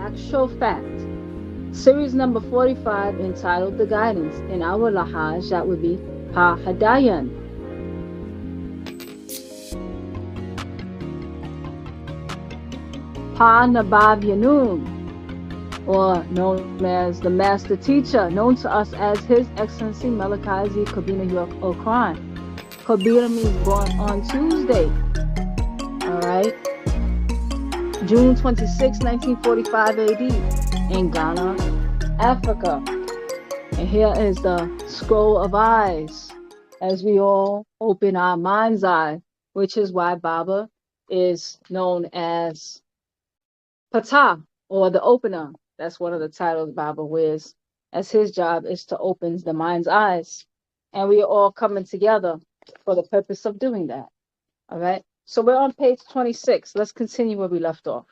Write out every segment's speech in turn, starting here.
Actual Fact, series number 45, entitled The Guidance. In our Lahaj, that would be Paa Taraq. Baabaa Yaanun, or known as the Master Teacher, known to us as His Excellency Malachi York Okran. Kabira means born on Tuesday. All right. June 26, 1945 AD, in Ghana, Africa. And here is the scroll of eyes as we all open our mind's eye, which is why Baba is known as Paa Taraq, or the opener. That's one of the titles Baba wears, as his job is to open the mind's eyes. And we are all coming together for the purpose of doing that. All right. So we're on page 26. Let's continue where we left off.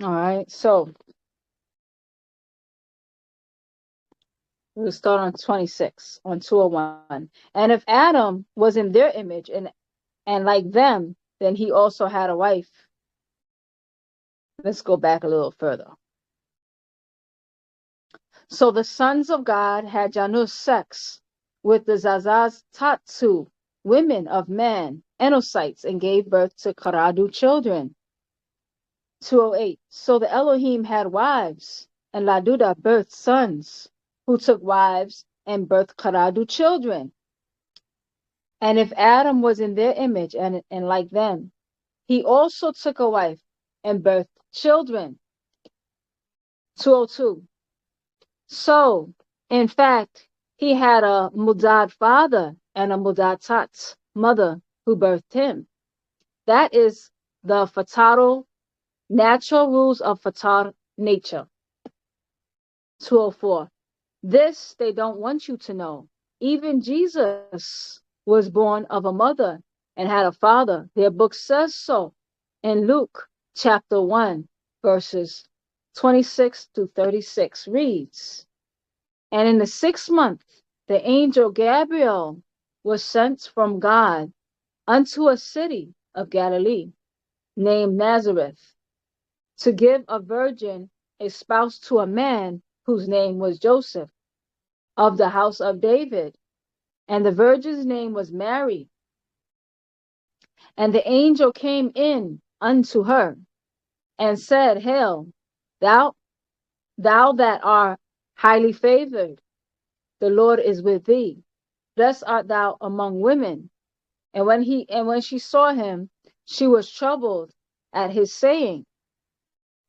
All right. So we'll start on 26, on 201. And if Adam was in their image and like them, then he also had a wife. Let's go back a little further. So the sons of God had Janus sex with the Zazaz Tatsu, women of man, Enosites, and gave birth to Karadu children. 208. So the Elohim had wives, and Laduda birthed sons, who took wives and birthed Karadu children. And if Adam was in their image and like them, he also took a wife and birthed children. 202. So, in fact, he had a Mudad father and a Mudad Tat mother who birthed him. That is the fatal natural rules of fatal nature. 204. This they don't want you to know. Even Jesus was born of a mother and had a father. Their book says so in Luke chapter 1, verses 26 to 36 reads, and in the 6th month, the angel Gabriel was sent from God unto a city of Galilee named Nazareth to give a virgin a spouse to a man whose name was Joseph of the house of David. And the virgin's name was Mary. And the angel came in unto her and said, Hail, thou that art highly favored, the Lord is with thee. Blessed art thou among women. And when she saw him, she was troubled at his saying,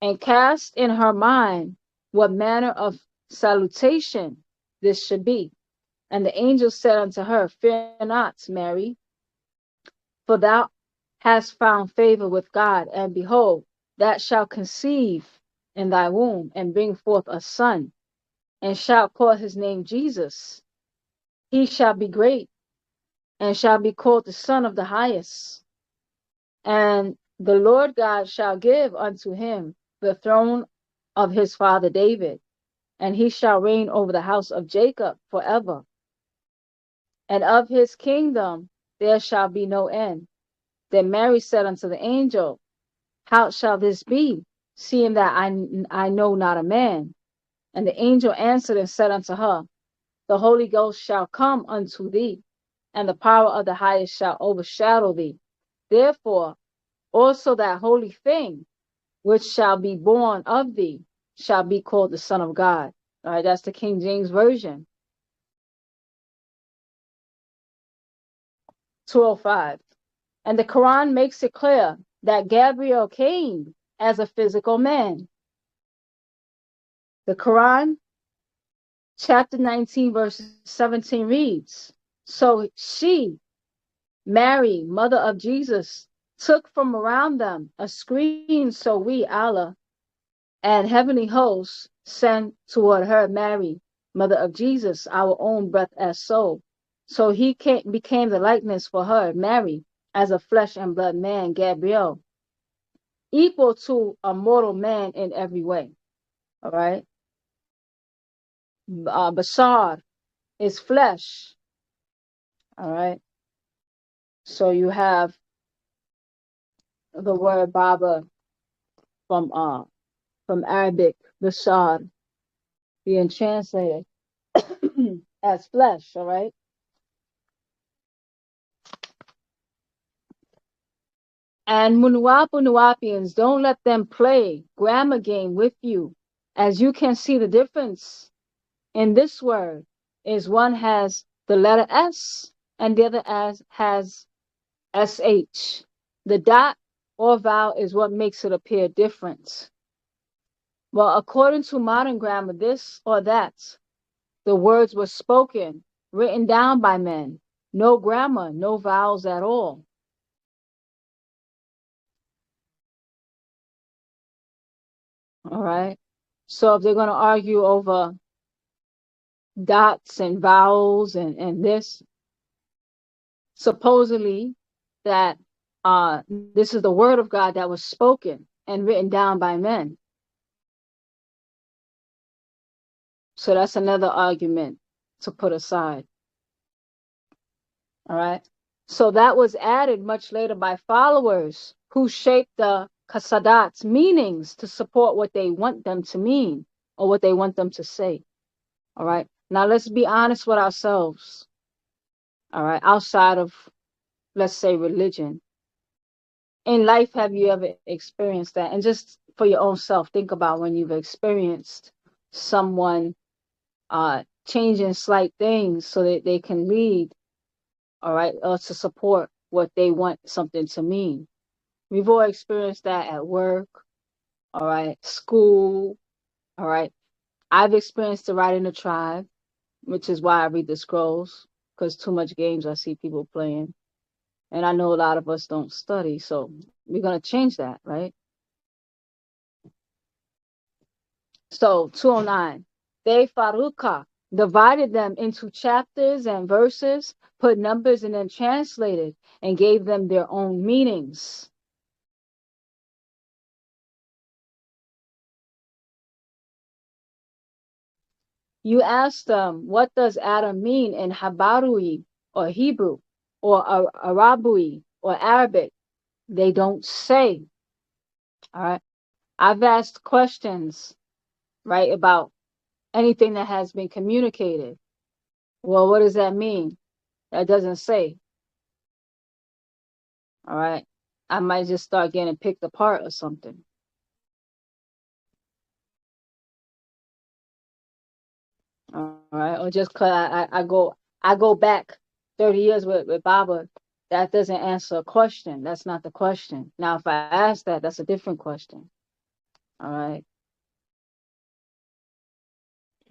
and cast in her mind what manner of salutation this should be. And the angel said unto her, Fear not, Mary, for thou hast found favor with God, and behold, that shall conceive in thy womb, and bring forth a son, and shall call his name Jesus. He shall be great, and shall be called the Son of the Highest. And the Lord God shall give unto him the throne of his father David, and he shall reign over the house of Jacob forever. And of his kingdom there shall be no end. Then Mary said unto the angel, How shall this be, seeing that I know not a man? And the angel answered and said unto her, The Holy Ghost shall come unto thee, and the power of the highest shall overshadow thee. Therefore also that holy thing which shall be born of thee shall be called the Son of God. All right, that's the King James Version. 205. And the Quran makes it clear that Gabriel came as a physical man. The Quran, chapter 19, verse 17 reads, So she, Mary, mother of Jesus, took from around them a screen, so we, Allah, and heavenly hosts sent toward her, Mary, mother of Jesus, our own breath as soul. So he became the likeness for her, Mary, as a flesh and blood man, Gabriel, equal to a mortal man in every way. All right. Bashar is flesh. All right. So you have the word Baba from Arabic, Bashar, being translated as flesh, all right? And Munuapians, don't let them play grammar game with you. As you can see, the difference in this word is one has the letter S and the other has SH. The dot or vowel is what makes it appear different. Well, according to modern grammar, this or that, the words were spoken, written down by men. No grammar, no vowels at all. All right. So if they're going to argue over dots and vowels and this, supposedly that this is the word of God that was spoken and written down by men. So that's another argument to put aside. All right. So that was added much later by followers who shaped the kasadats meanings to support what they want them to mean or what they want them to say. All right. Now let's be honest with ourselves. All right. Outside of, let's say, religion. In life, have you ever experienced that? And just for your own self, think about when you've experienced someone changing slight things so that they can lead, all right, or to support what they want something to mean. We've all experienced that at work, all right, school, all right. I've experienced it right in the tribe, which is why I read the scrolls, because too much games I see people playing. And I know a lot of us don't study, so we're going to change that, right? So 209, they Faruqa divided them into chapters and verses, put numbers and then translated and gave them their own meanings. You ask them, what does Adam mean in Habarui or Hebrew or Arabui or Arabic? They don't say. All right. I've asked questions, right, about anything that has been communicated. Well, what does that mean? That doesn't say. All right. I might just start getting picked apart or something. All right. Or just cause I go back 30 years with Baba, that doesn't answer a question. That's not the question. Now if I ask that, that's a different question. All right.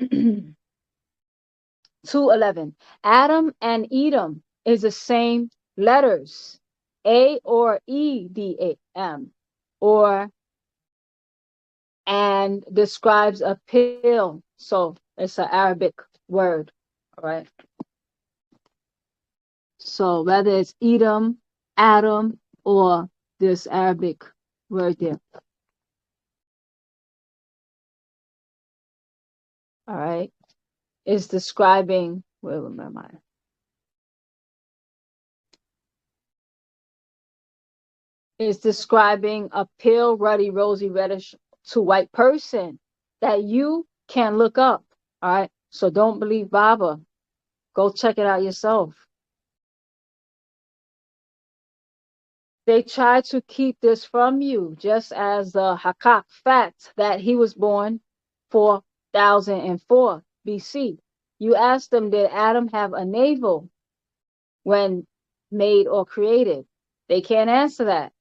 211. Adam and Edom is the same letters. A or EDAM or and describes a pill. So it's an Arabic word. All right. So whether it's Edom, Adam, or this Arabic word there. All right. It's describing, where am I? It's describing a pale, ruddy, rosy, reddish to white person that you can look up. All right. So don't believe Baba. Go check it out yourself. They try to keep this from you, just as the Hakak fact that he was born 4004 BC. You ask them, did Adam have a navel when made or created? They can't answer that.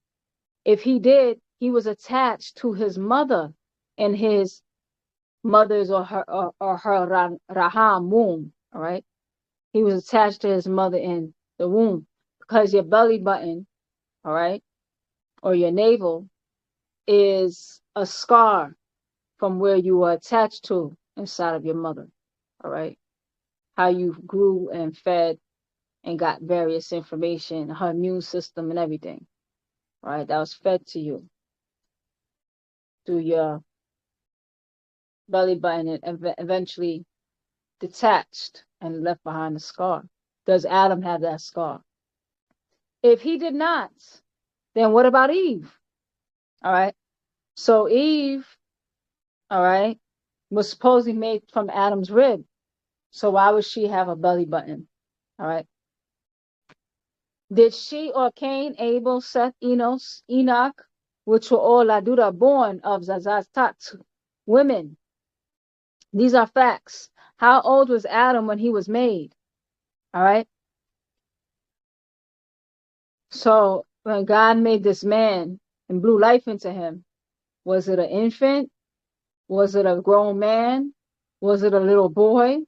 If he did, he was attached to his mother in his mother's or her raham womb. All right. He was attached to his mother in the womb because your belly button, all right, or your navel is a scar from where you were attached to inside of your mother. All right. How you grew and fed and got various information, her immune system and everything. All right. That was fed to you through your belly button and eventually detached and left behind a scar. Does Adam have that scar? If he did not, then what about Eve? All right. So Eve, all right, was supposedly made from Adam's rib. So why would she have a belly button? All right. Did she or Cain, Abel, Seth, Enos, Enoch, which were all Ladura born of Zazatat women? These are facts. How old was Adam when he was made? All right. So when God made this man and blew life into him, was it an infant? Was it a grown man? Was it a little boy?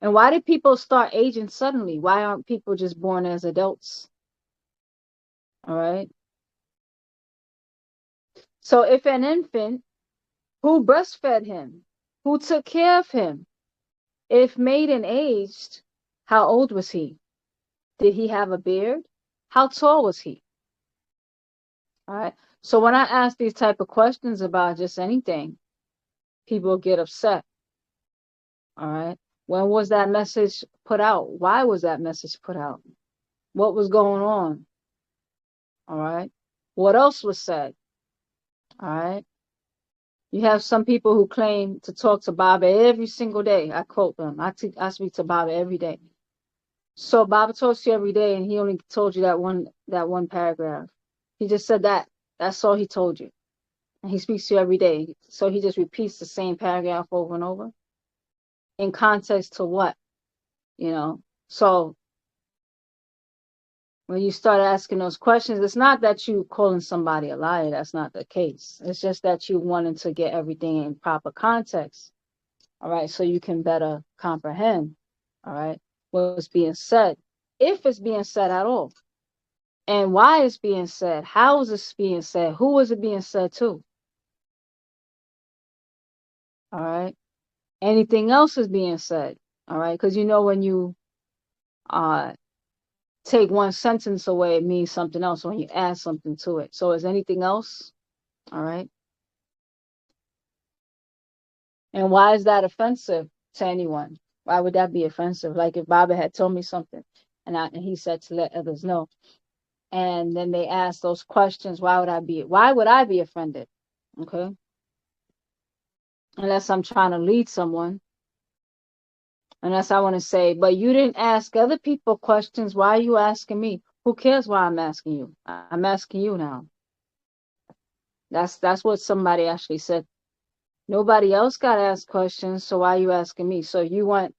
And why did people start aging suddenly? Why aren't people just born as adults? All right. So if an infant, who breastfed him? Who took care of him? If made and aged, how old was he? Did he have a beard? How tall was he? All right. So when I ask these type of questions about just anything, people get upset. All right. When was that message put out? Why was that message put out? What was going on? All right. What else was said? All right. You have some people who claim to talk to Baabaa every single day. I quote them. I speak to Baabaa every day. So Baabaa talks to you every day, and he only told you that one paragraph. He just said that. That's all he told you. And he speaks to you every day. So he just repeats the same paragraph over and over. In context to what? So when you start asking those questions, it's not that you calling somebody a liar. That's not the case. It's just that you wanting to get everything in proper context. All right. So you can better comprehend. All right. What's being said, if it's being said at all, and why it's being said. How is this being said? Who is it being said to? All right. Anything else is being said. All right. Because when you uh take one sentence away, it means something else when you add something to it. So is anything else? All right. And why is that offensive to anyone? Why would that be offensive? Like if Baabaa had told me something and he said to let others know. And then they ask those questions, why would I be offended? Okay. Unless I'm trying to lead someone. Unless I want to say, but you didn't ask other people questions. Why are you asking me? Who cares why I'm asking you? I'm asking you now. That's what somebody actually said. Nobody else got to ask questions, so why are you asking me? So you want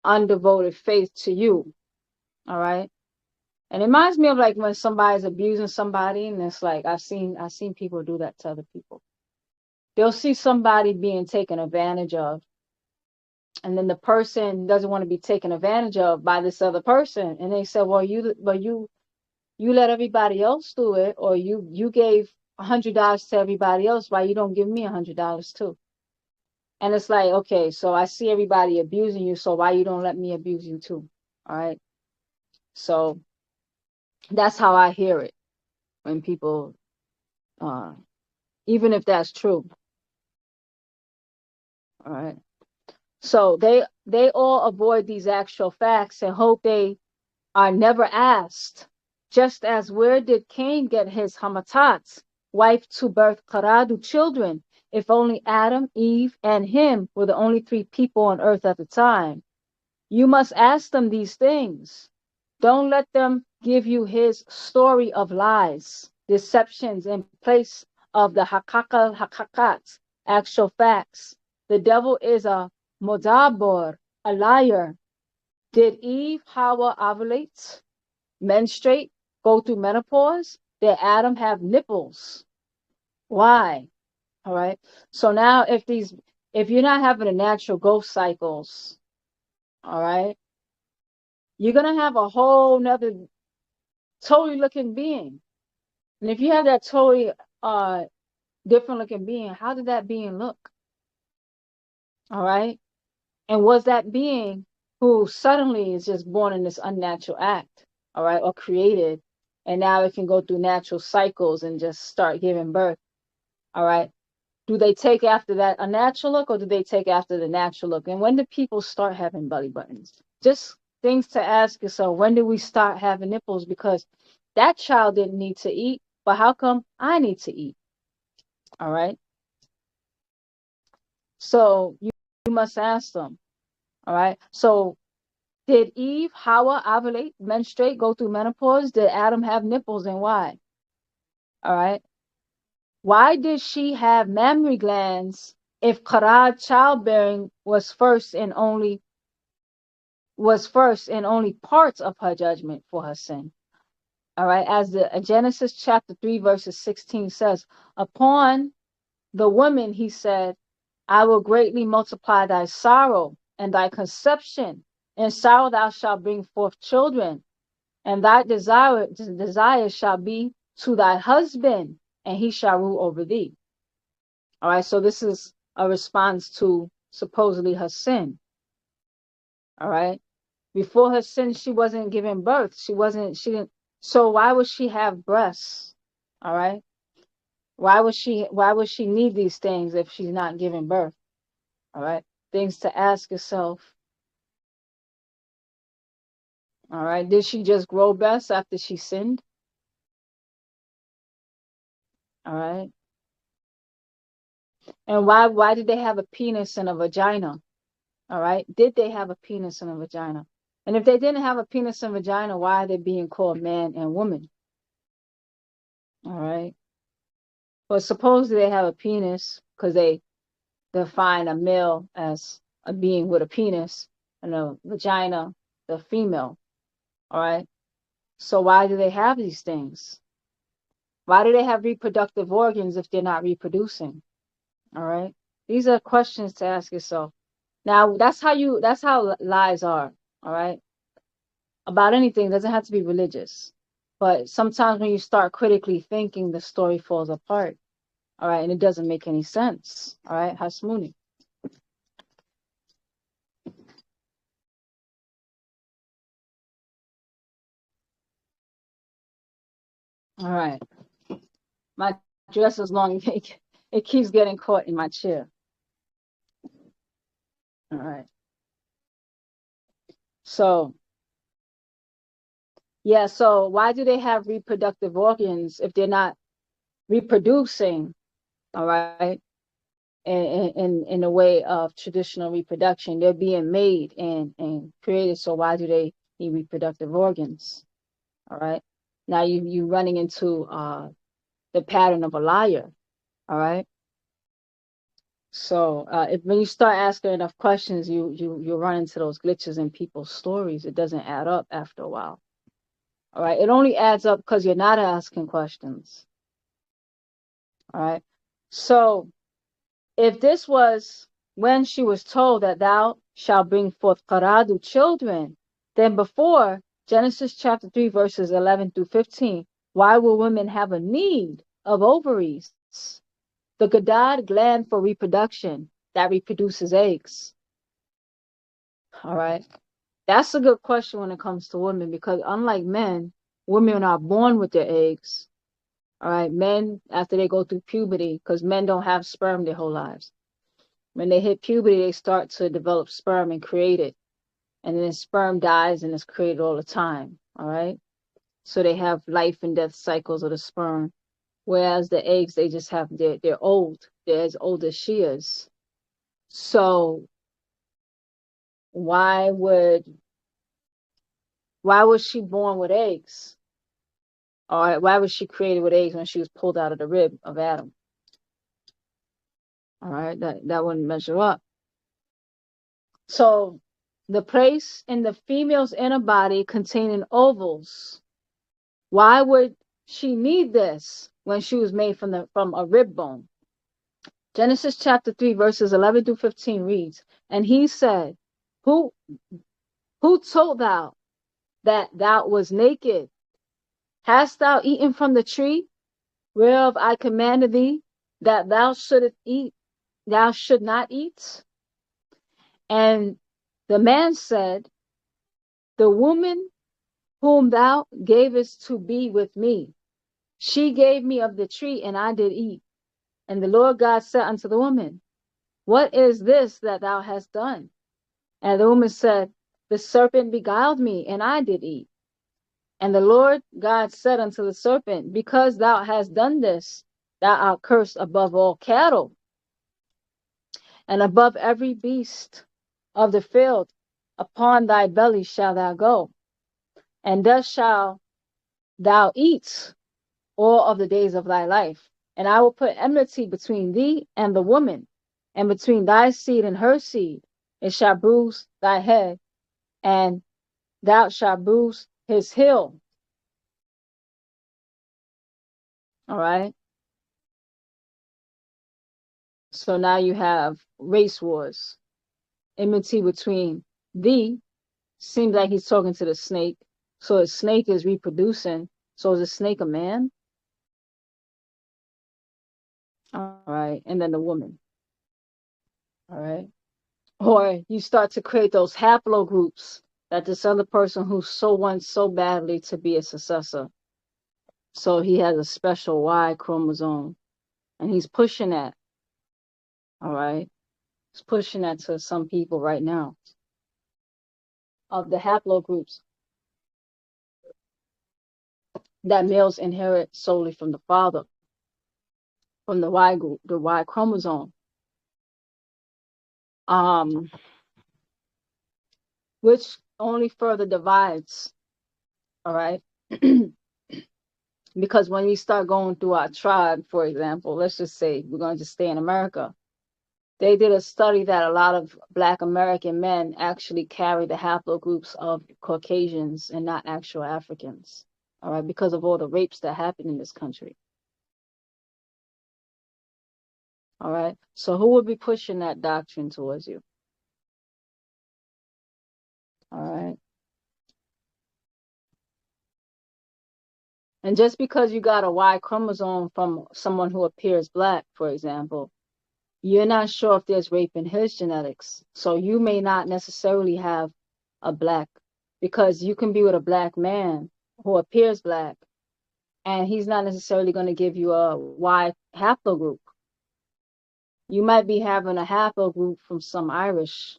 undevoted faith to you, all right? And it reminds me of like when somebody's abusing somebody, and it's like I've seen people do that to other people. They'll see somebody being taken advantage of, and then the person doesn't want to be taken advantage of by this other person, and they say, well, you let everybody else do it, or you gave $100 to everybody else, why you don't give me $100 too? And it's like, okay, so I see everybody abusing you, so why you don't let me abuse you too? All right. So that's how I hear it when people, even if that's true. All right. So they all avoid these actual facts and hope they are never asked. Just as where did Cain get his Hamatat, wife to birth Karadu children, if only Adam, Eve, and him were the only three people on earth at the time? You must ask them these things. Don't let them give you his story of lies, deceptions in place of the hakakat, actual facts. The devil is a modabor, a liar. Did Eve, Hawa ovulate, menstruate, go through menopause? Did Adam have nipples? Why? All right. So now if you're not having a natural growth cycles, all right, you're gonna have a whole nother totally looking being. And if you have that totally different looking being, how did that being look? All right. And was that being who suddenly is just born in this unnatural act, all right, or created, and now it can go through natural cycles and just start giving birth, all right? Do they take after that unnatural look, or do they take after the natural look? And when do people start having belly buttons? Just things to ask yourself. When do we start having nipples? Because that child didn't need to eat. but how come I need to eat? All right. So you must ask them. All right. So did Eve, Hawa ovulate, menstruate, go through menopause? Did Adam have nipples, and why? All right. Why did she have mammary glands if Qarad childbearing was first and only parts of her judgment for her sin? All right, as the Genesis chapter 3 verses 16 says, upon the woman he said, I will greatly multiply thy sorrow and thy conception. In sorrow thou shalt bring forth children, and thy desire shall be to thy husband, and he shall rule over thee. All right, so this is a response to supposedly her sin. All right. Before her sin, she wasn't giving birth. She didn't. So why would she have breasts? All right. Why would she need these things if she's not giving birth? All right. Things to ask yourself. All right. Did she just grow breasts after she sinned? All right. And why did they have a penis and a vagina? All right. Did they have a penis and a vagina? And if they didn't have a penis and vagina, why are they being called man and woman? All right. But supposedly they have a penis because they define a male as a being with a penis and a vagina, the female. All right. So why do they have these things? Why do they have reproductive organs if they're not reproducing? All right. These are questions to ask yourself. Now, that's how lies are. All right. About anything, it doesn't have to be religious. But sometimes when you start critically thinking, the story falls apart. All right. And it doesn't make any sense. All right. Hasmuni. All right. My dress is long. It keeps getting caught in my chair. All right. So, yeah. So why do they have reproductive organs if they're not reproducing? All right. In the way of traditional reproduction, they're being made and created. So why do they need reproductive organs? All right. Now you running into the pattern of a liar. All right. So when you start asking enough questions, you run into those glitches in people's stories. It doesn't add up after a while. All right. It only adds up because you're not asking questions. All right. So if this was when she was told that thou shalt bring forth qaradu children, then before Genesis chapter 3 verses 11 through 15, why will women have a need of ovaries? The gadad gland for reproduction that reproduces eggs. All right. That's a good question when it comes to women, because unlike men, women are born with their eggs. All right. Men, after they go through puberty, because men don't have sperm their whole lives. When they hit puberty, they start to develop sperm and create it. And then sperm dies and is created all the time. All right. So they have life and death cycles of the sperm. Whereas the eggs, they just have, they're old. They're as old as she is. So why was she born with eggs? All right, why was she created with eggs when she was pulled out of the rib of Adam? All right, that wouldn't measure up. So the place in the female's inner body containing ovals, why would she need this when she was made from a rib bone? Genesis chapter 3 verses 11 through 15 reads, and he said, who told thou that thou was naked? Hast thou eaten from the tree whereof I commanded thee that thou shouldst eat, thou should not eat? And the man said, the woman whom thou gavest to be with me, she gave me of the tree, and I did eat. And the Lord God said unto the woman, what is this that thou hast done? And the woman said, the serpent beguiled me, and I did eat. And the Lord God said unto the serpent, because thou hast done this, thou art cursed above all cattle, and above every beast of the field. Upon thy belly shalt thou go, and thus shalt thou eat all of the days of thy life. And I will put enmity between thee and the woman, and between thy seed and her seed. It shall bruise thy head, and thou shalt bruise his heel. All right. So now you have race wars, enmity between thee. Seems like he's talking to the snake. So the snake is reproducing. So is the snake a man? All right. And then the woman. All right. Or you start to create those haplogroups that this other person who so wants so badly to be a successor. So he has a special Y chromosome and he's pushing that. All right. He's pushing that to some people right now of the haplogroups that males inherit solely from the father, from the Y group, the Y chromosome. Which only further divides. All right. Because when we start going through our tribe, for example, let's just say we're going to just stay in America. They did a study that a lot of Black American men actually carry the haplogroups of Caucasians and not actual Africans. All right, because of all the rapes that happen in this country. All right. So who would be pushing that doctrine towards you? All right. And just because you got a Y chromosome from someone who appears Black, for example, you're not sure if there's rape in his genetics. So you may not necessarily have a Black, because you can be with a Black man who appears Black, and he's not necessarily going to give you a Y haplogroup. You might be having a haplogroup from some Irish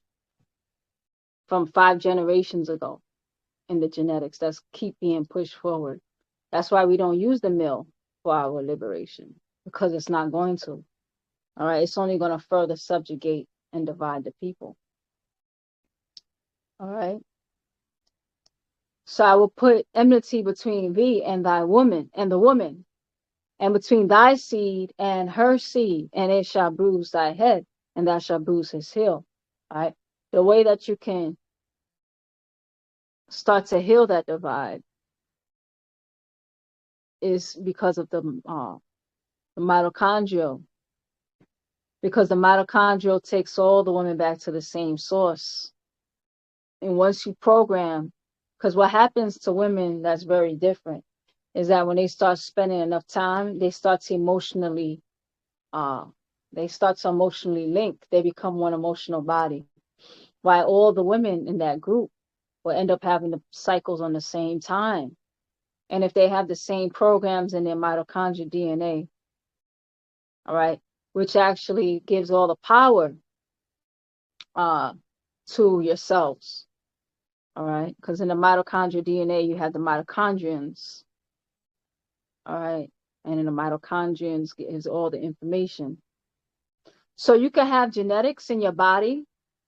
from 5 generations ago in the genetics that's keep being pushed forward. That's why we don't use the mill for our liberation, because it's not going to. All right, it's only going to further subjugate and divide the people. All right. So I will put enmity between thee and thy woman and the woman, and between thy seed and her seed, and it shall bruise thy head, and thou shalt bruise his heel. All right. The way that you can start to heal that divide is because of the mitochondrial, because the mitochondrial takes all the women back to the same source. And once you program, because what happens to women that's very different is that when they start spending enough time, they start to emotionally link. They become one emotional body. While all the women in that group will end up having the cycles on the same time. And if they have the same programs in their mitochondrial DNA, all right, which actually gives all the power to your cells. All right, because in the mitochondrial DNA, you have the mitochondrions. All right, and in the mitochondrions is all the information. So you can have genetics in your body,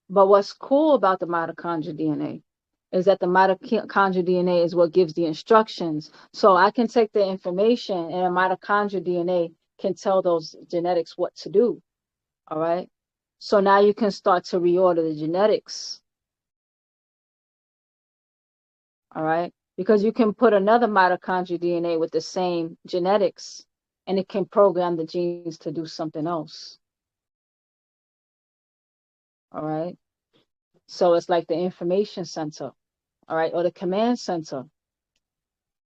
but what's cool about the mitochondrial DNA is that the mitochondrial DNA is what gives the instructions. So I can take the information, and a mitochondrial DNA can tell those genetics what to do. All right. So now you can start to reorder the genetics. All right. Because you can put another mitochondrial DNA with the same genetics, and it can program the genes to do something else. All right. So it's like the information center, all right, or the command center.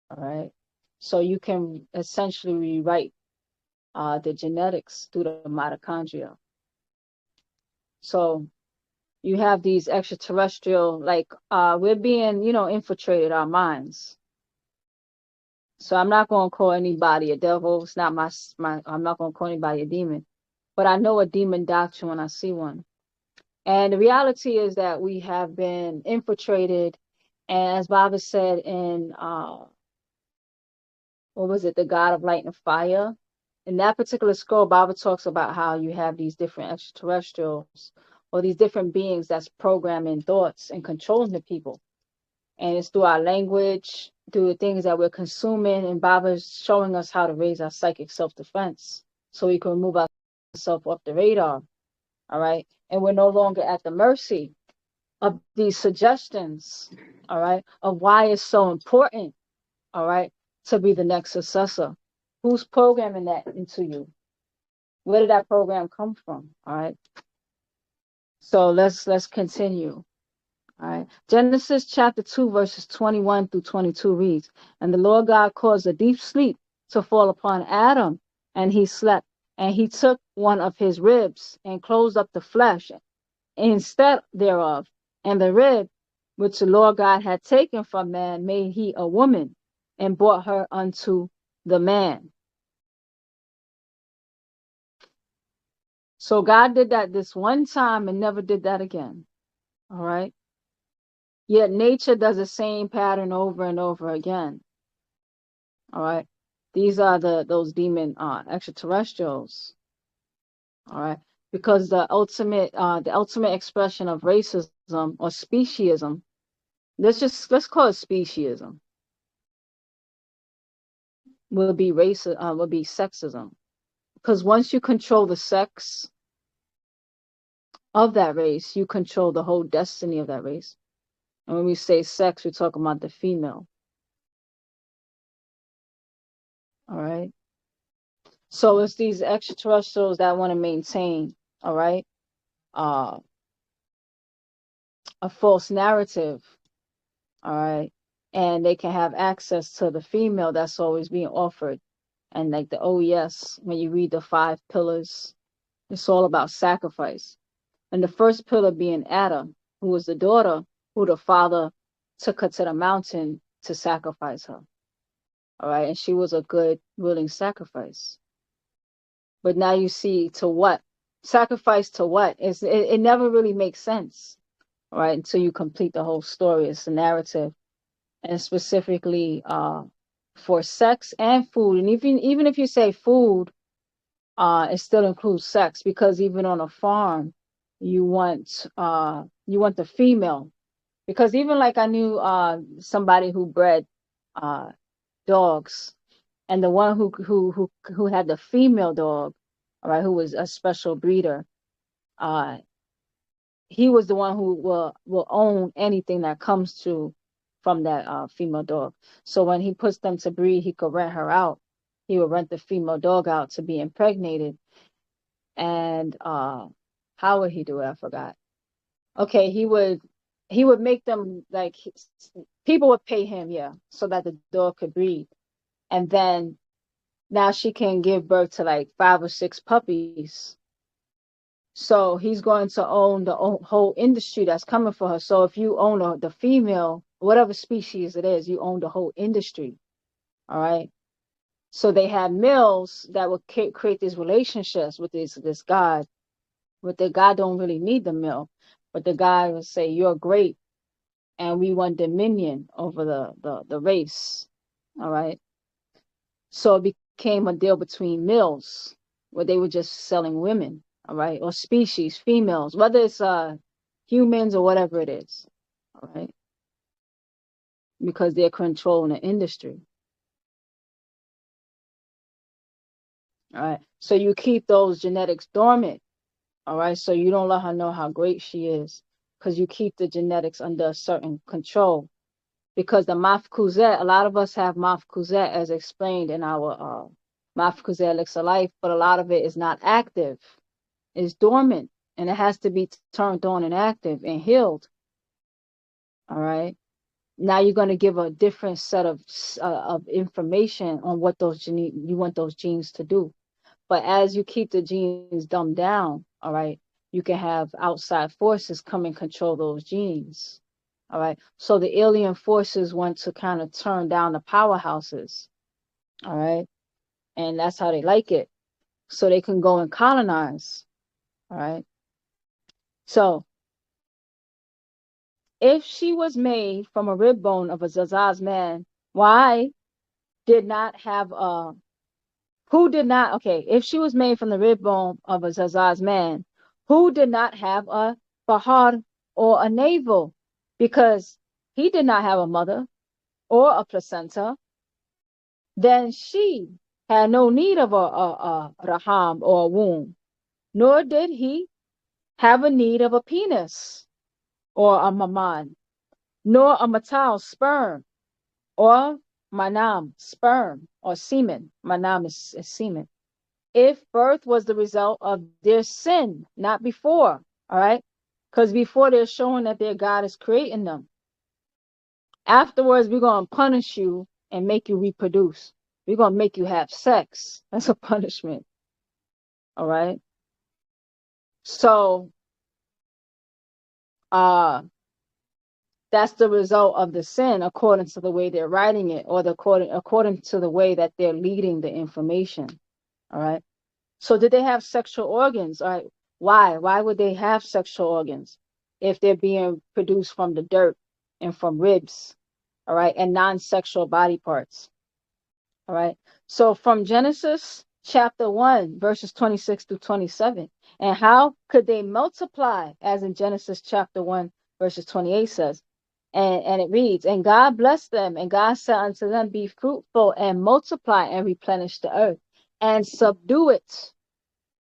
All right. So you can essentially rewrite the genetics through the mitochondria. So you have these extraterrestrial, like we're being, infiltrated our minds. So I'm not going to call anybody a devil. It's not I'm not going to call anybody a demon, but I know a demon doctrine when I see one. And the reality is that we have been infiltrated And as Baba said in what was it, the God of Light and Fire? In that particular scroll, Baba talks about how you have these different extraterrestrials or these different beings that's programming thoughts and controlling the people. And it's through our language, through the things that we're consuming. And Baba's showing us how to raise our psychic self-defense so we can remove ourselves off the radar. All right. And we're no longer at the mercy of these suggestions, all right, of why it's so important, all right, to be the next successor. Who's programming that into you? Where did that program come from? All right. So let's continue. All right. Genesis chapter 2, verses 21 through 22 reads, and the Lord God caused a deep sleep to fall upon Adam, and he slept. And he took one of his ribs and closed up the flesh instead thereof. And the rib which the Lord God had taken from man made he a woman, and brought her unto the man. So God did that this one time and never did that again. All right. Yet nature does the same pattern over and over again. All right. These are those demon extraterrestrials. All right. Because the ultimate expression of racism or speciesism, let's call it speciesism, will be will be sexism. Because once you control the sex of that race, you control the whole destiny of that race. And when we say sex, we're talking about the female. All right. So it's these extraterrestrials that want to maintain, all right, uh, a false narrative, all right, and they can have access to the female that's always being offered. And like the OES, when you read the 5 pillars, it's all about sacrifice. And the first pillar being Adam, who was the daughter who the father took her to the mountain to sacrifice her. All right. And she was a good, willing sacrifice. But now you see to what? Sacrifice to what? It never really makes sense. All right. Until you complete the whole story. It's the narrative. And specifically for sex and food. And even if you say food, it still includes sex, because even on a farm, you want the female, because even like I knew somebody who bred dogs, and the one who had the female dog, all right, who was a special breeder, uh he was the one who will own anything that comes to from that female dog. So when he puts them to breed, he could rent her out. He would rent the female dog out to be impregnated. And how would he do it? I forgot. Okay, he would make them like people would pay him, yeah, so that the dog could breed. And then now she can give birth to like 5 or 6 puppies. So he's going to own the whole industry that's coming for her. So if you own the female, whatever species it is, you own the whole industry. All right. So they had males that would create these relationships with this God. But the God don't really need the male. But the God would say, "You're great, and we want dominion over the race." All right. So it became a deal between males, where they were just selling women, all right, or species, females, whether it's humans or whatever it is, all right, because they're controlling the industry. All right. So you keep those genetics dormant, all right, so you don't let her know how great she is, because you keep the genetics under a certain control. Because the Mafkuzet, a lot of us have Mafkuzet as explained in our Mafkuzet Elixir Life, but a lot of it is not active. It's dormant, and it has to be turned on and active and healed. All right. Now you're going to give a different set of information on what you want those genes to do. But as you keep the genes dumbed down, all right, you can have outside forces come and control those genes. All right. So the alien forces want to kind of turn down the powerhouses. All right. And that's how they like it. So they can go and colonize. All right. So If she was made from a rib bone of a Zazaz man, why did not have a who did not okay, if she was made from the rib bone of a Zazaz man, who did not have a Bahar or a navel? Because he did not have a mother or a placenta, then she had no need of a raham or a womb, nor did he have a need of a penis or a maman, nor a matal sperm or manam sperm or semen. Manam is semen. If birth was the result of their sin, not before, all right? Because before they're showing that their God is creating them. Afterwards, we're going to punish you and make you reproduce. We're going to make you have sex. That's a punishment, all right? So, that's the result of the sin according to the way they're writing it, or according to the way that they're leading the information, all right? So did they have sexual organs? All right. Why would they have sexual organs if they're being produced from the dirt and from ribs, all right, and non-sexual body parts, all right? So from Genesis chapter 1, verses 26 to 27, and how could they multiply, as in Genesis chapter 1, verses 28 says, and it reads, and God blessed them, and God said unto them, be fruitful and multiply and replenish the earth and subdue it,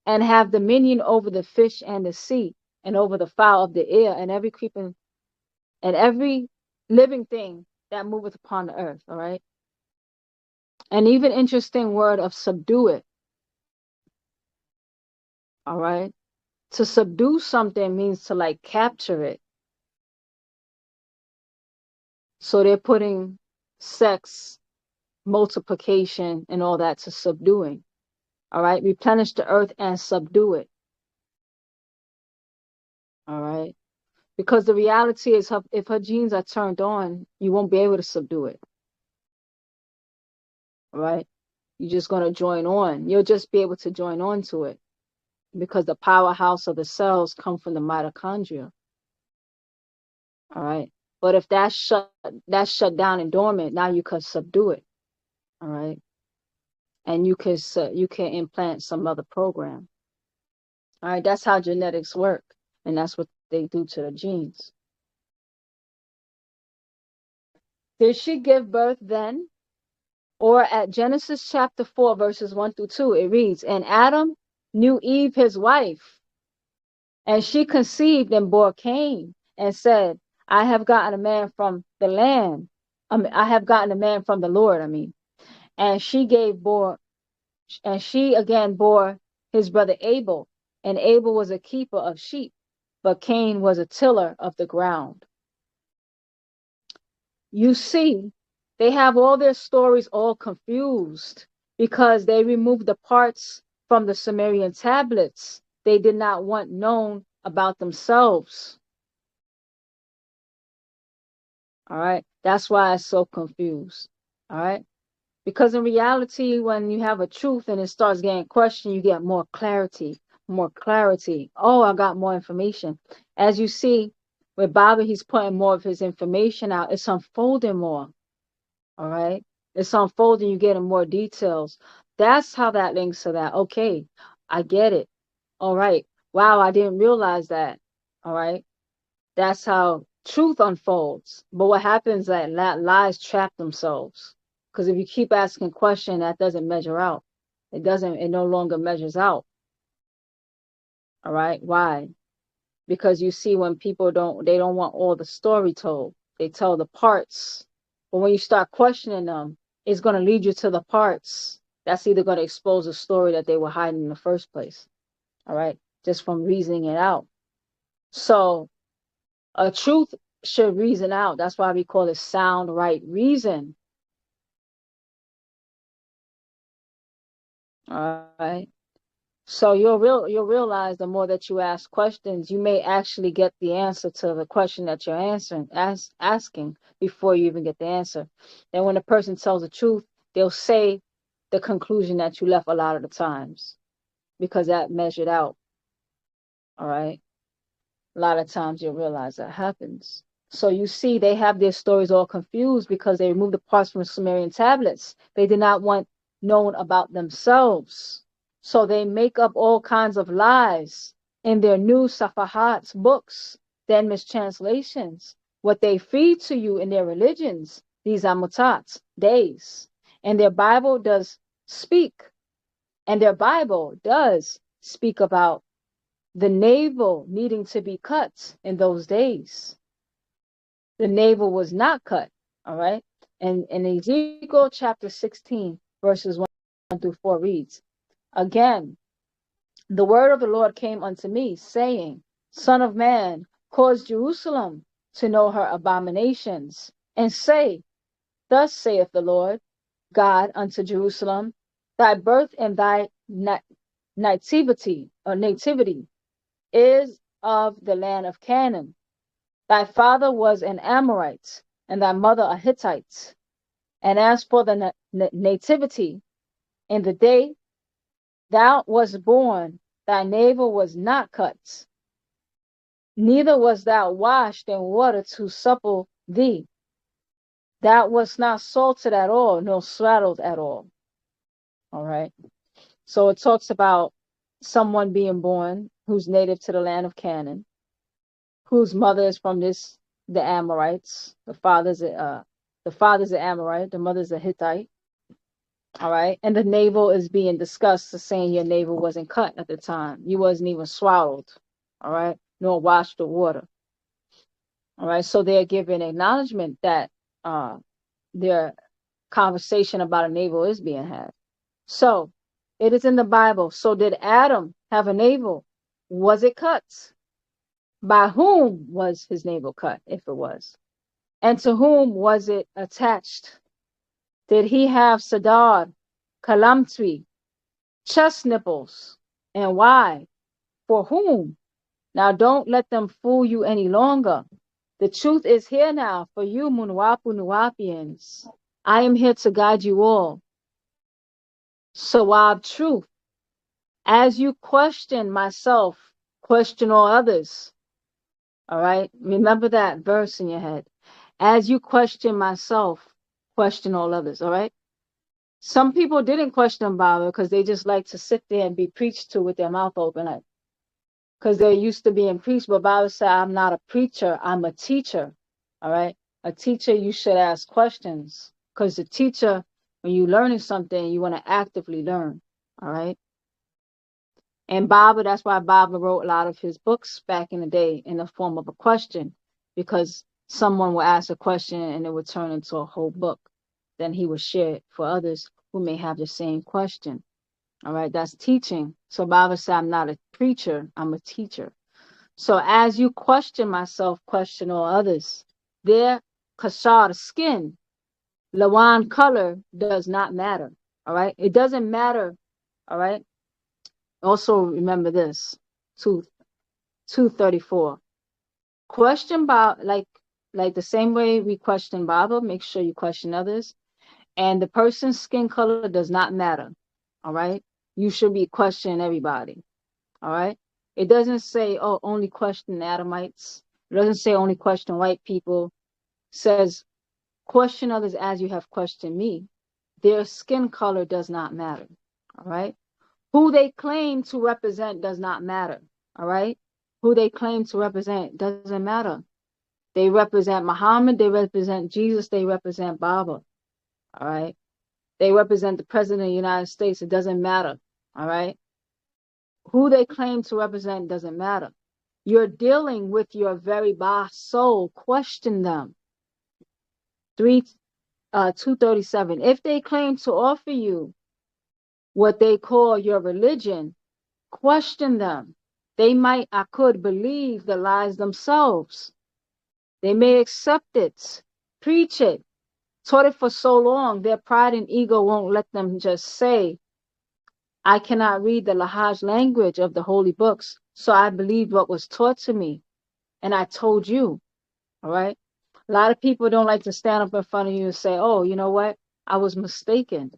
and have dominion over the fish and the sea, and over the fowl of the air, and every creeping and every living thing that moveth upon the earth. All right. An even interesting word of subdue it. All right. To subdue something means to like capture it. So they're putting sex, multiplication, and all that to subduing. All right. Replenish the earth and subdue it. All right. Because the reality is, if her genes are turned on, you won't be able to subdue it. All right. You're just going to join on. You'll just be able to join on to it because the powerhouse of the cells come from the mitochondria. All right. But if that's shut down and dormant, now you can subdue it. All right. And you can implant some other program. All right. That's how genetics work. And that's what they do to the genes. Did she give birth then? Or at Genesis chapter 4, verses 1 through 2, it reads, and Adam knew Eve his wife, and she conceived and bore Cain, and said, I have gotten a man from the land. I have gotten a man from the Lord, And she again bore his brother Abel, and Abel was a keeper of sheep, but Cain was a tiller of the ground. You see, they have all their stories all confused because they removed the parts from the Sumerian tablets they did not want known about themselves. All right. That's why it's so confused. All right. Because in reality, when you have a truth and it starts getting questioned, you get more clarity, more clarity. Oh, I got more information. As you see, with Baabaa, he's putting more of his information out. It's unfolding more. All right. It's unfolding. You're getting more details. That's how that links to that. Okay. I get it. All right. Wow. I didn't realize that. All right. That's how truth unfolds. But what happens is that lies trap themselves. Because if you keep asking questions, that doesn't measure out. It no longer measures out. All right. Why? Because you see, when people they don't want all the story told. They tell the parts. But when you start questioning them, it's going to lead you to the parts. That's either going to expose a story that they were hiding in the first place. All right. Just from reasoning it out. So a truth should reason out. That's why we call it sound right reason. All right. So you'll realize the more that you ask questions, you may actually get the answer to the question that you're asking before you even get the answer. Then when a person tells the truth, they'll say the conclusion that you left a lot of the times because that measured out. All right. A lot of times you'll realize that happens. So you see, they have their stories all confused because they removed the parts from the Sumerian tablets. They did not want known about themselves. So they make up all kinds of lies in their new Safahats books, then mistranslations. What they feed to you in their religions, these amutats, days. And their Bible does speak, and their Bible does speak about the navel needing to be cut in those days. The navel was not cut, all right? And in Ezekiel chapter 16, verses 1 through 4 reads, again, the word of the Lord came unto me, saying, Son of man, cause Jerusalem to know her abominations, and say, Thus saith the Lord God unto Jerusalem, thy birth and thy nativity is of the land of Canaan. Thy father was an Amorite, and thy mother a Hittite. And as for the nativity, in the day thou wast born, thy navel was not cut, neither was thou washed in water to supple thee. Thou wast not salted at all, nor swaddled at all. All right. So it talks about someone being born who's native to the land of Canaan, whose mother is from the Amorites. The father's an Amorite, the mother's a Hittite. All right. And the navel is being discussed, saying your navel wasn't cut at the time. You wasn't even swallowed. All right. Nor washed with water. All right. So they're giving acknowledgement that their conversation about a navel is being had. So it is in the Bible. So did Adam have a navel? Was it cut? By whom was his navel cut, if it was? And to whom was it attached? Did he have sadar, kalamtri, chest nipples? And why? For whom? Now don't let them fool you any longer. The truth is here now for you, Munwapu Nuwapians. I am here to guide you all. Sawab truth. As you question myself, question all others. All right? Remember that verse in your head. As you question myself, question all others. All right? Some people didn't question Baba because they just like to sit there and be preached to with their mouth open, like, because they're used to being preached. But Baba said, I'm not a preacher, I'm a teacher. All right? A teacher, you should ask questions, because the teacher, when you're learning something, you want to actively learn. All right? And Baba, that's why Baba wrote a lot of his books back in the day in the form of a question, because someone will ask a question and it would turn into a whole book. Then he would share it for others who may have the same question. All right, that's teaching. So Baba said, I'm not a preacher, I'm a teacher. So as you question myself, question all others. Their kashar, skin, lawan, color, does not matter. All right, it doesn't matter. All right. Also remember this, 234. Question about like the same way we question Baba, make sure you question others. And the person's skin color does not matter. All right. You should be questioning everybody. All right. It doesn't say, oh, only question Adamites. It doesn't say only question white people. It says question others as you have questioned me. Their skin color does not matter. All right. Who they claim to represent does not matter. All right. Who they claim to represent doesn't matter. They represent Muhammad. They represent Jesus. They represent Baba. All right. They represent the president of the United States. It doesn't matter. All right. Who they claim to represent doesn't matter. You're dealing with your very Ba soul. Question them. 237. If they claim to offer you what they call your religion, question them. They might, I could believe the lies themselves. They may accept it, preach it, taught it for so long, their pride and ego won't let them just say, I cannot read the Lahaj language of the holy books, so I believe what was taught to me. And I told you, all right? A lot of people don't like to stand up in front of you and say, oh, you know what? I was mistaken.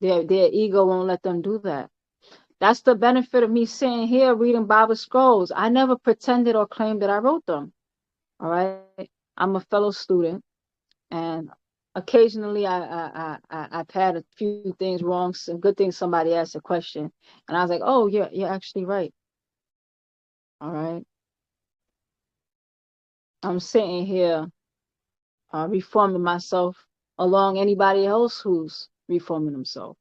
Their ego won't let them do that. That's the benefit of me sitting here reading Bible scrolls. I never pretended or claimed that I wrote them. All right. I'm a fellow student, and occasionally I've had a few things wrong, some good things. Somebody asked a question, and I was like, oh, you're actually right. All right. I'm sitting here reforming myself along anybody else who's reforming themselves,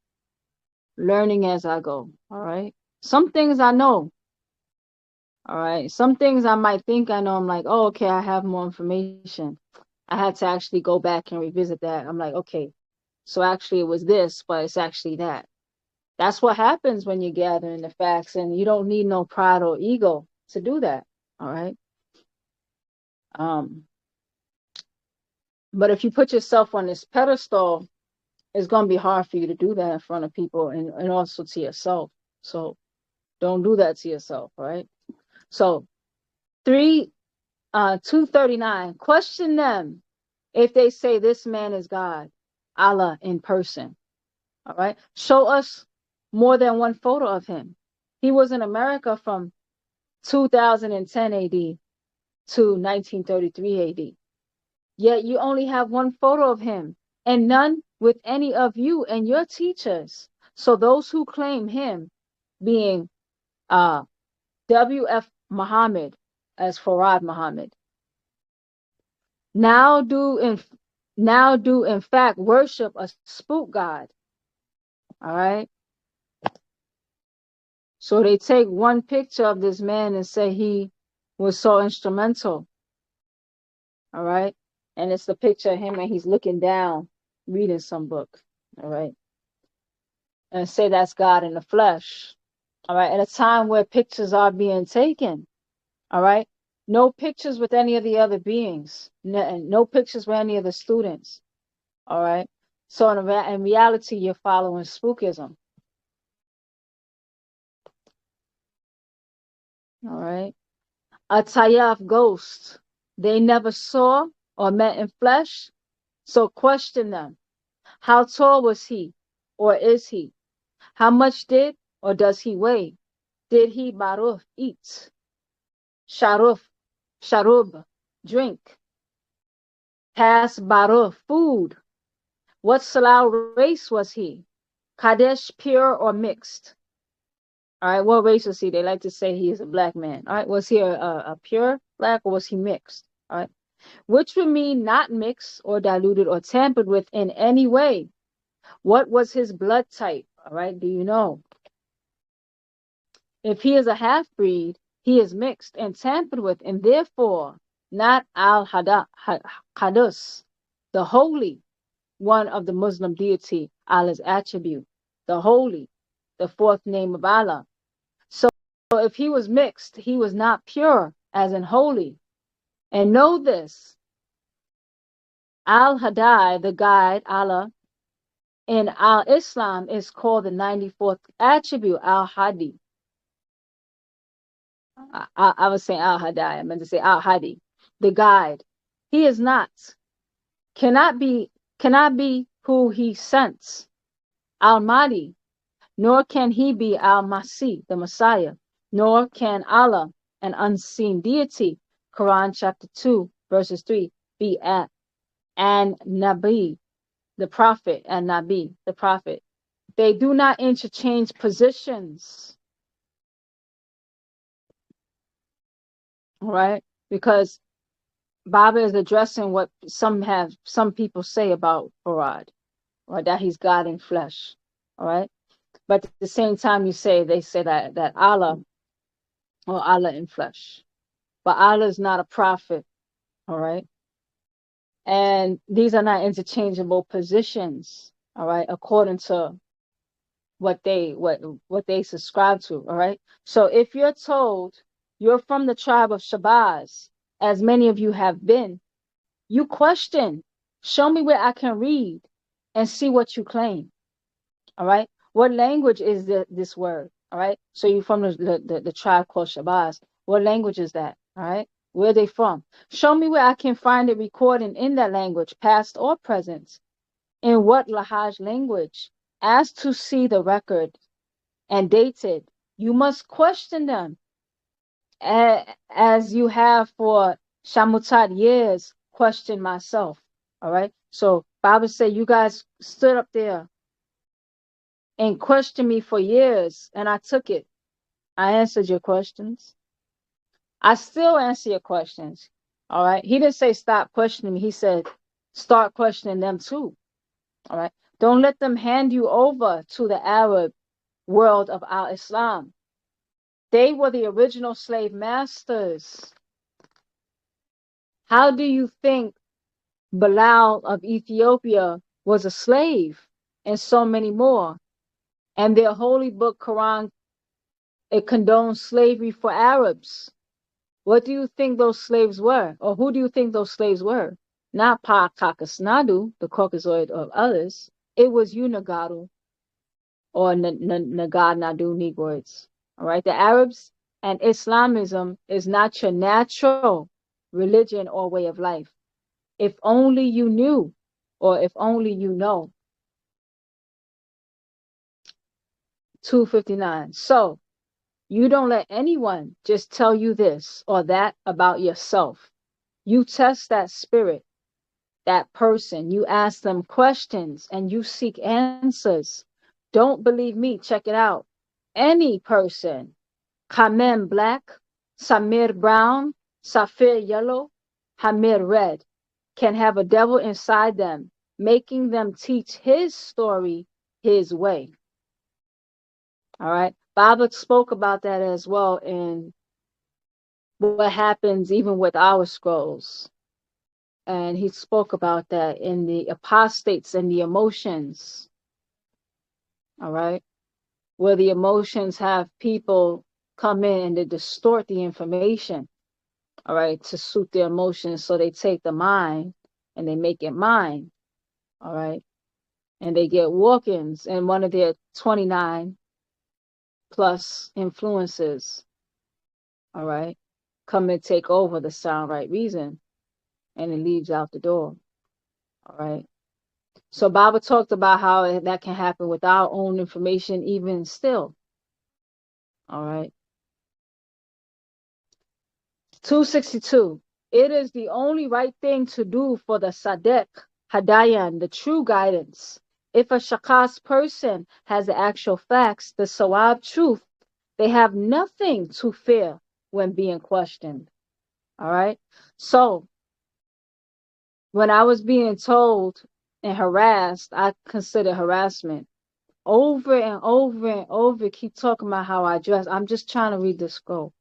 learning as I go. All right. Some things I know. All right. Some things I might think I know. I'm like, oh, okay, I have more information. I had to actually go back and revisit that. I'm like, okay, so actually it was this, but it's actually that. That's what happens when you're gathering the facts, and you don't need no pride or ego to do that. All right. Um, but if you put yourself on this pedestal, it's going to be hard for you to do that in front of people, and also to yourself. So don't do that to yourself. All right. So 239, question them if they say this man is God, Allah in person. All right. Show us more than one photo of him. He was in America from 2010 AD to 1933 AD. Yet you only have one photo of him and none with any of you and your teachers. So those who claim him being W.F. Muhammad as Farad Muhammad now do in fact worship a spook god. All right. So they take one picture of this man and say he was so instrumental. All right. And it's the picture of him and he's looking down, reading some book. All right. And say that's God in the flesh. All right. At a time where pictures are being taken. All right. No pictures with any of the other beings. No pictures with any of the students. All right. So in reality, you're following spookism. All right. A Tayyaf ghost they never saw or met in flesh. So question them. How tall was he or is he? How much did or does he weigh? Did he baruf eat? Sharub drink? Pass baruf food? What Salau race was he? Kadesh pure or mixed? All right, what race was he? They like to say he is a black man. All right, was he a pure black or was he mixed? All right, which would mean not mixed or diluted or tampered with in any way. What was his blood type? All right, do you know? If he is a half breed, he is mixed and tampered with, and therefore not al-Qadus, the holy one of the Muslim deity, Allah's attribute, the holy, the fourth name of Allah. So if he was mixed, he was not pure, as in holy. And know this, Al-Hadai, the guide, Allah, in Al-Islam is called the 94th attribute, Al-Hadi. I was saying Al-Hadai, I meant to say Al-Hadi, the guide. He is not, cannot be who he sent, Al-Mahdi, nor can he be Al-Masih, the Messiah, nor can Allah, an unseen deity, Quran chapter 2, verses 3, be at and Nabi, the prophet, and Nabi, the prophet. They do not interchange positions, all right? Because Baabaa is addressing what some people say about Farad, or that he's God in flesh, all right? But at the same time, they say that Allah, or Allah in flesh, but Allah is not a prophet, all right? And these are not interchangeable positions, all right, according to what they subscribe to, all right? So if you're told you're from the tribe of Shabazz, as many of you have been, you question, show me where I can read and see what you claim, all right? What language is this word, all right? So you're from the tribe called Shabazz. What language is that, all right? Where are they from? Show me where I can find it recording in that language, past or present. In what Lahaj language? Asked to see the record and dated. You must question them as you have for Shamutat years questioned myself. All right. So Bible said you guys stood up there and questioned me for years, and I took it. I answered your questions. I still answer your questions. All right. He didn't say stop questioning me. He said start questioning them too. All right. Don't let them hand you over to the Arab world of Al Islam. They were the original slave masters. How do you think Bilal of Ethiopia was a slave, and so many more? And their holy book, Quran, it condones slavery for Arabs. What do you think those slaves were? Or who do you think those slaves were? Not Pa Kakasnadu, the Caucasoid of others. It was Unagaru or Nagad Nadu Negroids. All right. The Arabs and Islamism is not your natural religion or way of life. If only you knew, or if only you know. 259. So you don't let anyone just tell you this or that about yourself. You test that spirit, that person. You ask them questions and you seek answers. Don't believe me. Check it out. Any person, Kamem black, Samir brown, Safir yellow, Hamir red, can have a devil inside them, making them teach his story his way. All right. Baba spoke about that as well in what happens even with our scrolls. And he spoke about that in the apostates and the emotions. All right. Where the emotions have people come in and they distort the information. All right. To suit their emotions. So they take the mind and they make it mine. All right. And they get walk-ins and one of their 29 plus influences. All right. Come and take over the sound right reason. And it leaves out the door. All right. So Baba talked about how that can happen with our own information, even still. All right. 262. It is the only right thing to do for the Sadek, Hadayan, the true guidance. If a Shakas person has the actual facts, the Sawab truth, they have nothing to fear when being questioned. All right. So when I was being told and harassed, I consider harassment. Over and over and over, keep talking about how I dress. I'm just trying to read the scroll.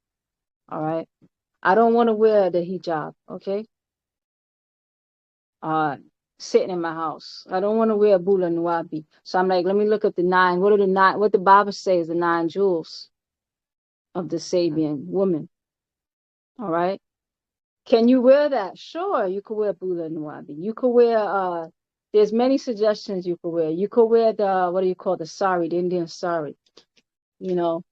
All right. I don't want to wear the hijab. Okay. Sitting in my house. I don't want to wear Bula Nuabi. So I'm like, let me look at the nine. What are the nine? What the Bible says, the 9 jewels of the Sabian woman. All right. Can you wear that? Sure, you could wear Bula Nuabi. You could wear there's many suggestions you could wear. You could wear the what do you call the sari, the Indian sari. You know.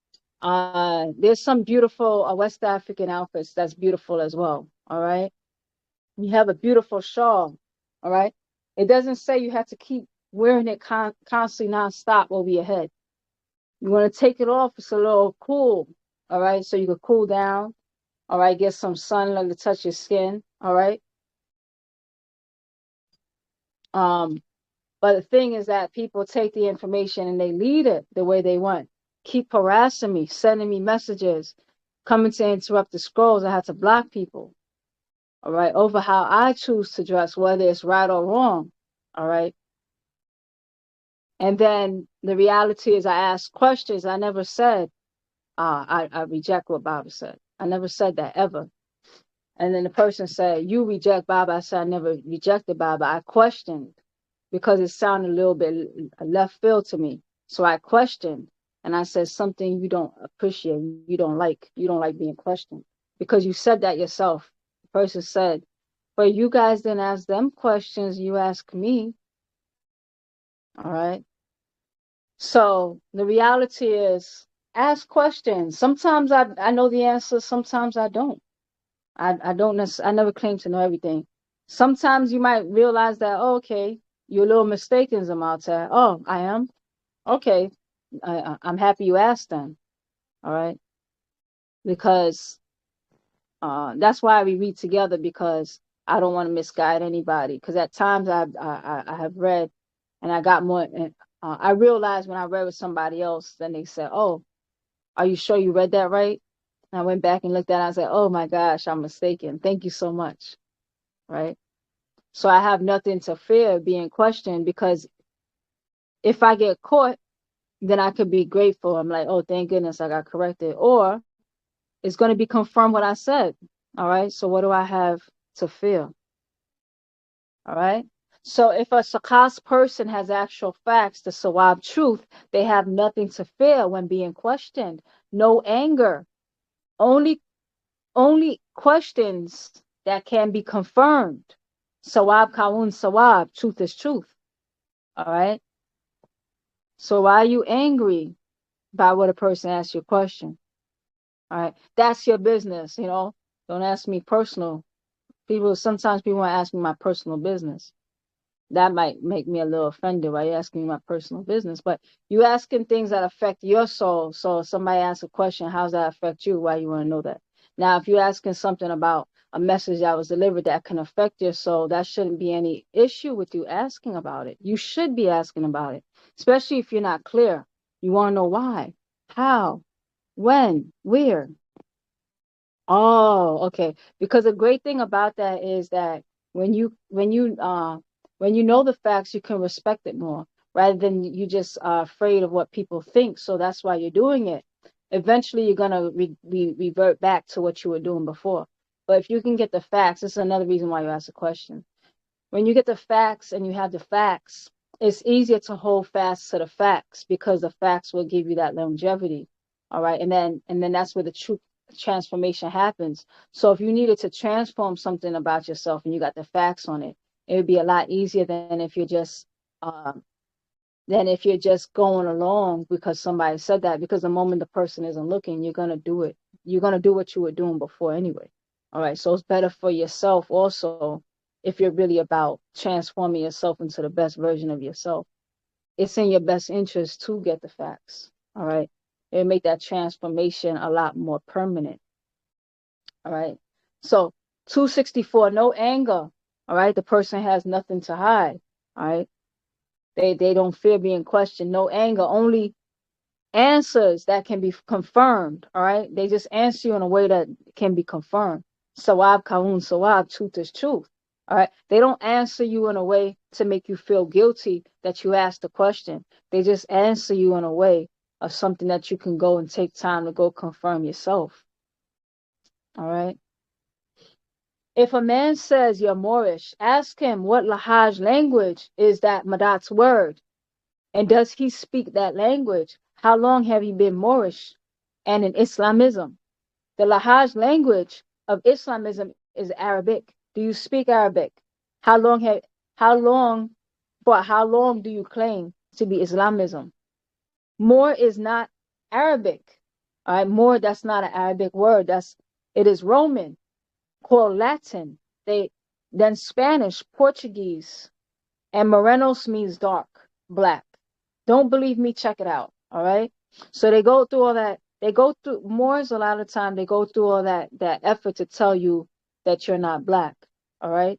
There's some beautiful West African outfits that's beautiful as well. All right. You have a beautiful shawl. All right. It doesn't say you have to keep wearing it constantly nonstop over your head. You want to take it off. It's a little cool. All right. So you can cool down. All right. Get some sunlight to touch your skin. All right. But the thing is that people take the information and they lead it the way they want. Keep harassing me, sending me messages, coming to interrupt the scrolls. I had to block people. All right. Over how I choose to dress, whether it's right or wrong. All right. And then the reality is I asked questions. I never said, I reject what Baba said. I never said that ever. And then the person said, you reject Baba. I said, I never rejected Baba. I questioned because it sounded a little bit left field to me. So I questioned and I said something you don't appreciate, you don't like being questioned because you said that yourself. The person said, but you guys didn't ask them questions, you asked me. All right. So the reality is ask questions. Sometimes I know the answer, sometimes I don't. I don't necessarily, I never claim to know everything. Sometimes you might realize that, oh, okay, you're a little mistaken, Zamalta. Oh, I am? Okay. I'm happy you asked then. All right. Because That's why we read together, because I don't want to misguide anybody. Because at times I have read and I got more. And I realized when I read with somebody else, then they said, "Oh, are you sure you read that right?" And I went back and looked at it. I said, "Oh my gosh, I'm mistaken. Thank you so much." Right. So I have nothing to fear being questioned, because if I get caught, then I could be grateful. I'm like, "Oh, thank goodness I got corrected," or it's going to be confirmed what I said. All right. So what do I have to fear? All right. So if a sakas person has actual facts, the sawab truth, they have nothing to fear when being questioned. No anger. Only only questions that can be confirmed. Sawab kaun sawab. Truth is truth. All right. So why are you angry by what a person asks you a question? All right. That's your business, you know. Don't ask me personal. Sometimes people want to ask me my personal business. That might make me a little offended. Why you asking me my personal business? But you asking things that affect your soul. So if somebody asks a question, how does that affect you? Why you want to know that? Now, if you're asking something about a message that was delivered that can affect your soul, that shouldn't be any issue with you asking about it. You should be asking about it, especially if you're not clear. You want to know why, how, when, where. Oh, okay. Because the great thing about that is that when you when you uh when you know the facts, you can respect it more rather than you just are afraid of what people think. So that's why you're doing it. Eventually, you're gonna revert back to what you were doing before. But if you can get the facts, this is another reason why you ask a question. When you get the facts and you have the facts, it's easier to hold fast to the facts, because the facts will give you that longevity. All right. And then that's where the true transformation happens. So if you needed to transform something about yourself and you got the facts on it, it would be a lot easier um, than if you're just going along because somebody said that. Because the moment the person isn't looking, you're gonna do it. You're gonna do what you were doing before anyway. All right. So it's better for yourself also, if you're really about transforming yourself into the best version of yourself. It's in your best interest to get the facts. All right. It make that transformation a lot more permanent. All right. So 264, no anger. All right. The person has nothing to hide. All right. They don't fear being questioned. No anger, only answers that can be confirmed. All right. They just answer you in a way that can be confirmed. Sawab kaun sawab, truth is truth. All right. They don't answer you in a way to make you feel guilty that you asked the question. They just answer you in a way of something that you can go and take time to go confirm yourself. All right. If a man says you're Moorish, ask him what Lahaj language is that Madat's word, and does he speak that language? How long have you been Moorish and in Islamism? The Lahaj language of Islamism is Arabic. Do you speak Arabic? How long have how long for how long do you claim to be Islamism? More is not Arabic. All right, more, that's not an Arabic word. It is Roman, called Latin. They then Spanish, Portuguese, and Morenos means dark, black. Don't believe me, check it out. All right. So they go through all that. They go through Moors a lot of time. They go through all that effort to tell you that you're not black. All right.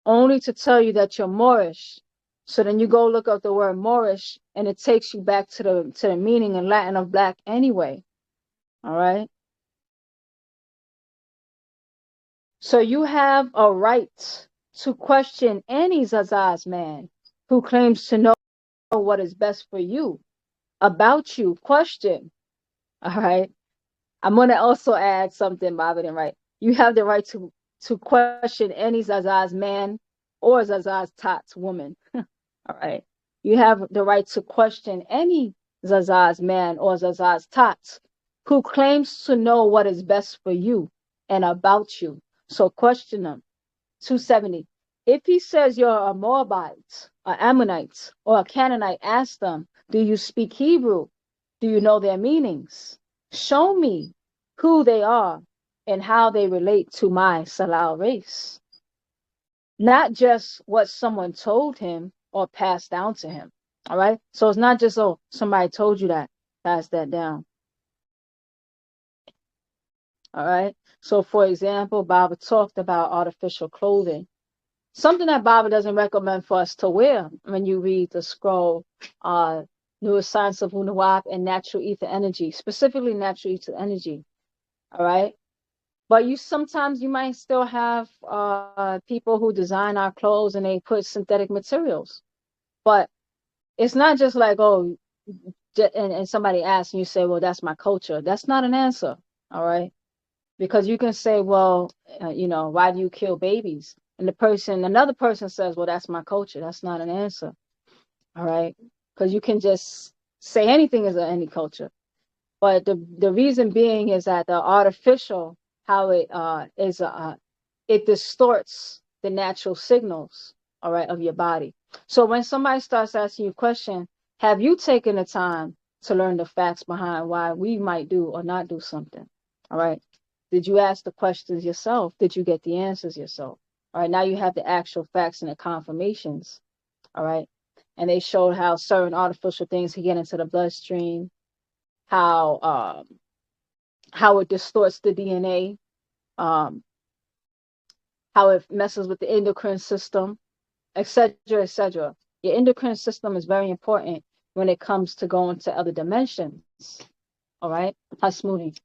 Only to tell you that you're Moorish. So then you go look up the word Moorish, and it takes you back to the meaning in Latin of black anyway. All right. So you have a right to question any Zazaz man who claims to know what is best for you, about you. Question. All right. I'm gonna also add something, Bob, and right. You have the right to question any Zazaz man or Zazaz Tots woman. All right. You have the right to question any Zazaz man or Zazaz Tots who claims to know what is best for you and about you. So question them. 270. If he says you're a Moabite, an Ammonite, or a Canaanite, ask them, do you speak Hebrew? Do you know their meanings? Show me who they are and how they relate to my Salal race. Not just what someone told him or passed down to him. All right. So it's not just, oh, somebody told you that, pass that down. All right. So, for example, Baabaa talked about artificial clothing, something that Baabaa doesn't recommend for us to wear when you read the scroll, Neuroscience of Wunuwap and Natural Ether Energy, specifically Natural Ether Energy. All right. But you sometimes you might still have people who design our clothes and they put synthetic materials. But it's not just like, oh, and somebody asks and you say, well, that's my culture. That's not an answer. All right. Because you can say, well, why do you kill babies? And another person says, well, that's my culture. That's not an answer. All right. Because you can just say anything is any culture. But the reason being is that the artificial, how it distorts the natural signals, all right, of your body. So when somebody starts asking you a question, have you taken the time to learn the facts behind why we might do or not do something? All right. Did you ask the questions yourself? Did you get the answers yourself? All right. Now you have the actual facts and the confirmations. All right. And they showed how certain artificial things can get into the bloodstream, how it distorts the DNA, um, how it messes with the endocrine system, etc., etc. Your endocrine system is very important when it comes to going to other dimensions. All right, Hasmuni.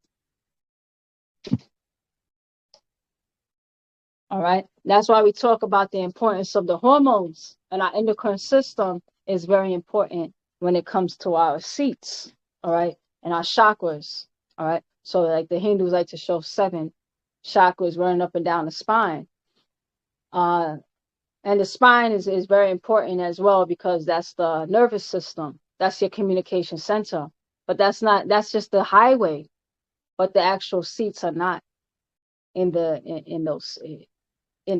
All right, that's why we talk about the importance of the hormones, and our endocrine system is very important when it comes to our seats. All right, and our chakras. All right, so like the Hindus like to show 7 chakras running up and down the spine. And the spine is very important as well because that's the nervous system. That's your communication center. But that's just the highway. But the actual seats are not in the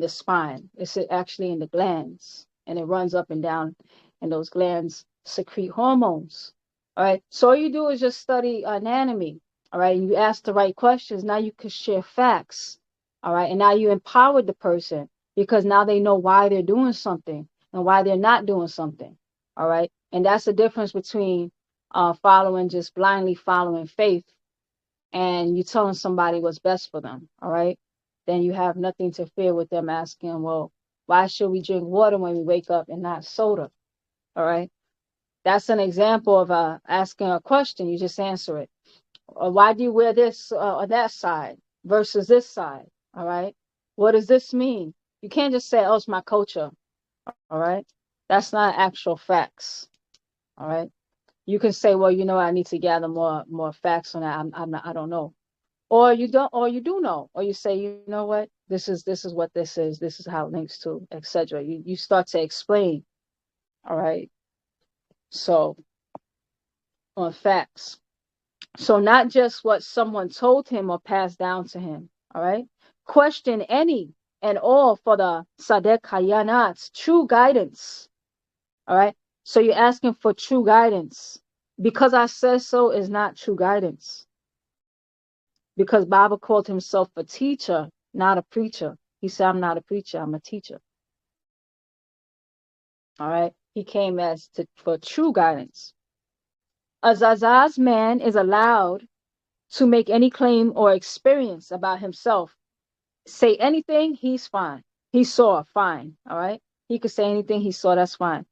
spine. It's actually in the glands. And it runs up and down, and those glands secrete hormones. All right. So all you do is just study anatomy. All right. And you ask the right questions. Now you can share facts. All right. And now you empowered the person because now they know why they're doing something and why they're not doing something. All right. And that's the difference between just blindly following faith and you telling somebody what's best for them. All right. Then you have nothing to fear with them asking, well, why should we drink water when we wake up and not soda? All right. That's an example of asking a question. You just answer it. Or why do you wear this or that side versus this side? All right. What does this mean? You can't just say, oh, it's my culture. All right. That's not actual facts. All right. You can say, well, I need to gather more facts on that. I don't know. Or you don't, or you do know, or you say, you know what, this is what this is. This is how it links to, etc. You start to explain. All right. So on facts. So not just what someone told him or passed down to him. All right. Question any and all for the Sadek Hayanat's true guidance. All right. So you're asking for true guidance. Because I said so is not true guidance. Because Baabaa called himself a teacher, not a preacher. He said, I'm not a preacher, I'm a teacher. All right. He came for true guidance. A Zaza's man is allowed to make any claim or experience about himself. Say anything, he's fine. He saw, fine. All right. He could say anything he saw, that's fine.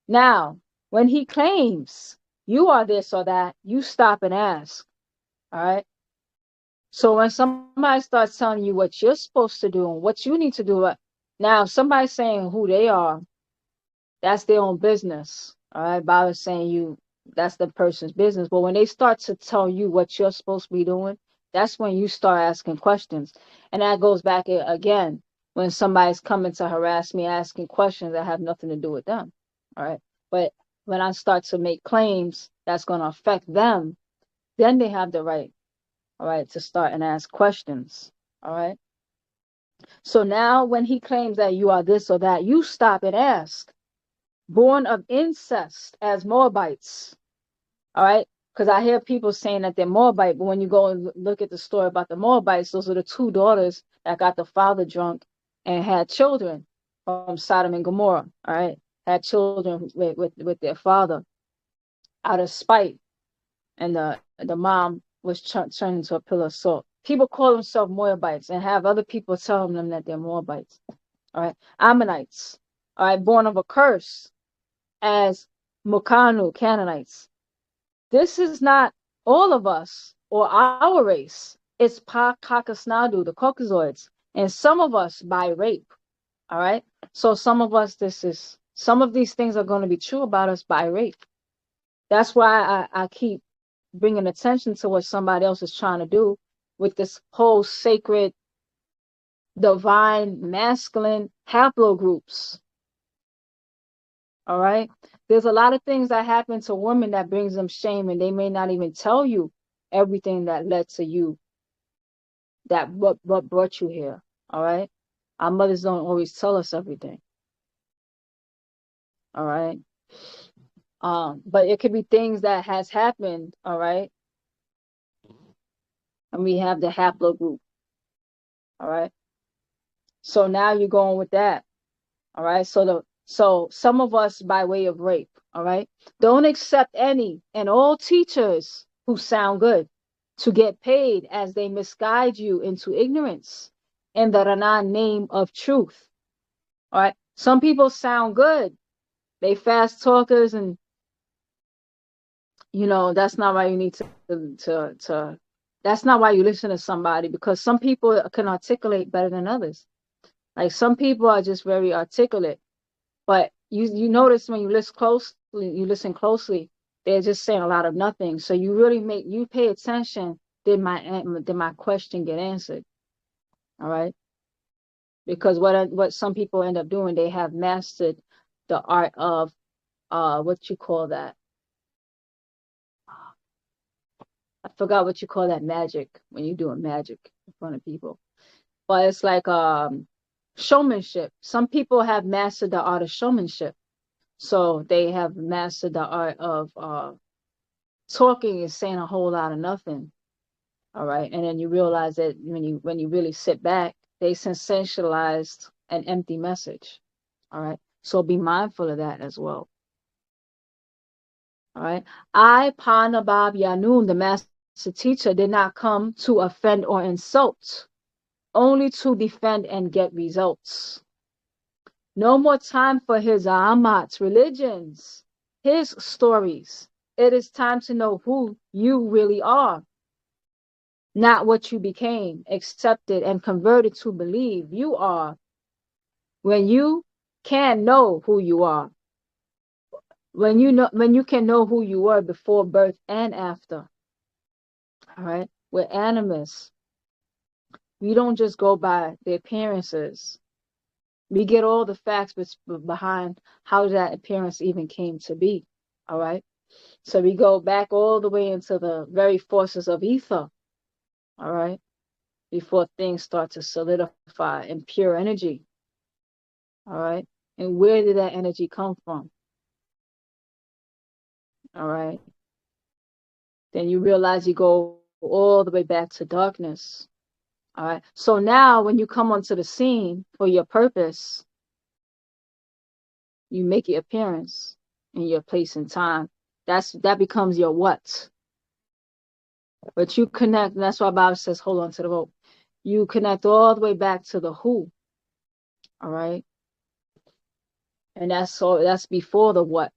Now, when he claims you are this or that, you stop and ask. All right. So when somebody starts telling you what you're supposed to do and what you need to do, now if somebody's saying who they are, that's their own business. All right. Baaba's saying that's the person's business. But when they start to tell you what you're supposed to be doing, that's when you start asking questions. And that goes back again when somebody's coming to harass me, asking questions that have nothing to do with them. All right. But when I start to make claims that's going to affect them, then they have the right, all right, to start and ask questions. All right. So now when he claims that you are this or that, you stop and ask. Born of incest as Moabites. All right. Because I hear people saying that they're Moabite, but when you go and look at the story about the Moabites, those are the 2 daughters that got the father drunk and had children from Sodom and Gomorrah. All right. Had children with their father out of spite. And the mom was turned into a pillar of salt. People call themselves Moabites and have other people telling them that they're Moabites. All right. Ammonites. All right. Born of a curse as Mukanu, Canaanites. This is not all of us or our race. It's Pa Kakasnadu, the Caucasoids, and some of us by rape. All right. So some of us, some of these things are going to be true about us by rape. That's why I keep bringing attention to what somebody else is trying to do with this whole sacred, divine, masculine haplogroups. All right. There's a lot of things that happen to women that brings them shame, and they may not even tell you everything that led to you, that what brought you here. All right. Our mothers don't always tell us everything. All right. But it could be things that has happened. All right. And we have the haplogroup. All right. So now you're going with that. All right. So some of us by way of rape. All right. Don't accept any and all teachers who sound good to get paid as they misguide you into ignorance in the Rana name of truth. All right. Some people sound good. They fast talkers, and that's not why you need to that's not why you listen to somebody, because some people can articulate better than others. Like some people are just very articulate, but you notice when you listen closely, they're just saying a lot of nothing. So you really pay attention. Did my question get answered? All right. Because what some people end up doing, they have mastered the art of what you call that. I forgot what you call that, magic, when you're doing magic in front of people. But it's like showmanship. Some people have mastered the art of showmanship. So they have mastered the art of talking and saying a whole lot of nothing. All right. And then you realize that when you really sit back, they sensationalized an empty message. All right. So be mindful of that as well. All right. Baabaa Yaanun, the master teacher, did not come to offend or insult, only to defend and get results. No more time for his Adamite religions, his stories. It is time to know who you really are, not what you became, accepted, and converted to believe you are. When you can know who you are, when you can know who you were before birth and after. All right, we're animists. We don't just go by the appearances. We get all the facts behind how that appearance even came to be. All right. So we go back all the way into the very forces of ether. All right. Before things start to solidify in pure energy. All right. And where did that energy come from? All right. Then you realize you go all the way back to darkness. All right. So now when you come onto the scene for your purpose, you make your appearance in your place and time. That becomes your what. But you connect, and that's why Bible says, hold on to the rope. You connect all the way back to the who. All right. And that's before the what.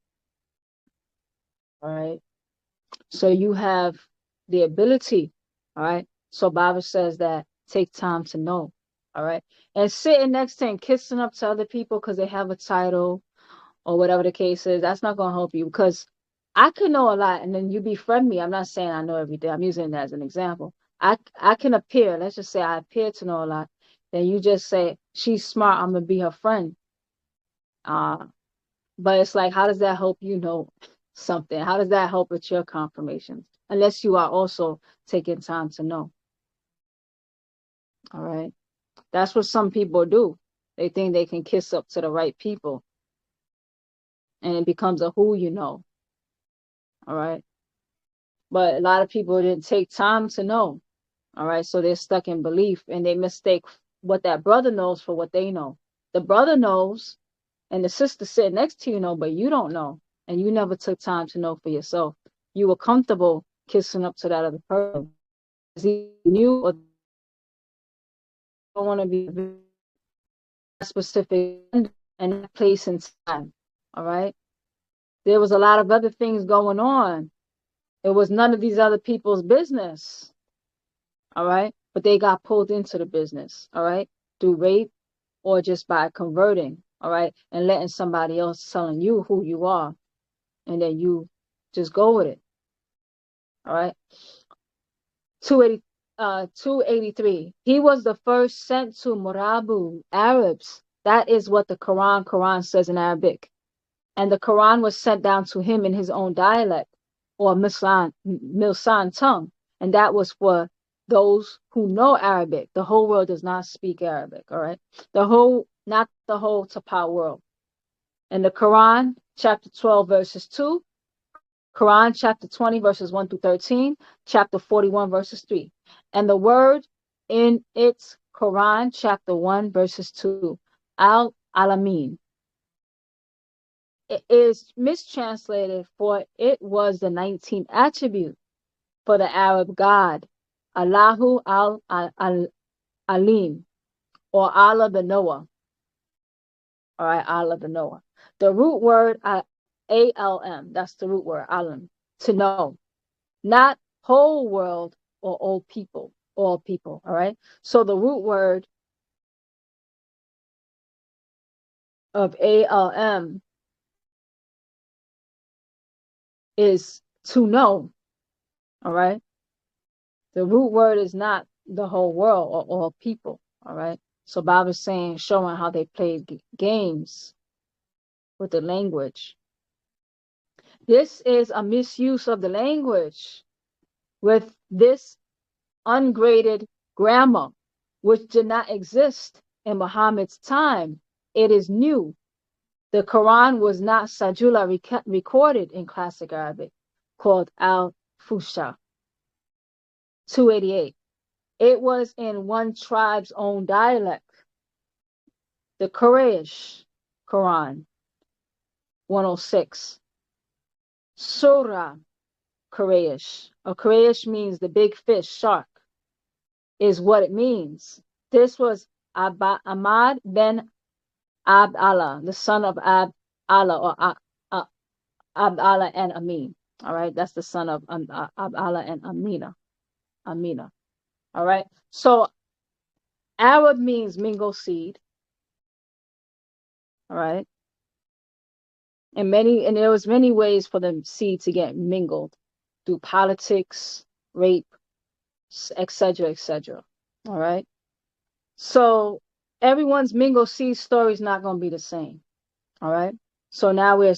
All right. So you have the ability. All right. So Bible says that take time to know. All right. And sitting next to and kissing up to other people because they have a title or whatever the case is, that's not going to help you, because I could know a lot and then you befriend me. I'm not saying I know everything. I'm using that as an example. I can appear. Let's just say I appear to know a lot. Then you just say, she's smart, I'm going to be her friend. But it's like, how does that help you know something? How does that help with your confirmations? Unless you are also taking time to know. All right. That's what some people do. They think they can kiss up to the right people. And it becomes a who you know. All right. But a lot of people didn't take time to know. All right. So they're stuck in belief and they mistake what that brother knows for what they know. The brother knows and the sister sitting next to you know, but you don't know. And you never took time to know for yourself. You were comfortable kissing up to that other person. He knew or don't want to be specific and place and time. All right. There was a lot of other things going on. It was none of these other people's business. All right. But they got pulled into the business. All right. Through rape or just by converting. All right. And letting somebody else telling you who you are. And then you just go with it. All right. 283. He was the first sent to Murabu, Arabs. That is what the Quran says in Arabic. And the Quran was sent down to him in his own dialect or Milsan tongue. And that was for those who know Arabic. The whole world does not speak Arabic, all right? Not the whole Tapa world. And the Quran, chapter 12, verses 2, Quran, chapter 20, verses 1 through 13, chapter 41, verses 3. And the word in its Quran, chapter 1, verses 2, Al-Alamin. It is mistranslated, for it was the 19th attribute for the Arab God, Allahu al-Alim, or Allah the Knower. All right, Allah the Knower. The root word, ALM, that's the root word, alim, to know. Not whole world or all people, all right? So the root word of ALM is to know, all right? The root word is not the whole world or all people, all right? So Bob is saying, showing how they played games with the language. This is a misuse of the language with this ungraded grammar, which did not exist in Muhammad's time. It is new. The Quran was not Sajula recorded in classic Arabic, called Al-Fusha. 288. It was in one tribe's own dialect. The Quraysh Quran, 106. Surah Quraysh. Quraysh means the big fish, shark, is what it means. This was Ahmad ben Abd Allah, the son of Abd Allah, or Abd Allah and Amin. All right, that's the son of Abd Allah and Amina. All right, so Arab means mingle seed. All right, and there was many ways for the seed to get mingled through politics, rape, etc., etc. All right, so everyone's mingle seed story is not going to be the same. All right, so now we're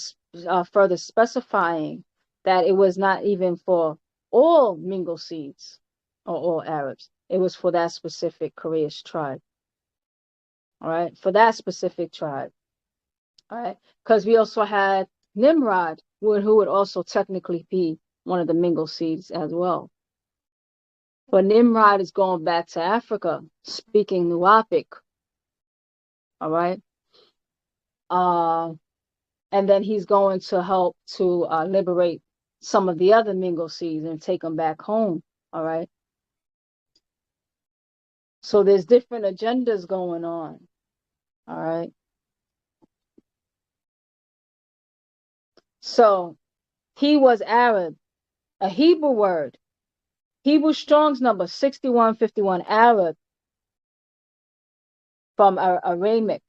further specifying that it was not even for all mingle seeds or all Arabs. It was for that specific Quraysh tribe. All right, for that specific tribe. All right, because we also had Nimrod, who would also technically be one of the mingle seeds as well. But Nimrod is going back to Africa, speaking Nuapic. All right. And then he's going to help to liberate some of the other mingle seeds and take them back home. All right. So there's different agendas going on. All right. So he was Arab, a Hebrew word. Hebrew Strong's number 6151, Arab, from Aramic,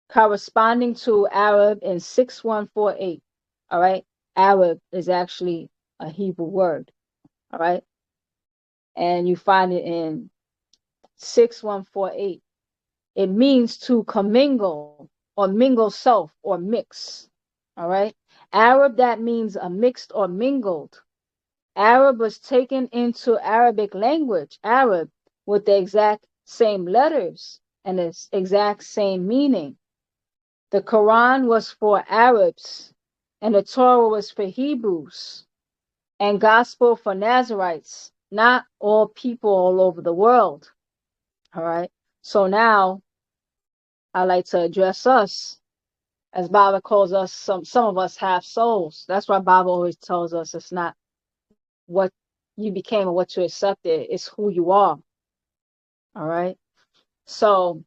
corresponding to Arab in 6148. All right. Arab is actually a Hebrew word. All right. And you find it in 6148. It means to commingle or mingle self or mix. All right. Arab, that means a mixed or mingled. Arab was taken into Arabic language, Arab, with the exact same letters and its exact same meaning. The Quran was for Arabs, and the Torah was for Hebrews, and gospel for Nazarites, not all people all over the world. All right. So now I like to address us, as Baba calls us, some of us have souls. That's why Baba always tells us it's not what you became or what you accepted, it's who you are. All right. So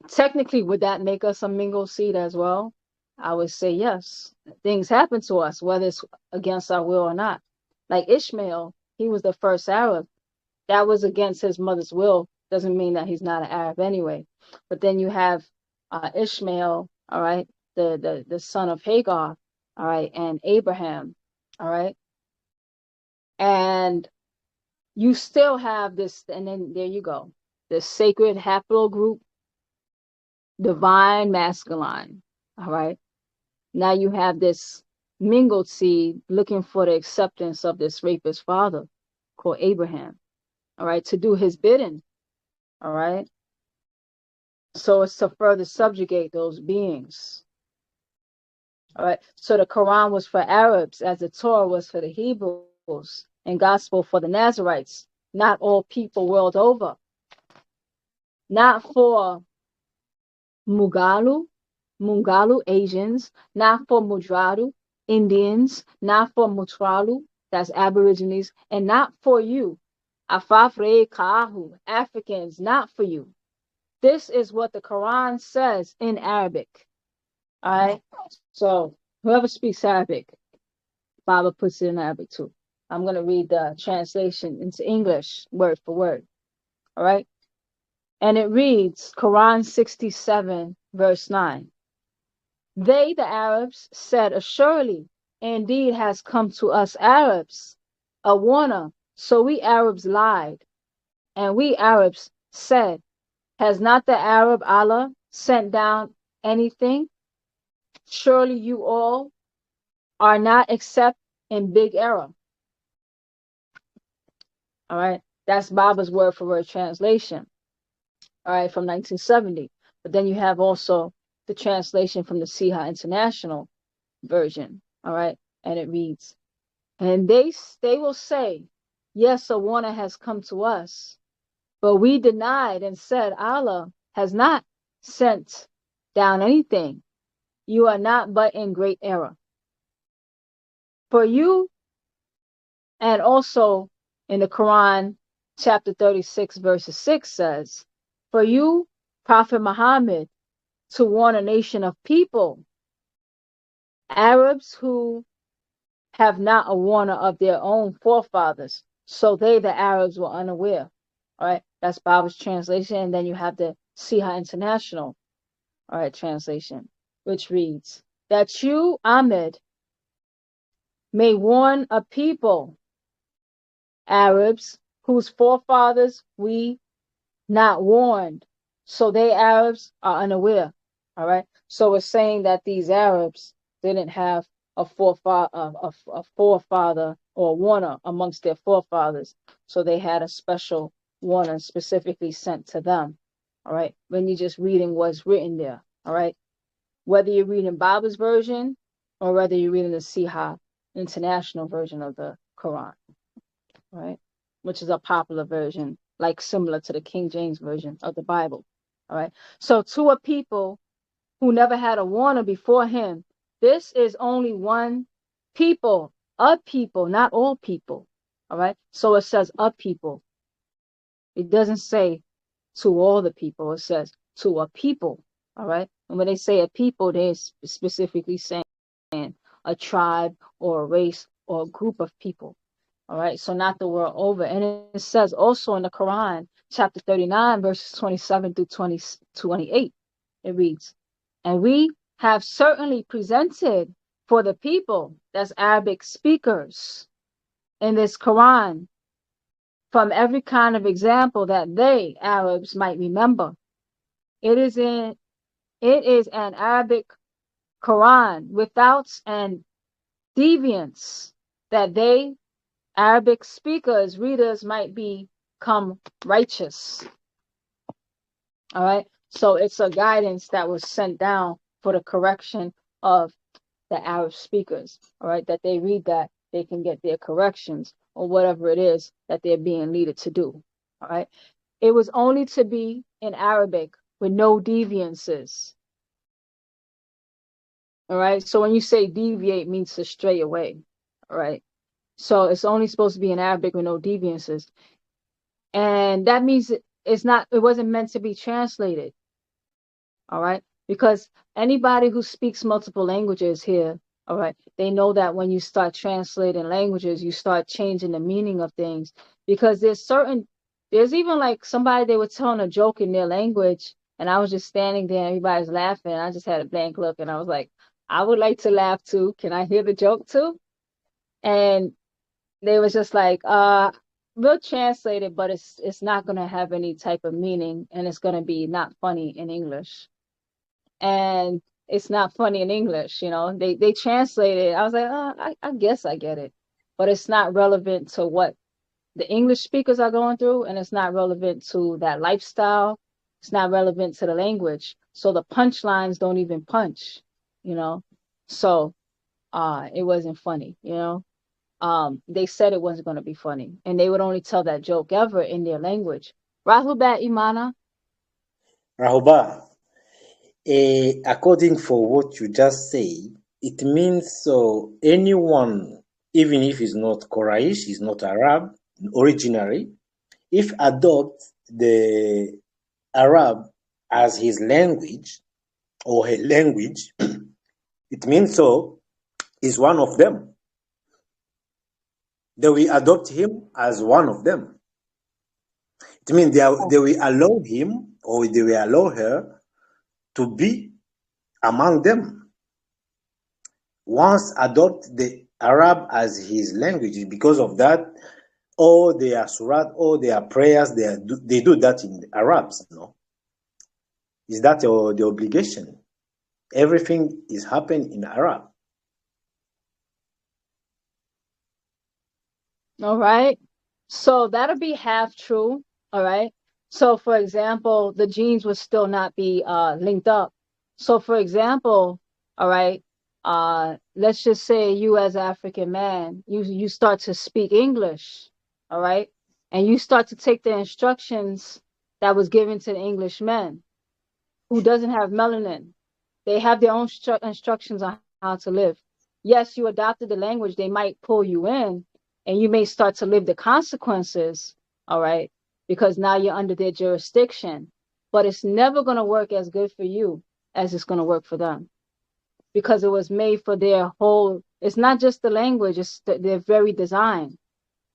technically, would that make us a mingled seed as well? I would say yes. Things happen to us, whether it's against our will or not. Like Ishmael, he was the first Arab. That was against his mother's will. Doesn't mean that he's not an Arab anyway. But then you have Ishmael, all right, the son of Hagar, all right, and Abraham, all right, and you still have this, and then there you go, the sacred haplogroup, divine masculine, all right. Now you have this mingled seed looking for the acceptance of this rapist father called Abraham, all right, to do his bidding, all right. So it's to further subjugate those beings. All right. So the Quran was for Arabs, as the Torah was for the Hebrews, and gospel for the Nazarites, not all people world over. Not for Mungalu, Asians, not for Mudradu, Indians, not for Mutralu, that's Aborigines, and not for you, Afafre Kahu, Africans, not for you. This is what the Quran says in Arabic. All right. So whoever speaks Arabic, Baabaa puts it in Arabic too. I'm going to read the translation into English, word for word. All right. And it reads, Quran 67, verse 9. They, the Arabs, said, assuredly, indeed has come to us Arabs a warner. So we Arabs lied. And we Arabs said, has not the Arab Allah sent down anything? Surely you all are not except in big error. All right. That's Baaba's word for word translation. All right. From 1970. But then you have also the translation from the Siha International version. All right. And it reads, and they will say, yes, a warner has come to us. But we denied and said, Allah has not sent down anything. You are not but in great error. For you, and also in the Quran, chapter 36, verse 6 says, for you, Prophet Muhammad, to warn a nation of people, Arabs who have not a warner of their own forefathers. So they, the Arabs, were unaware. All right, that's Baaba's translation. And then you have the Siha International, all right, translation, which reads, that you, Ahmed, may warn a people, Arabs, whose forefathers we not warned. So they, Arabs, are unaware. All right. So it's saying that these Arabs didn't have a forefather or warner amongst their forefathers. So they had a special warner specifically sent to them. All right. When you're just reading what's written there. All right. Whether you're reading Baaba's version or whether you're reading the Siha International version of the Quran. Right. Which is a popular version, like similar to the King James version of the Bible. All right. So to a people who never had a warner before him, this is only one people, a people, not all people. All right. So it says a people. It doesn't say to all the people. It says to a people. All right. And when they say a people, they're specifically saying a tribe or a race or a group of people. All right. So not the world over. And it says also in the Quran, chapter 39, verses 27 through 28, it reads, and we have certainly presented for the people, that's Arabic speakers, in this Quran, from every kind of example that they, Arabs, might remember. It is an Arabic Quran without an deviance that they, Arabic speakers, readers, might become righteous. All right. So it's a guidance that was sent down for the correction of the Arab speakers. All right. That they read that they can get their corrections or whatever it is that they're being needed to do. All right. It was only to be in Arabic with no deviances. All right. So when you say deviate, means to stray away. All right. So it's only supposed to be in Arabic with no deviances. And that means it wasn't meant to be translated. All right. Because anybody who speaks multiple languages here, all right, they know that when you start translating languages, you start changing the meaning of things. Because there's even like somebody, they were telling a joke in their language, and I was just standing there, everybody's laughing. And I just had a blank look, and I was like, I would like to laugh too. Can I hear the joke too? And they was just like, we'll translate it, but it's not gonna have any type of meaning, and it's gonna be not funny in English. And it's not funny in English, you know. They translate it. I was like, oh, I guess I get it. But it's not relevant to what the English speakers are going through, and it's not relevant to that lifestyle. It's not relevant to the language. So the punchlines don't even punch, you know. So it wasn't funny, you know. They said it wasn't going to be funny, and they would only tell that joke ever in their language. Rahubat Imana. Rahoba, according for what you just say, it means so anyone, even if he's not Quraysh, he's not Arab originally, if adopt the Arab as his language or her language, it means so is one of them. They will adopt him as one of them. It means they will allow him or they will allow her to be among them. Once adopt the Arab as his language, because of that, all their surat, all their prayers, they do that in Arabs. No, is that the obligation? Everything is happening in Arab. All right. So that'll be half true. All right. So for example, the genes would still not be linked up. So for example, all right, let's just say you as an African man, you start to speak English, all right, and you start to take the instructions that was given to the Englishman who doesn't have melanin. They have their own instructions on how to live. Yes, you adopted the language, they might pull you in, and you may start to live the consequences, all right, because now you're under their jurisdiction. But it's never going to work as good for you as it's going to work for them, because it was made for their whole, it's not just the language, it's their very design,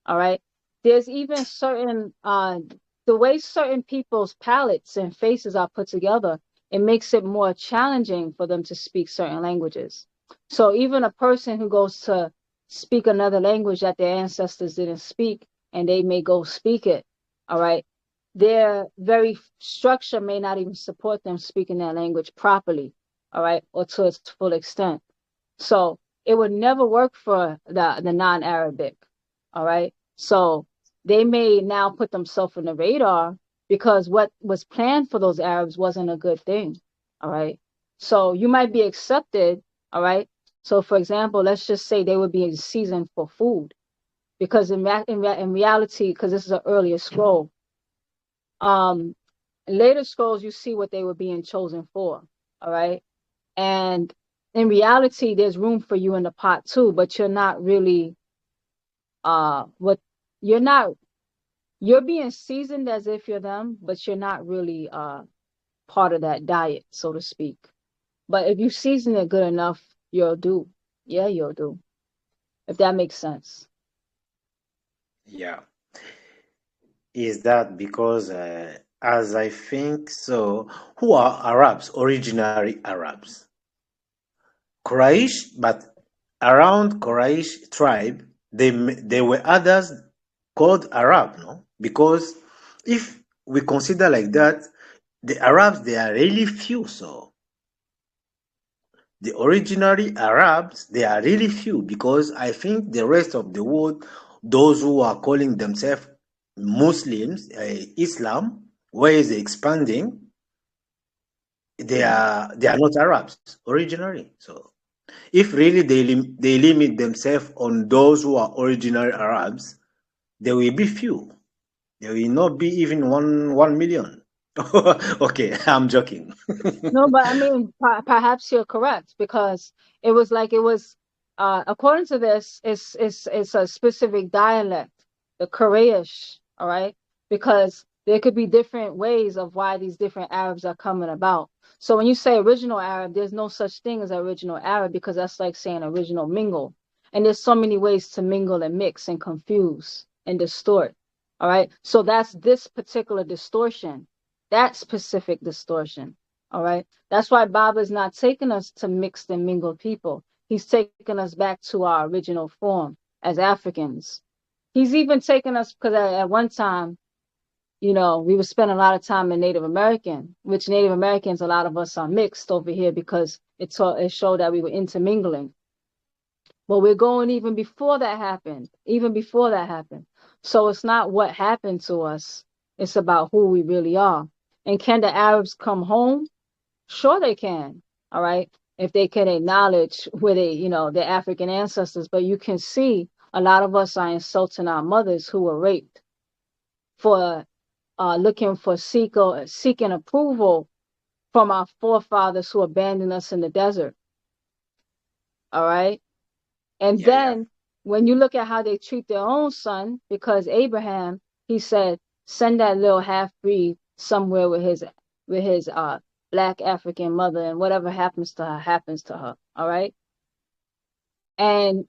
all right. There's even certain the way certain people's palates and faces are put together, it makes it more challenging for them to speak certain languages. So even a person who goes to speak another language that their ancestors didn't speak, and they may go speak it, all right, their very structure may not even support them speaking that language properly, all right, or to its full extent. So it would never work for the non-Arabic, all right. So they may now put themselves on the radar because what was planned for those Arabs wasn't a good thing, all right. So you might be accepted, all right. So for example, let's just say they would be in season for food, because in reality, because this is an earlier scroll, um, later scrolls you see what they were being chosen for, all right. And in reality, there's room for you in the pot too, but you're not really what you're not you're being seasoned as if you're them, but you're not really part of that diet, so to speak. But if you season it good enough, you'll do. Yeah, you'll do. If that makes sense. Yeah. Is that because, as I think so, who are Arabs, originary Arabs? Quraysh, but around Quraysh tribe, there were others called Arab, no? Because if we consider like that, the Arabs, they are really few, so the originary Arabs, they are really few, because I think the rest of the world, those who are calling themselves Muslims, Islam, where is expanding, they are not Arabs originally. So if really they limit themselves on those who are original Arabs, there will be few. There will not be even 1 million. Okay, I'm joking. No, but I mean, perhaps you're correct, because it was according to this, it's a specific dialect, the Quraysh, all right? Because There could be different ways of why these different Arabs are coming about. So when you say original Arab, there's no such thing as original Arab, because that's like saying original mingle. And there's so many ways to mingle and mix and confuse and distort. All right. So that's this particular distortion, that specific distortion. All right. That's why Baba is not taking us to mixed and mingled people. He's taking us back to our original form as Africans. He's even taken us, because at one time, we were spending a lot of time in Native American, which Native Americans, a lot of us are mixed over here because it showed that we were intermingling. But we're going even before that happened, So it's not what happened to us. It's about who we really are. And can the Arabs come home? Sure they can. All right. If they can acknowledge where their African ancestors. But you can see a lot of us are insulting our mothers who were raped for looking for seeking approval from our forefathers who abandoned us in the desert. All right. And then when you look at how they treat their own son, because Abraham, he said, send that little half-breed somewhere with his black African mother, and whatever happens to her, happens to her. All right. And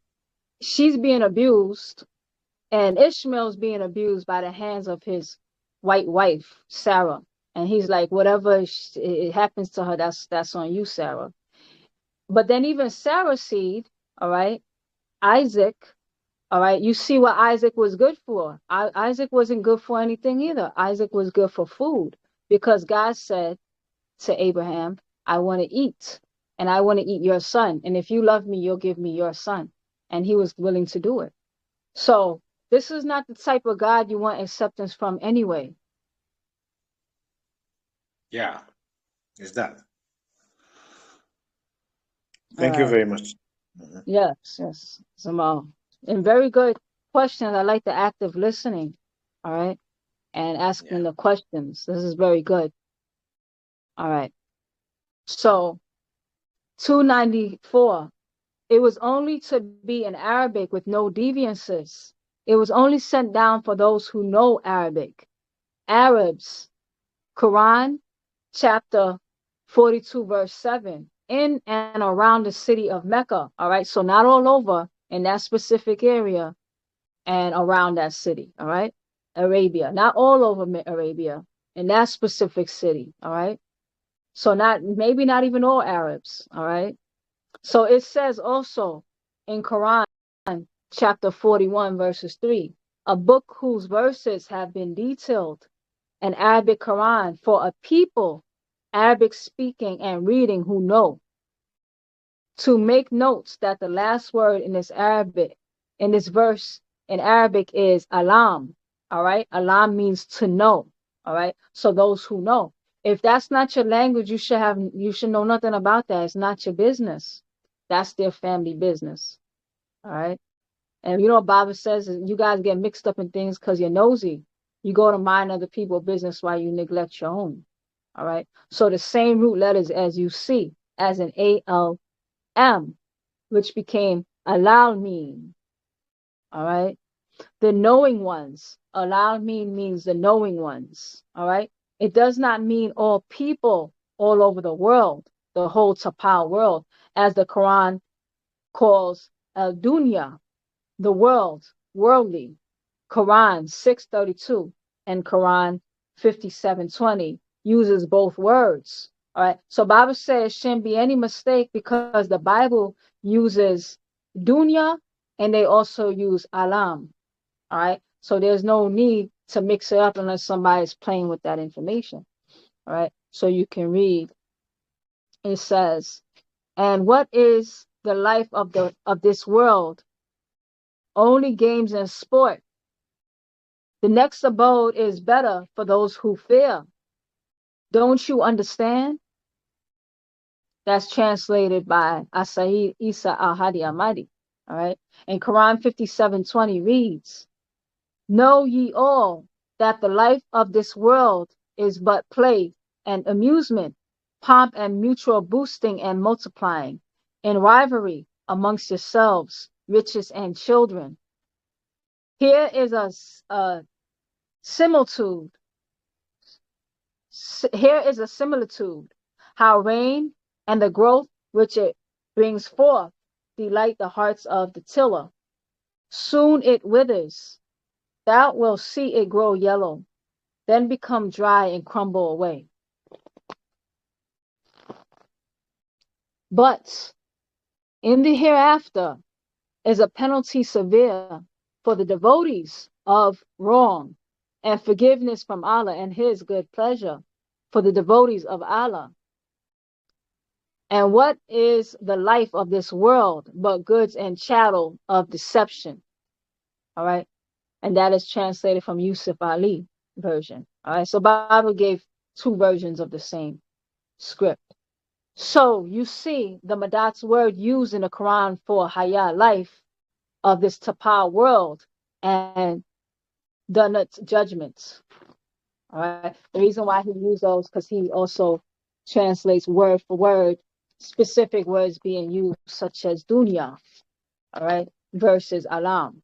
she's being abused, and Ishmael's being abused by the hands of his white wife, Sarah. And he's like, whatever it happens to her, that's on you, Sarah. But then even Sarah's seed, all right, Isaac, all right, you see what Isaac was good for. Isaac wasn't good for anything either. Isaac was good for food, because God said to Abraham, I want to eat, and I want to eat your son. And if you love me, you'll give me your son. And he was willing to do it. So this is not the type of God you want acceptance from anyway. Yeah, it's that. Thank you very much. Yes, Zamal. And very good questions. I like the active listening, all right, and asking the questions. This is very good. All right. So 294. It was only to be in Arabic with no deviances. It was only sent down for those who know Arabic. Arabs, Quran, chapter 42, verse 7, in and around the city of Mecca. All right. So not all over, in that specific area and around that city. All right. Arabia, not all over Arabia, in that specific city. All right. So maybe not even all Arabs. All right. So it says also in Quran, chapter 41, verses 3, a book whose verses have been detailed, an Arabic Quran for a people, Arabic speaking and reading, who know. To make notes that the last word in this verse in Arabic is alam. All right. Alam means to know. All right. So those who know. If that's not your language, you should know nothing about that. It's not your business. That's their family business. All right. And you know what Baba says is, you guys get mixed up in things because you're nosy. You go to mind other people's business while you neglect your own. All right. So the same root letters as you see, as in ALM, which became Alalmin. All right. The knowing ones. Alalmin means the knowing ones. All right. It does not mean all people all over the world, the whole Tapal world, as the Quran calls al-dunya, the world, worldly. Quran 632 and Quran 5720 uses both words. All right. So Bible says shouldn't be any mistake, because the Bible uses dunya and they also use alam. All right. So there's no need to mix it up unless somebody's playing with that information. All right. So you can read. It says, and what is the life of this world? Only games and sport. The next abode is better for those who fear. Don't you understand? That's translated by Asaid Isa al-Hadi Ahmadi. All right. And Quran 57:20 reads, know ye all that the life of this world is but play and amusement, pomp and mutual boosting and multiplying, and rivalry amongst yourselves, riches and children. Here is a similitude Here is a similitude. How rain and the growth which it brings forth delight the hearts of the tiller. Soon it withers. Thou wilt see it grow yellow, then become dry and crumble away. But in the hereafter is a penalty severe for the devotees of wrong, and forgiveness from Allah and His good pleasure for the devotees of Allah. And what is the life of this world but goods and chattel of deception? All right. And that is translated from Yusuf Ali version. All right. So Bible gave two versions of the same script. So you see the Madat's word used in the Quran for Hayat life of this Tapa world and Donut judgments. All right. The reason why he used those because he also translates word for word specific words being used, such as dunya, all right, versus alam.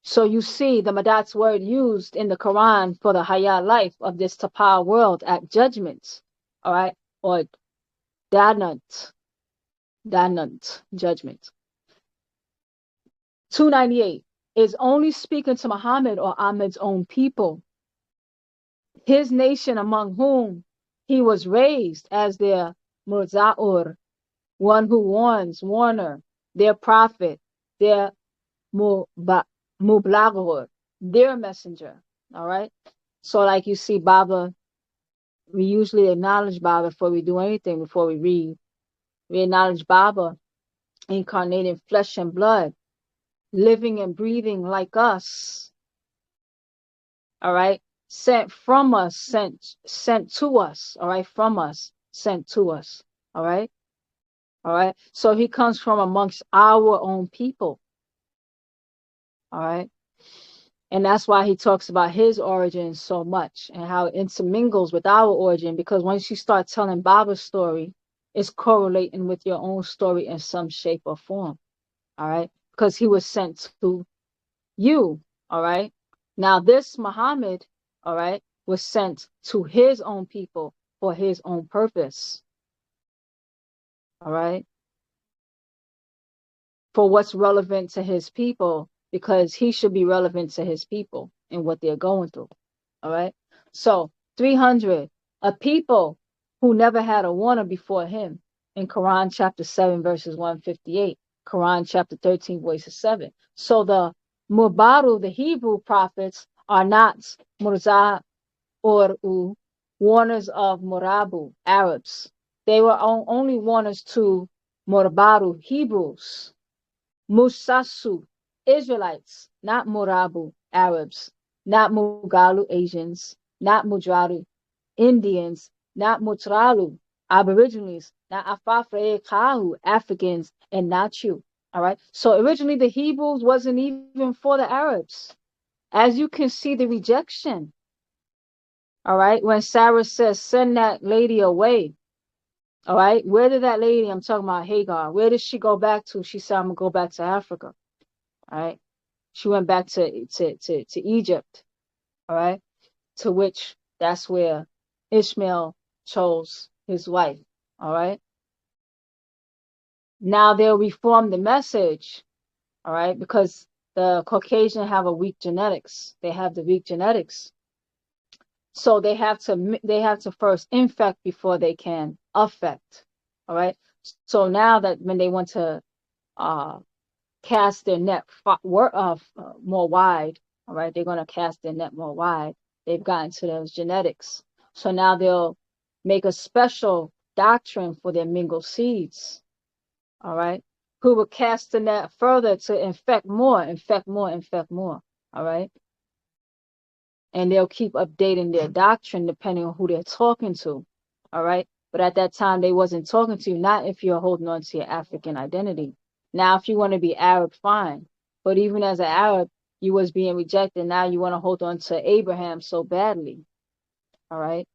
So you see the Madat's word used in the Quran for the Hayat life of this Tapa world at judgments, all right, or Danant judgment. 298 is only speaking to Muhammad or Ahmed's own people, his nation among whom he was raised as their Murza'ur, one who warns, warner, their prophet, their Mublaghur, their messenger. All right. So, like you see, Baba, we usually acknowledge Baba before we do anything, before we read. We acknowledge Baba, incarnated flesh and blood, living and breathing like us. All right. Sent from us, sent to us. All right. From us, sent to us. All right. All right. So he comes from amongst our own people. All right. And that's why he talks about his origin so much and how it intermingles with our origin, because once you start telling Baba's story, it's correlating with your own story in some shape or form. All right. Because he was sent to you. All right. Now, this Muhammad, all right, was sent to his own people for his own purpose. All right. For what's relevant to his people, because he should be relevant to his people and what they're going through. All right. So 300, a people who never had a warner before him in Quran chapter 7, verses 158, Quran chapter 13, verses 7. So the Mubaru, the Hebrew prophets, are not Murza or warners of Murabu, Arabs. They were only warners to Murbaru, Hebrews. Musasu, Israelites, not Murabu, Arabs, not Mugalu, Asians, not Mudraru, Indians, not Mutralu, Aborigines, not Afafre Kahu, Africans, and not you. All right. So originally the Hebrews wasn't even for the Arabs. As you can see, the rejection. All right. When Sarah says, send that lady away. All right. Where did that lady, I'm talking about Hagar, where did she go back to? She said, I'm going to go back to Africa. All right. She went back to Egypt. All right. To which that's where Ishmael chose his wife. All right. Now they'll reform the message. All right. Because the Caucasian have a weak genetics. They have the weak genetics. So they have to first infect before they can affect. All right. So now that when they want to cast their net more wide, all right, they're going to cast their net more wide. They've gotten to those genetics. So now they'll make a special doctrine for their mingled seeds, all right, who will cast the net further to infect more, all right. And they'll keep updating their doctrine depending on who they're talking to, all right. But at that time, they wasn't talking to you, not if you're holding on to your African identity. Now, if you want to be Arab, fine. But even as an Arab, you was being rejected. Now you want to hold on to Abraham so badly. All right.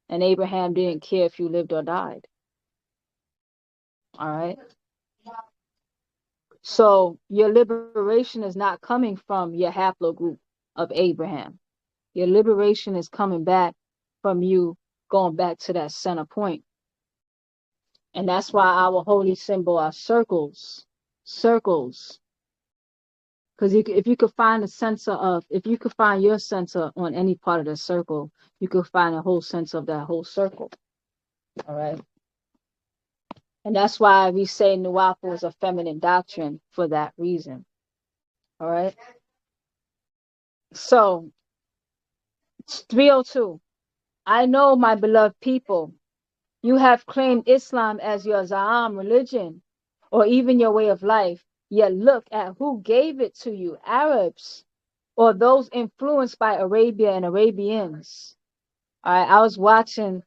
And Abraham didn't care if you lived or died. All right. So your liberation is not coming from your haplogroup of Abraham. Your liberation is coming back from you going back to that center point. And that's why our holy symbol are circles. Circles. Because if you could find a center of, if you could find your center on any part of the circle, you could find a whole sense of that whole circle. All right. And that's why we say Nuwapu is a feminine doctrine for that reason. All right. So 302. I know, my beloved people, you have claimed Islam as your Za'am religion, or even your way of life, yet look at who gave it to you, Arabs, or those influenced by Arabia and Arabians. All right, I was watching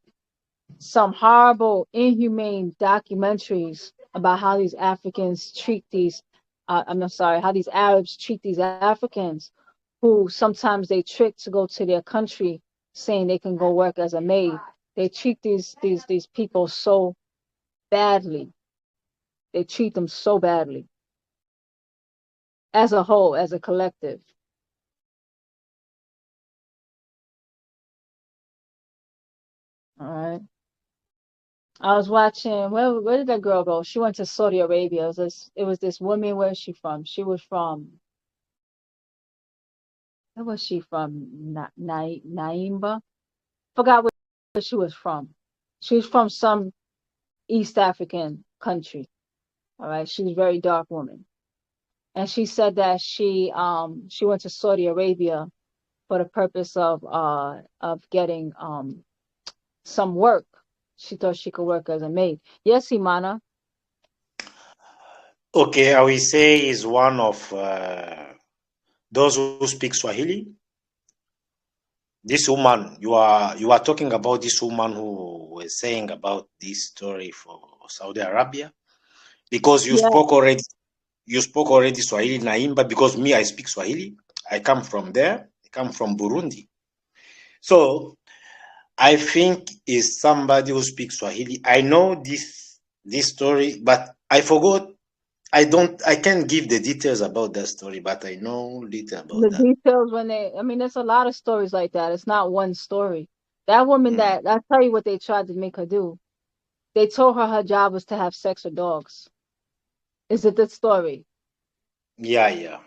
some horrible, inhumane documentaries about how these Africans treat these, I'm sorry, how these Arabs treat these Africans, who sometimes they trick to go to their country saying they can go work as a maid. They treat these people so badly. They treat them so badly. As a whole, as a collective. All right. I was watching, where did that girl go? She went to Saudi Arabia. It was this woman. Where is she from? She was from, where was she from? Naimba? Forgot where she was from. She was from some East African country. All right. She was a very dark woman. And she said that she went to Saudi Arabia for the purpose of getting some work. She thought she could work as a maid. Yes, Imana. Okay, I will say is one of those who speak Swahili. This woman, you are talking about this woman who was saying about this story for Saudi Arabia, because Yeah. you spoke already Swahili Naimba, because me, I speak Swahili. I come from there. I come from Burundi. So I think is somebody who speaks Swahili. I know this story, but I forgot. I can't give the details about that story, but I know little about The that. details I mean, there's a lot of stories like that. It's not one story. That woman Mm. I'll tell you what they tried to make her do. They told her job was to have sex with dogs. Is it the story? Yeah.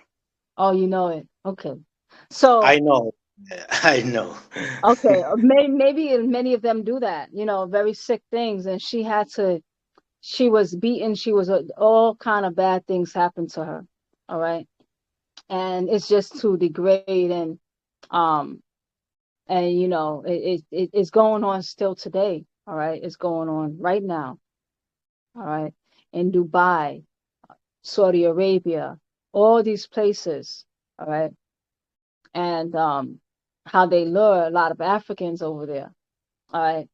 Oh, you know it. Okay. So, I know. I know. okay, maybe many of them do that, very sick things. And she was beaten. All kind of bad things happened to her. All right. And it's just to degrade um, it's going on still today. All right. It's going on right now. All right. In Dubai, Saudi Arabia, all these places. All right. And how they lure a lot of Africans over there. All right.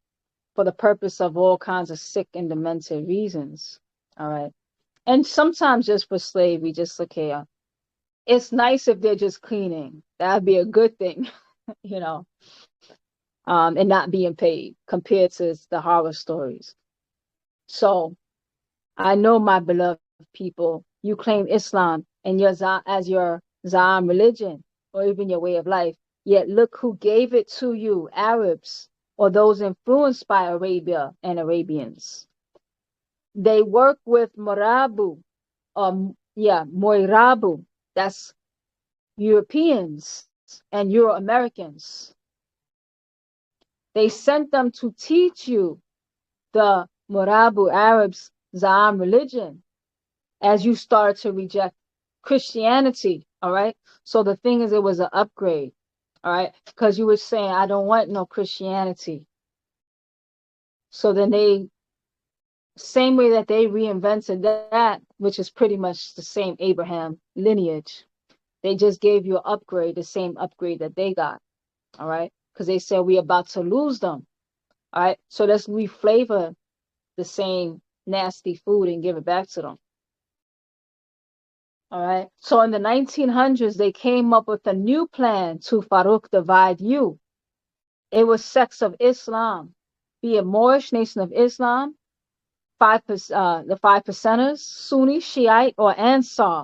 For the purpose of all kinds of sick and demented reasons. All right. And sometimes just for slavery, just okay. It's nice if they're just cleaning. That'd be a good thing, you know, and not being paid compared to the horror stories. So I know, my beloved people, you claim Islam and as your Za'am religion, or even your way of life. Yet look who gave it to you, Arabs, or those influenced by Arabia and Arabians. They work with Morabu, Moirabu. That's Europeans and Euro Americans. They sent them to teach you the Morabu Arabs' Za'am religion as you started to reject Christianity. All right. So the thing is, it was an upgrade. All right. Because you were saying, I don't want no Christianity. So then same way that they reinvented that, which is pretty much the same Abraham lineage. They just gave you an upgrade, the same upgrade that they got. All right. Because they said we're about to lose them. All right. So let's reflavor the same nasty food and give it back to them. All right. So in the 1900s, they came up with a new plan to Farouk divide you. It was sects of Islam, be it Moorish, Nation of Islam, the 5%ers, Sunni, Shiite, or Ansar.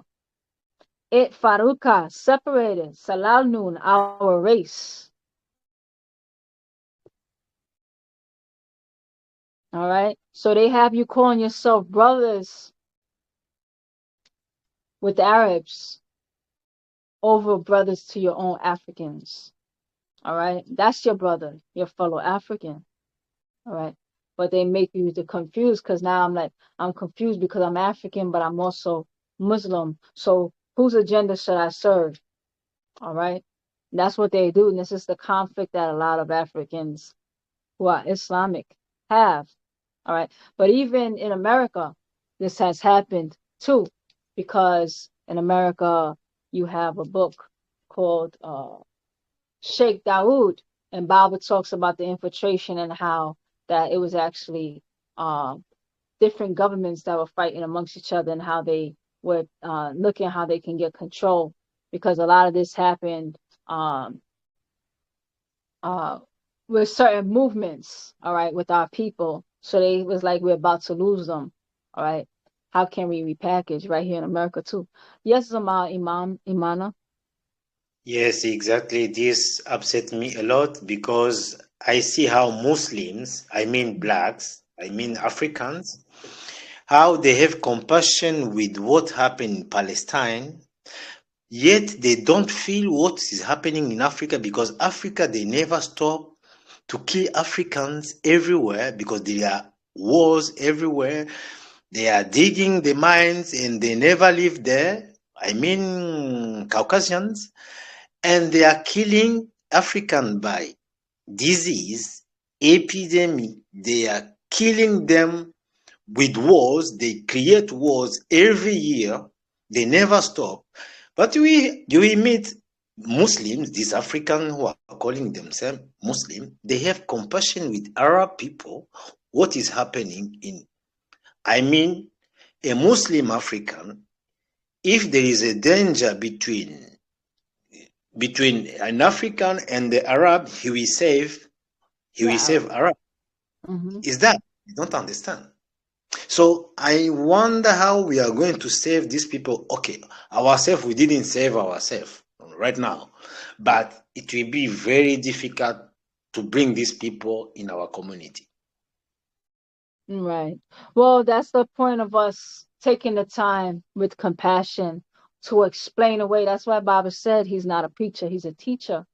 It Faruqa separated Salalnun, our race. All right. So they have you calling yourself brothers with the Arabs over brothers to your own Africans. All right. That's your brother, your fellow African. All right. But they make you to confuse because now I'm confused because I'm African, but I'm also Muslim. So whose agenda should I serve? All right. That's what they do. And this is the conflict that a lot of Africans who are Islamic have. All right. But even in America, this has happened too, because in America, you have a book called Sheikh Dawood, and Bible talks about the infiltration and how that it was actually different governments that were fighting amongst each other and how they were looking how they can get control, because a lot of this happened um, uh, with certain movements, all right, with our people. So they was like, we're about to lose them, all right. How can we repackage right here in America too? Yes, Imana. Yes, exactly. This upset me a lot because I see how Muslims, I mean blacks, I mean Africans, how they have compassion with what happened in Palestine, yet they don't feel what is happening in Africa, because Africa, they never stop to kill Africans everywhere because there are wars everywhere. They are digging the mines and they never live there. I mean Caucasians, and they are killing African by disease, epidemic. They are killing them with wars. They create wars every year. They never stop. But we meet Muslims, these Africans who are calling themselves Muslim, they have compassion with Arab people. What is happening in, I mean, a Muslim African, if there is a danger between an African and the Arab, he The will save Arab. Arab. Mm-hmm. Is that? I don't understand. So I wonder how we are going to save these people. Okay, ourselves, we didn't save ourselves right now, but it will be very difficult to bring these people in our community. Right. Well, that's the point of us taking the time with compassion to explain away. That's why Baba said he's not a preacher, he's a teacher.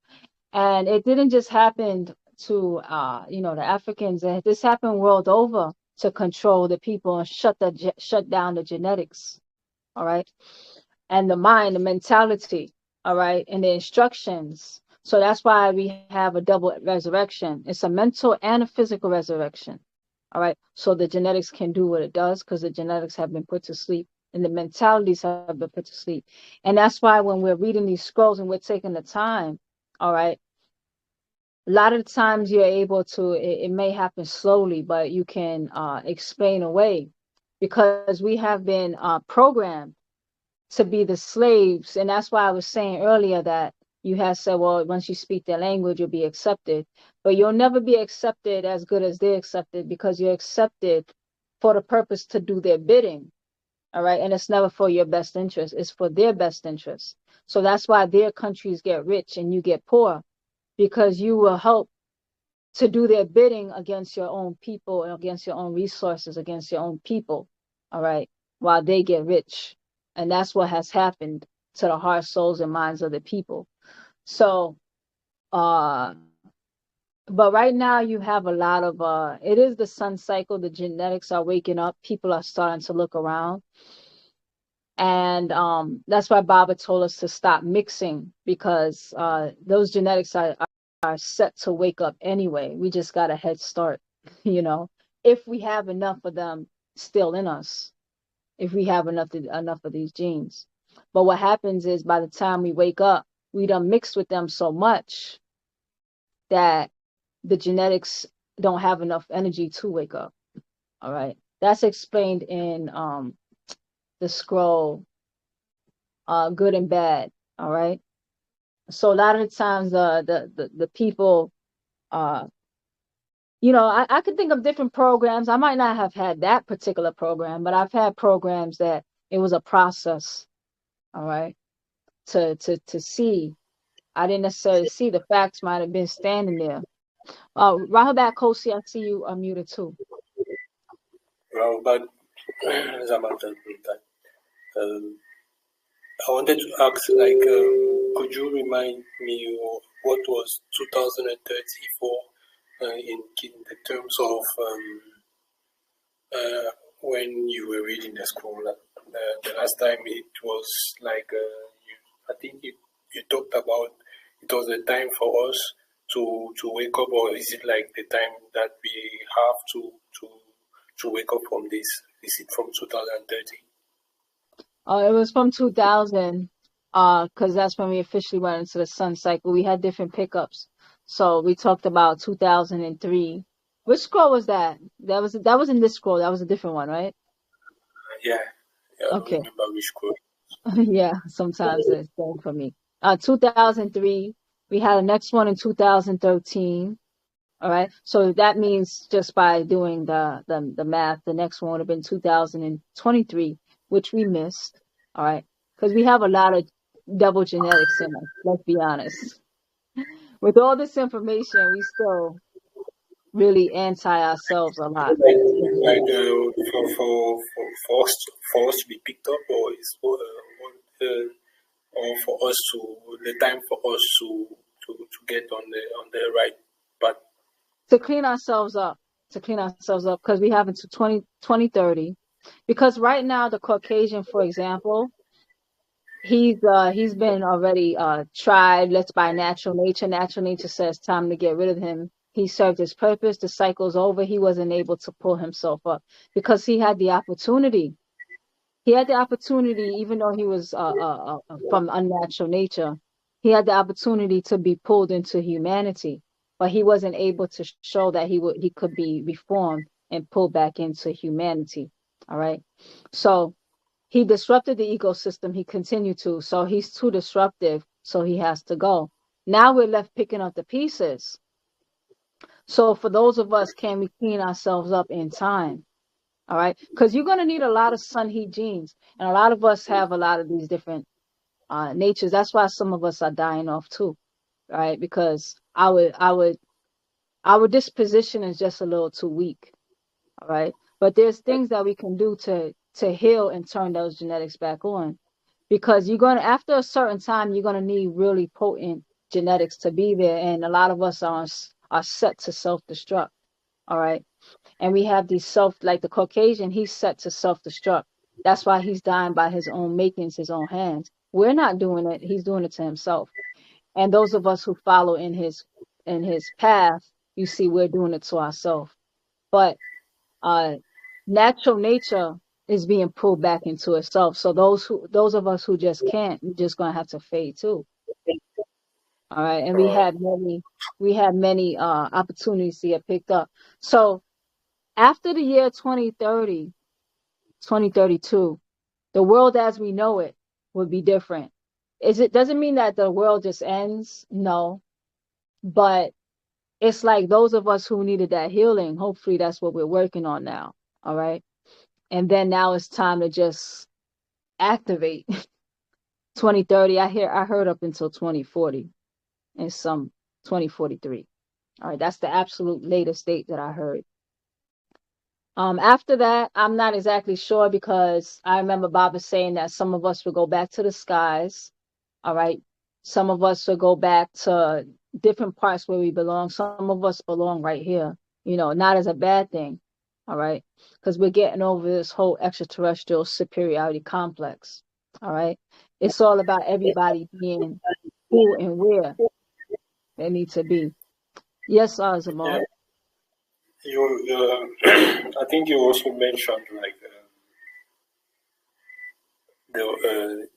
And it didn't just happen to the Africans. This happened world over to control the people and shut down the genetics. All right. And the mind, the mentality, all right, and the instructions. So that's why we have a double resurrection. It's a mental and a physical resurrection. All right. So the genetics can do what it does because the genetics have been put to sleep and the mentalities have been put to sleep. And that's why when we're reading these scrolls and we're taking the time, all right, a lot of the times you're able to, it may happen slowly, but you can explain away because we have been programmed to be the slaves. And that's why I was saying earlier that you have said, well, once you speak their language, you'll be accepted. But you'll never be accepted as good as they're accepted because you're accepted for the purpose to do their bidding. All right. And it's never for your best interest, it's for their best interest. So that's why their countries get rich and you get poor, because you will help to do their bidding against your own people and against your own resources, against your own people. All right. While they get rich. And that's what has happened to the heart, souls, and minds of the people. So, uh, but right now you have a lot of, it is the sun cycle. The genetics are waking up. People are starting to look around. And that's why Baba told us to stop mixing, because those genetics are set to wake up anyway. We just got a head start, you know, if we have enough of them still in us, if we have enough of these genes. But what happens is by the time we wake up, we done mixed with them so much that the genetics don't have enough energy to wake up. All right. That's explained in the scroll, good and bad. All right. So a lot of the times the people uh I could think of different programs. I might not have had that particular program, but I've had programs that it was a process, all right, to see. I didn't necessarily see the facts might have been standing there. Rahabat Kosi, I see you unmuted too. Well, but Zamantha, I wanted to ask, could you remind me of what was 2034 in the terms of when you were reading the scroll? The last time it was like, I think you talked about it was the time for us to wake up, or is it like the time that we have to wake up from this? Is it from 2030? It was from 2000, because that's when we officially went into the sun cycle. We had different pickups. So we talked about 2003. Which scroll was that? That was in this scroll. That was a different one, right? Yeah, I don't Okay. remember which scroll. Yeah, sometimes it's same for me. 2003. We had a next one in 2013. All right. So that means just by doing the math, the next one would have been 2023, which we missed. All right. Because we have a lot of double genetics in us, let's be honest. With all this information, we still really anti ourselves a lot. For us to be picked up, or is or for us to the time for us to get on the right path? To clean ourselves up, because we have until 2030. Because right now, the Caucasian, for example, he's been already tried. Let's by natural nature. Natural nature says time to get rid of him. He served his purpose. The cycle's over. He wasn't able to pull himself up because he had the opportunity. He had the opportunity, even though he was from unnatural nature. He had the opportunity to be pulled into humanity, but he wasn't able to show that he could be reformed and pulled back into humanity. All right, so he disrupted the ecosystem. He continued to. So he's too disruptive. So he has to go. Now we're left picking up the pieces. So for those of us, can we clean ourselves up in time? All right. Because you're going to need a lot of sun heat genes. And a lot of us have a lot of these different natures. That's why some of us are dying off too. Right. Because our disposition is just a little too weak. All right. But there's things that we can do to heal and turn those genetics back on. Because you're going to, after a certain time, you're going to need really potent genetics to be there. And a lot of us are set to self-destruct. All right. And we have these like the Caucasian, he's set to self-destruct. That's why he's dying by his own makings, his own hands. We're not doing it. He's doing it to himself. And those of us who follow in his path, you see, we're doing it to ourselves. But natural nature is being pulled back into itself. So those of us who just can't, we're just gonna have to fade too. All right. And we had many opportunities to get picked up. So after the year 2030, 2032, the world as we know it would be different. Doesn't mean that the world just ends, no. But it's like those of us who needed that healing, hopefully that's what we're working on now. All right. And then now it's time to just activate. 2030, I heard up until 2040 and some 2043. All right, that's the absolute latest date that I heard. After that, I'm not exactly sure because I remember Baabaa saying that some of us will go back to the skies. All right. Some of us will go back to different parts where we belong. Some of us belong right here, not as a bad thing. All right. Because we're getting over this whole extraterrestrial superiority complex. All right. It's all about everybody being who and where they need to be. Yes, Zamal. I think you also mentioned the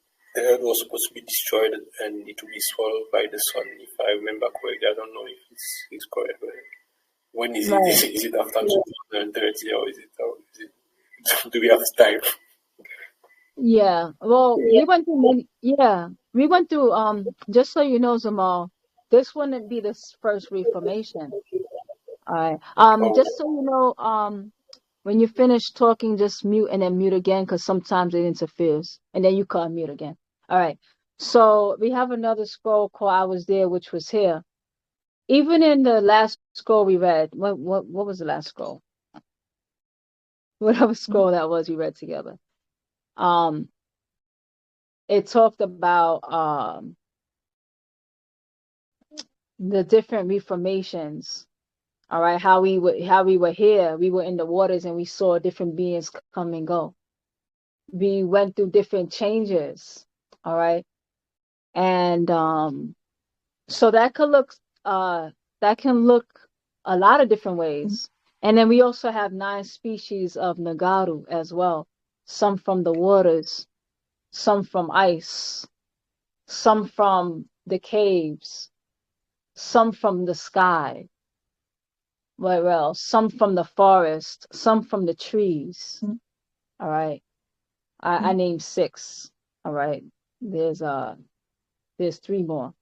earth was supposed to be destroyed and it will be swallowed by the sun, if I remember correctly. I don't know if it's correct. But when is it? Is it after 2030 or is it do we have time? Yeah. Well, we went through we went through just so you know, Zamal, this wouldn't be the first reformation. All right. Just so you know, when you finish talking, just mute and then mute again because sometimes it interferes. And then you can mute again. All right. So we have another scroll called I Was There, which was here. Even in the last scroll we read, what was the last scroll? whatever scroll that was we read together. It talked about the different reformations. All right, how we were here, we were in the waters and we saw different beings come and go. We went through different changes. All right, and so that can look a lot of different ways. And then we also have 9 species of Nagaru as well. Some from the waters, some from ice, some from the caves, some from the sky. Where else? Some from the forest, some from the trees. All right. I named 6. All right. There's 3 more.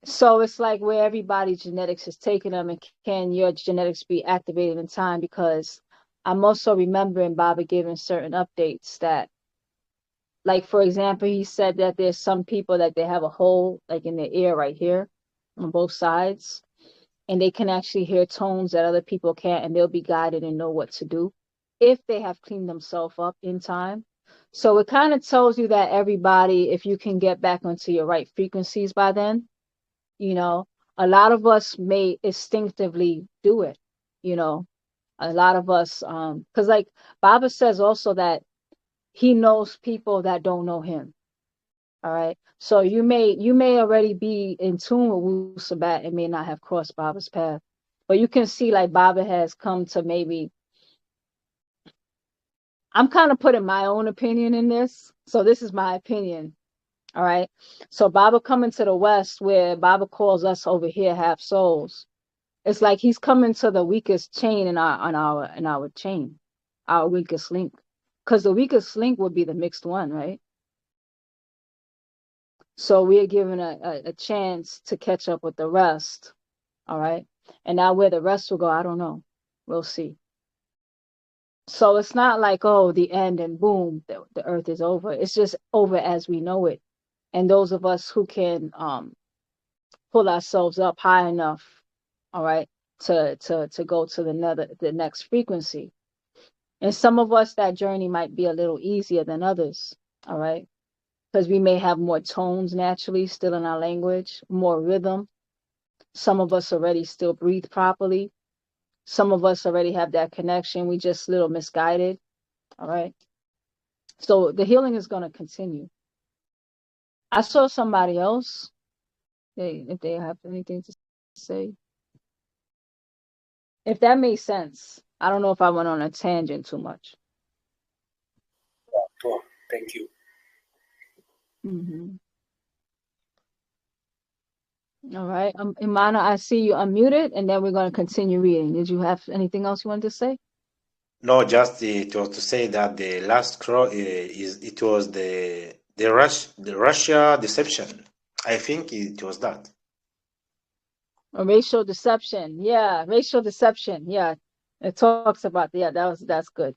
So it's like where everybody's genetics is taking them, and can your genetics be activated in time? Because I'm also remembering Baabaa giving certain updates that, like, for example, he said that there's some people that they have a hole like in their ear right here on both sides, and they can actually hear tones that other people can't, and they'll be guided and know what to do if they have cleaned themselves up in time. So it kind of tells you that everybody, if you can get back onto your right frequencies by then, you know, a lot of us may instinctively do it, you know, a lot of us, because like Baabaa says also that he knows people that don't know him. All right. So you may already be in tune with Wu Sabat and may not have crossed Baba's path. But you can see like Baabaa has come to maybe, I'm kind of putting my own opinion in this. So this is my opinion. All right. So Baabaa coming to the West, where Baabaa calls us over here half souls. It's like he's coming to the weakest chain in our chain, our weakest link. Because the weakest link would be the mixed one, right? So we are given a chance to catch up with the rest. All right. And now where the rest will go, I don't know. We'll see. So it's not like, oh, the end and boom, the earth is over. It's just over as we know it. And those of us who can pull ourselves up high enough, all right, to go to the next frequency. And some of us, that journey might be a little easier than others, all right, because we may have more tones naturally still in our language, more rhythm. Some of us already still breathe properly. Some of us already have that connection. We just a little misguided, all right. So the healing is going to continue. I saw somebody else, if they have anything to say. If that makes sense. I don't know if I went on a tangent too much. Oh, thank you. All right. Imana, I see you unmuted, and then we're going to continue reading. Did you have anything else you wanted to say? No, just it was to say that the last scroll it was the Russia deception. I think it was that. Or racial deception. Yeah, racial deception. Yeah, it talks about, yeah, that's good.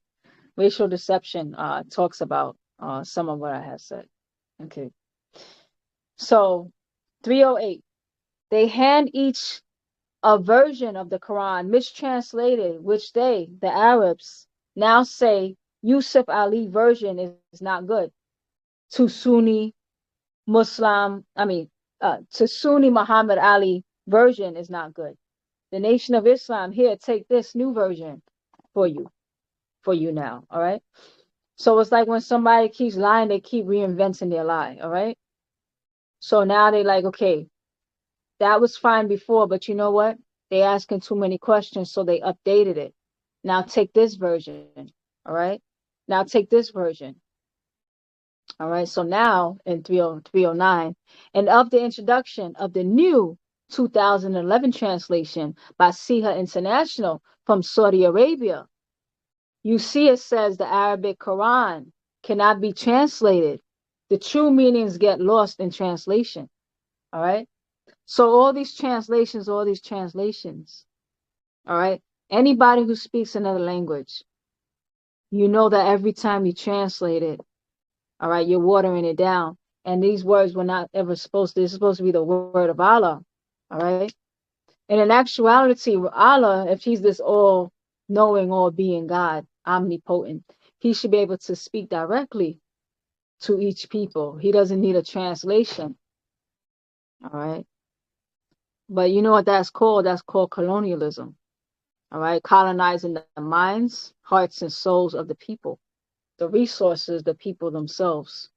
Racial deception talks about some of what I have said. Okay. So 308. They hand each a version of the Quran mistranslated, which they, the Arabs, now say Yusuf Ali version is not good. To Sunni Muhammad Ali version is not good. The Nation of Islam, here, take this new version for you now. All right. So it's like when somebody keeps lying, they keep reinventing their lie. All right. So now they like, okay, that was fine before, but you know what? They asking too many questions, so they updated it. Now take this version. All right. Now take this version. All right. So now in 309, and of the introduction of the new 2011 translation by Siha International from Saudi Arabia, you see it says the Arabic Quran cannot be translated. The true meanings get lost in translation. All right. So all these translations, all right. Anybody who speaks another language, you know that every time you translate it, all right, you're watering it down. And these words were not ever supposed to, it's supposed to be the word of Allah. All right. And in actuality, Allah, if he's this all knowing, all being God, omnipotent. He should be able to speak directly to each people. He doesn't need a translation. All right. But you know what that's called? That's called colonialism. All right. Colonizing the minds, hearts, and souls of the people, the resources, the people themselves.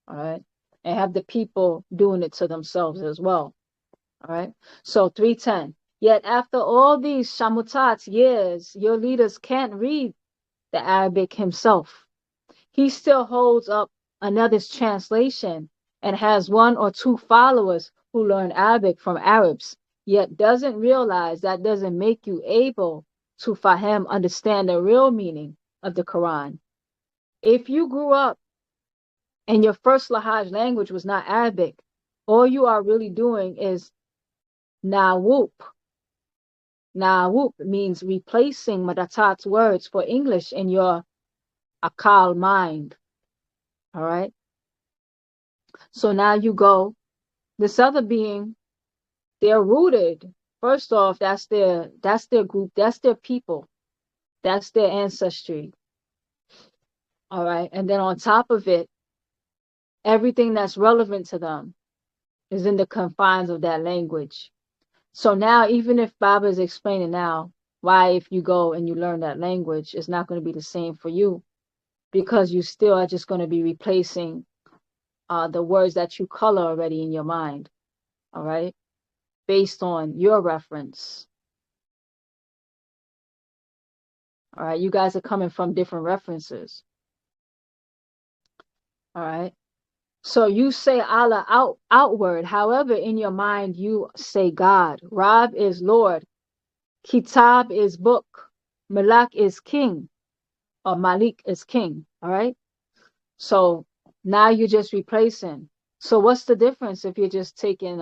All right. And have the people doing it to themselves as well. All right. So 310. Yet after all these shamutat years, your leaders can't read the Arabic himself. He still holds up another's translation and has one or two followers who learn Arabic from Arabs, yet doesn't realize that doesn't make you able to fahem, understand the real meaning of the Quran. If you grew up and your first Lahaj language was not Arabic, all you are really doing is nawup. Nawup means replacing Madatat's words for English in your akal mind. All right. So now you go, this other being, they're rooted. First off, that's their group, that's their people, that's their ancestry. All right. And then on top of it, everything that's relevant to them is in the confines of that language. So now, even if Baba is explaining now why if you go and you learn that language, it's not going to be the same for you, because you still are just going to be replacing the words that you color already in your mind. All right. Based on your reference. All right. You guys are coming from different references. All right. So you say Allah outward. However, in your mind, you say God. Rab is Lord. Kitab is book. Malak is king. Or Malik is king. All right. So now you're just replacing. So what's the difference if you're just taking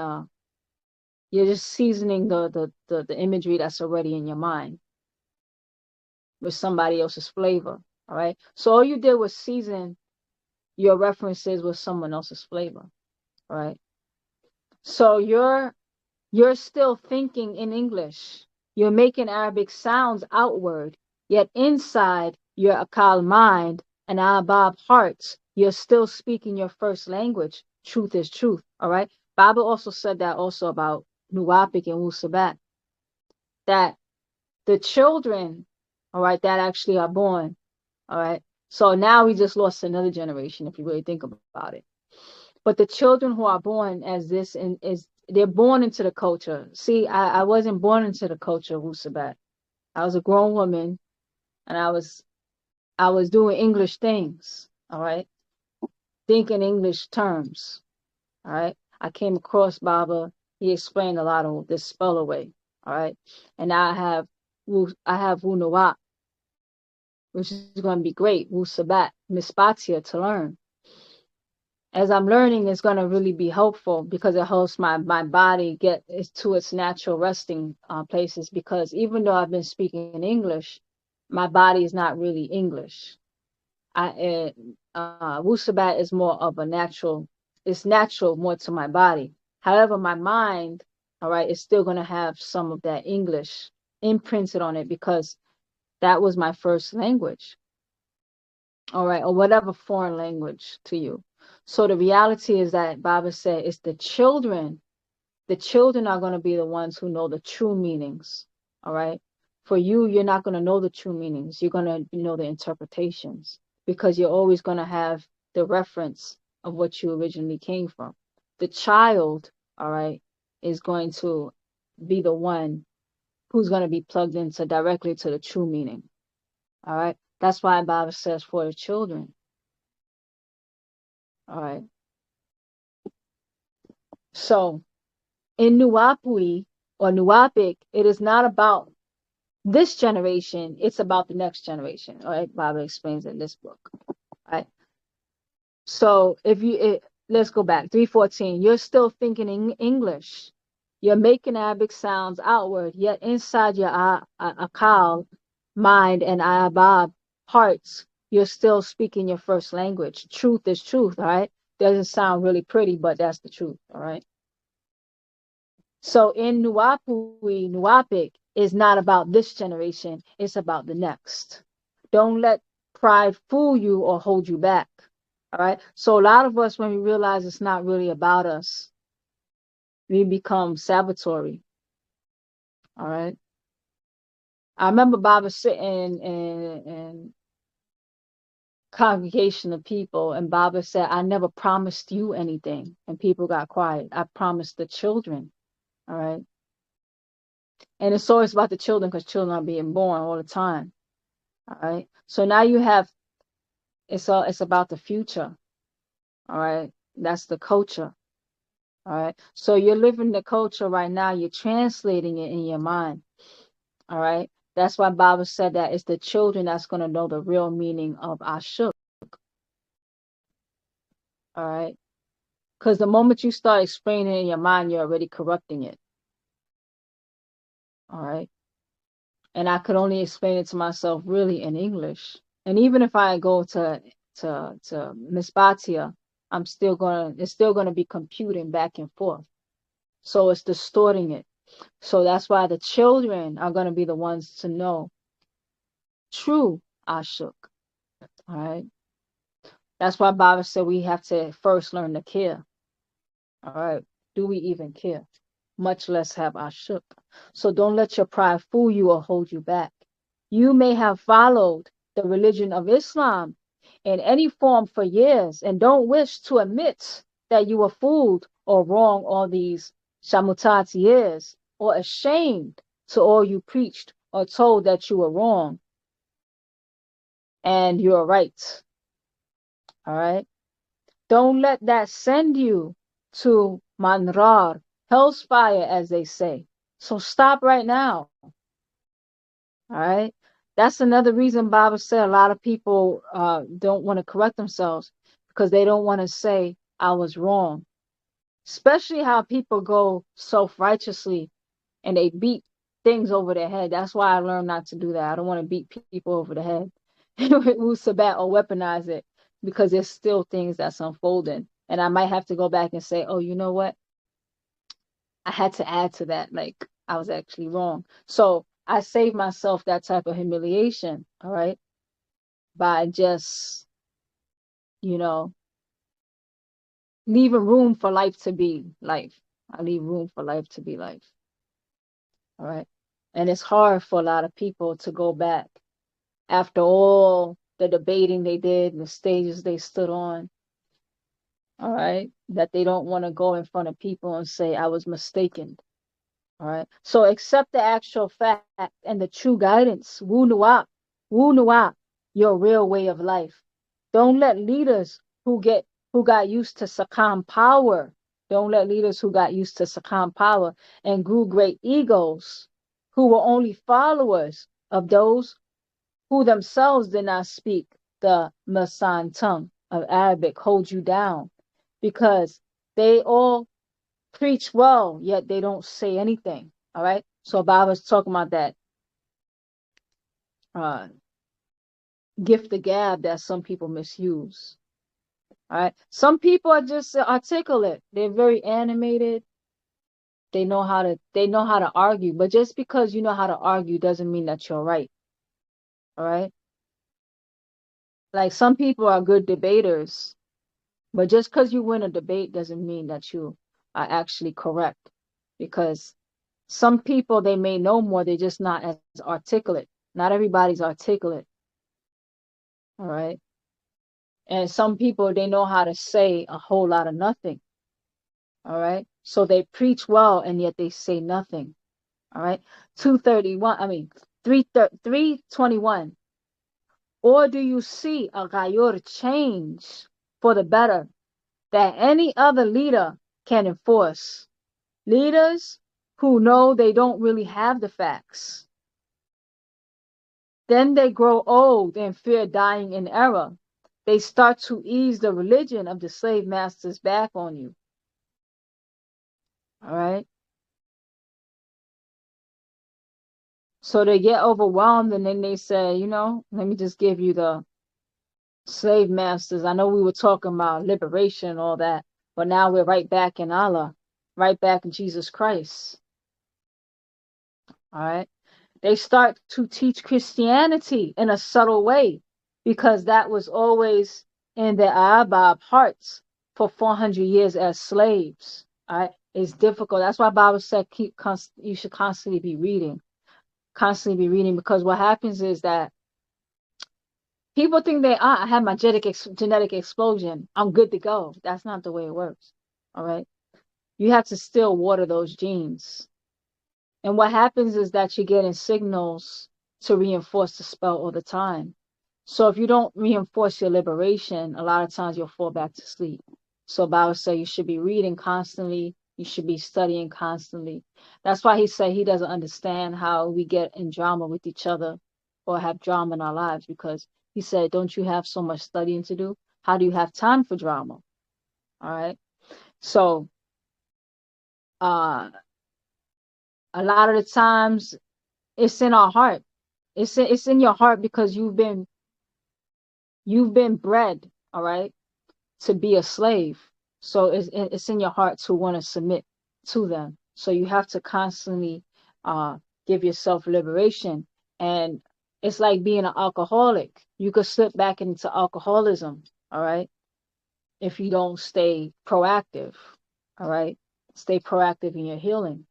you're just seasoning the imagery that's already in your mind with somebody else's flavor. All right. So all you did was season your references with someone else's flavor. All right. So you're still thinking in English. You're making Arabic sounds outward, yet inside your Akal mind and Abab hearts, you're still speaking your first language. Truth is truth. All right. Baba also said that also about Nuwapic and Wusabat, that the children, all right, that actually are born, all right. So now we just lost another generation if you really think about it. But the children who are born as this and is they're born into the culture. See, I wasn't born into the culture of Wusabat. I was a grown woman and I was doing English things, all right, thinking English terms, all right. I came across Baba. He explained a lot of this spell away, all right. And now I have Wunawat, which is going to be great. Wusabat, Mispatia to learn. As I'm learning, it's going to really be helpful because it helps my body get to its natural resting places. Because even though I've been speaking in English, my body is not really English. Wusabat is more of a natural. It's natural more to my body. However, my mind, all right, is still going to have some of that English imprinted on it because that was my first language. All right, or whatever foreign language to you. So the reality is that Baba said it's the children. The children are going to be the ones who know the true meanings. All right. For you, you're not going to know the true meanings. You're going to know the interpretations because you're always going to have the reference of what you originally came from. The child, all right, is going to be the one who's going to be plugged into directly to the true meaning. All right. That's why Baba says for the children. All right. So in Nuapui or Nuapic, it is not about this generation, it's about the next generation. All right. Baba explains in this book. All right. So let's go back. 314. You're still thinking in English. You're making Arabic sounds outward, yet inside your akal, mind, and ayabab hearts, you're still speaking your first language. Truth is truth, all right? Doesn't sound really pretty, but that's the truth, all right? So in Nuapic is not about this generation, it's about the next. Don't let pride fool you or hold you back. All right. So a lot of us, when we realize it's not really about us, we become sabotatory. All right. I remember Baba sitting in congregation of people, and Baba said, I never promised you anything. And people got quiet. I promised the children. All right. And it's always about the children because children are being born all the time. All right. So now you have, it's about the future. All right. That's the culture. All right. So you're living the culture right now. You're translating it in your mind. All right. That's why Baba said that it's the children that's going to know the real meaning of Ashuk. All right. Because the moment you start explaining it in your mind, you're already corrupting it. All right. And I could only explain it to myself really in English. And even if I go to Miss Batia, it's still gonna be computing back and forth. So it's distorting it. So that's why the children are gonna be the ones to know true Ashuk. All right. That's why Baba said we have to first learn to care. All right. Do we even care? Much less have Ashuk. So don't let your pride fool you or hold you back. You may have followed the religion of Islam in any form for years and don't wish to admit that you were fooled or wrong all these shamutat years, or ashamed to all you preached or told that you were wrong and you're right. All right. Don't let that send you to manrar, hell's fire, as they say. So stop right now. All right. That's another reason Baba said a lot of people don't want to correct themselves because they don't want to say I was wrong. Especially how people go self-righteously and they beat things over their head. That's why I learned not to do that. I don't want to beat people over the head with sabat or weaponize it, because there's still things that's unfolding. And I might have to go back and say, oh, you know what? I had to add to that. Like, I was actually wrong. So I saved myself that type of humiliation, all right, by just, leaving room for life to be life. I leave room for life to be life. All right. And it's hard for a lot of people to go back after all the debating they did and the stages they stood on. All right. That they don't want to go in front of people and say, I was mistaken. All right. So accept the actual fact and the true guidance. Wu Nuwa, your real way of life. Don't let leaders who got used to Sakam power. Don't let leaders who got used to Sakam power and grew great egos, who were only followers of those who themselves did not speak the Masan tongue of Arabic, hold you down, because they all preach well, yet they don't say anything. All right. So Baba's talking about that gift of gab that some people misuse. All right. Some people are just articulate. They're very animated. They know how to argue. But just because you know how to argue doesn't mean that you're right. All right. Like, some people are good debaters, but just because you win a debate doesn't mean that you are actually correct. Because some people, they may know more, they're just not as articulate. Not everybody's articulate. All right. And some people, they know how to say a whole lot of nothing. All right. So they preach well and yet they say nothing. All right. 321. Or do you see a Gayor change for the better that any other leader can enforce? Leaders who know they don't really have the facts. Then they grow old and fear dying in error. They start to ease the religion of the slave masters back on you. All right. So they get overwhelmed and then they say, let me just give you the slave masters. I know we were talking about liberation and all that, but now we're right back in Allah, right back in Jesus Christ. All right. They start to teach Christianity in a subtle way because that was always in the Arab hearts for 400 years as slaves. All right, it's difficult. That's why Bible said you should constantly be reading, because what happens is that people think I have my genetic explosion, I'm good to go. That's not the way it works. All right, you have to still water those genes. And what happens is that you're getting signals to reinforce the spell all the time. So if you don't reinforce your liberation, a lot of times you'll fall back to sleep. So Bible says you should be reading constantly. You should be studying constantly. That's why he said he doesn't understand how we get in drama with each other or have drama in our lives, because he said, don't you have so much studying to do? How do you have time for drama? All right. So a lot of the times it's in our heart. It's in your heart because you've been bred, all right, to be a slave. So it's in your heart to want to submit to them. So you have to constantly give yourself liberation. And it's like being an alcoholic. You could slip back into alcoholism, all right, if you don't stay proactive, all right. Stay proactive in your healing.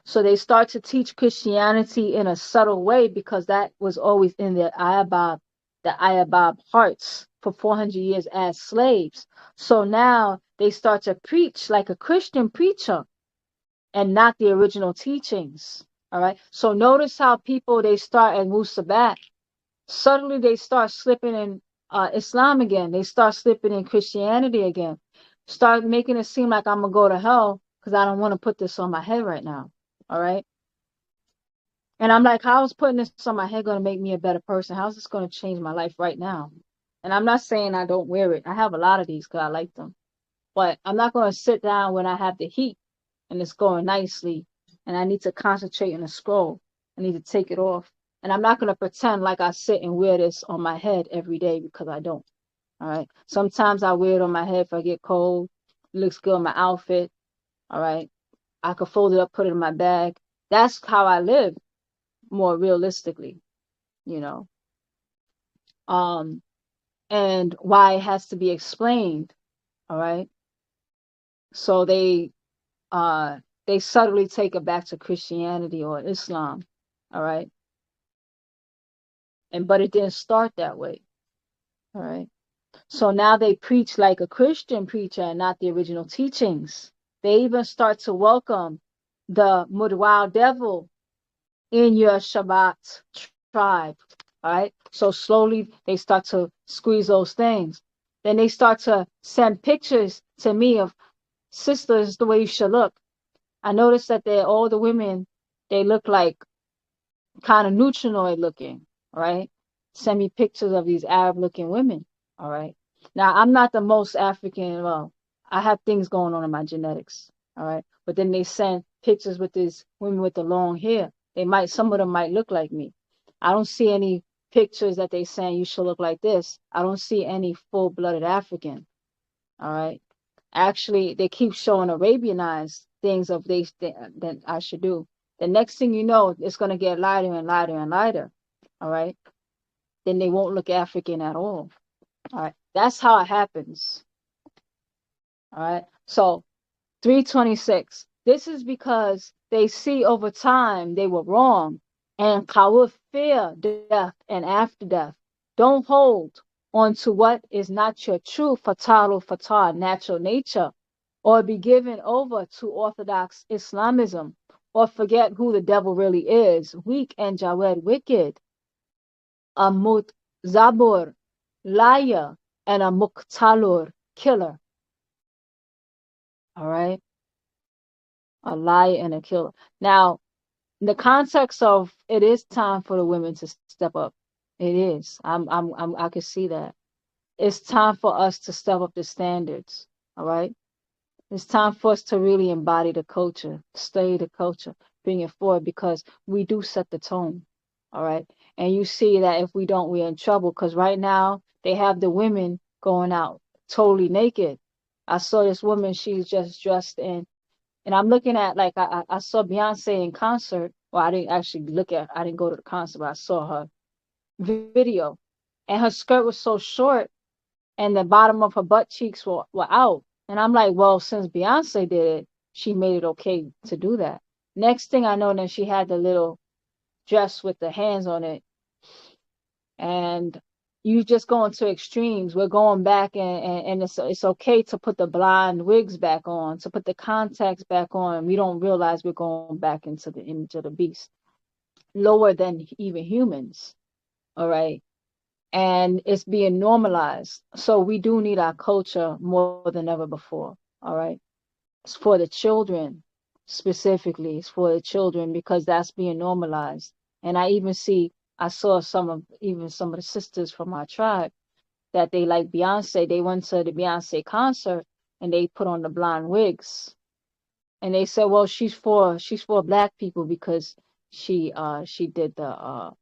So they start to teach Christianity in a subtle way because that was always in the Ayabab hearts for 400 years as slaves. So now they start to preach like a Christian preacher and not the original teachings. All right. So notice how people, they start at Musabat. Suddenly they start slipping in Islam again. They start slipping in Christianity again. Start making it seem like I'm going to go to hell because I don't want to put this on my head right now. All right. And I'm like, how is putting this on my head going to make me a better person? How's this going to change my life right now? And I'm not saying I don't wear it. I have a lot of these because I like them. But I'm not going to sit down when I have the heat and it's going nicely and I need to concentrate on a scroll. I need to take it off. And I'm not going to pretend like I sit and wear this on my head every day because I don't. All right. Sometimes I wear it on my head if I get cold. It looks good on my outfit. All right. I could fold it up, put it in my bag. That's how I live more realistically, you know. And why it has to be explained. All right. So they subtly take it back to Christianity or Islam. All right. But it didn't start that way. All right. So now they preach like a Christian preacher and not the original teachings. They even start to welcome the Mudwal devil in your Shabbat tribe. All right. So slowly they start to squeeze those things. Then they start to send pictures to me of sisters the way you should look. I noticed that all the women, they look like kind of neutrinoid looking. All right. Send me pictures of these Arab looking women. All right. Now I'm not the most African. Well, I have things going on in my genetics. All right. But then they send pictures with these women with the long hair. Some of them might look like me. I don't see any pictures that they saying you should look like this. I don't see any full-blooded African. All right. Actually, they keep showing Arabianized things of these that I should do. The next thing you know, it's going to get lighter and lighter and lighter. All right. Then they won't look African at all. All right. That's how it happens. All right. So 326. This is because they see over time they were wrong and will fear death and after death. Don't hold on to what is not your true fatal natural nature, or be given over to Orthodox Islamism, or forget who the devil really is, weak and Jawed wicked, a Zabur liar, and a Muqtalur killer. All right. A liar and a killer. Now, in the context of it is time for the women to step up. It is. I can see that. It's time for us to step up the standards. All right. It's time for us to really embody the culture, study the culture, bring it forward, because we do set the tone. All right. And you see that if we don't, we're in trouble, because right now they have the women going out totally naked. I saw this woman, she's just dressed in, and I'm looking at, like, I saw Beyonce in concert, Well, I didn't actually I didn't go to the concert, but I saw her video. And her skirt was so short and the bottom of her butt cheeks were out. And I'm like, well, since Beyonce did it, she made it okay to do that. Next thing I know, then she had the little dress with the hands on it. And you just going to extremes. We're going back, and it's okay to put the blonde wigs back on, to put the contacts back on. We don't realize we're going back into the image of the beast, lower than even humans. All right. And it's being normalized. So we do need our culture more than ever before. All right. It's for the children, specifically. It's for the children because that's being normalized. And I saw even some of the sisters from our tribe that they like Beyonce. They went to the Beyonce concert and they put on the blonde wigs. And they said, well, she's for black people because she did the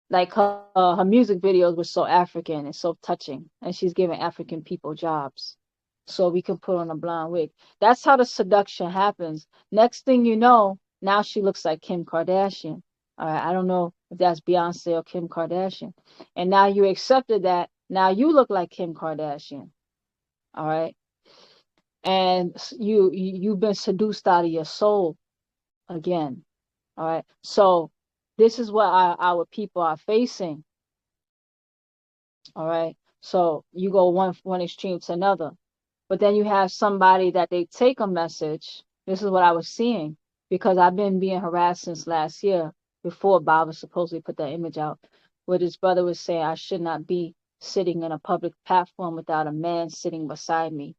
like her music videos were so African and so touching, and she's giving African people jobs, so we can put on a blonde wig. That's how the seduction happens. Next thing you know, now she looks like Kim Kardashian. All right, I don't know if that's Beyonce or Kim Kardashian, and now you accepted that. Now you look like Kim Kardashian. All right, and you've been seduced out of your soul again. All right, so this is what our people are facing. All right. So you go one extreme to another. But then you have somebody that they take a message. This is what I was seeing because I've been being harassed since last year before Baabaa supposedly put that image out, where his brother was saying I should not be sitting in a public platform without a man sitting beside me.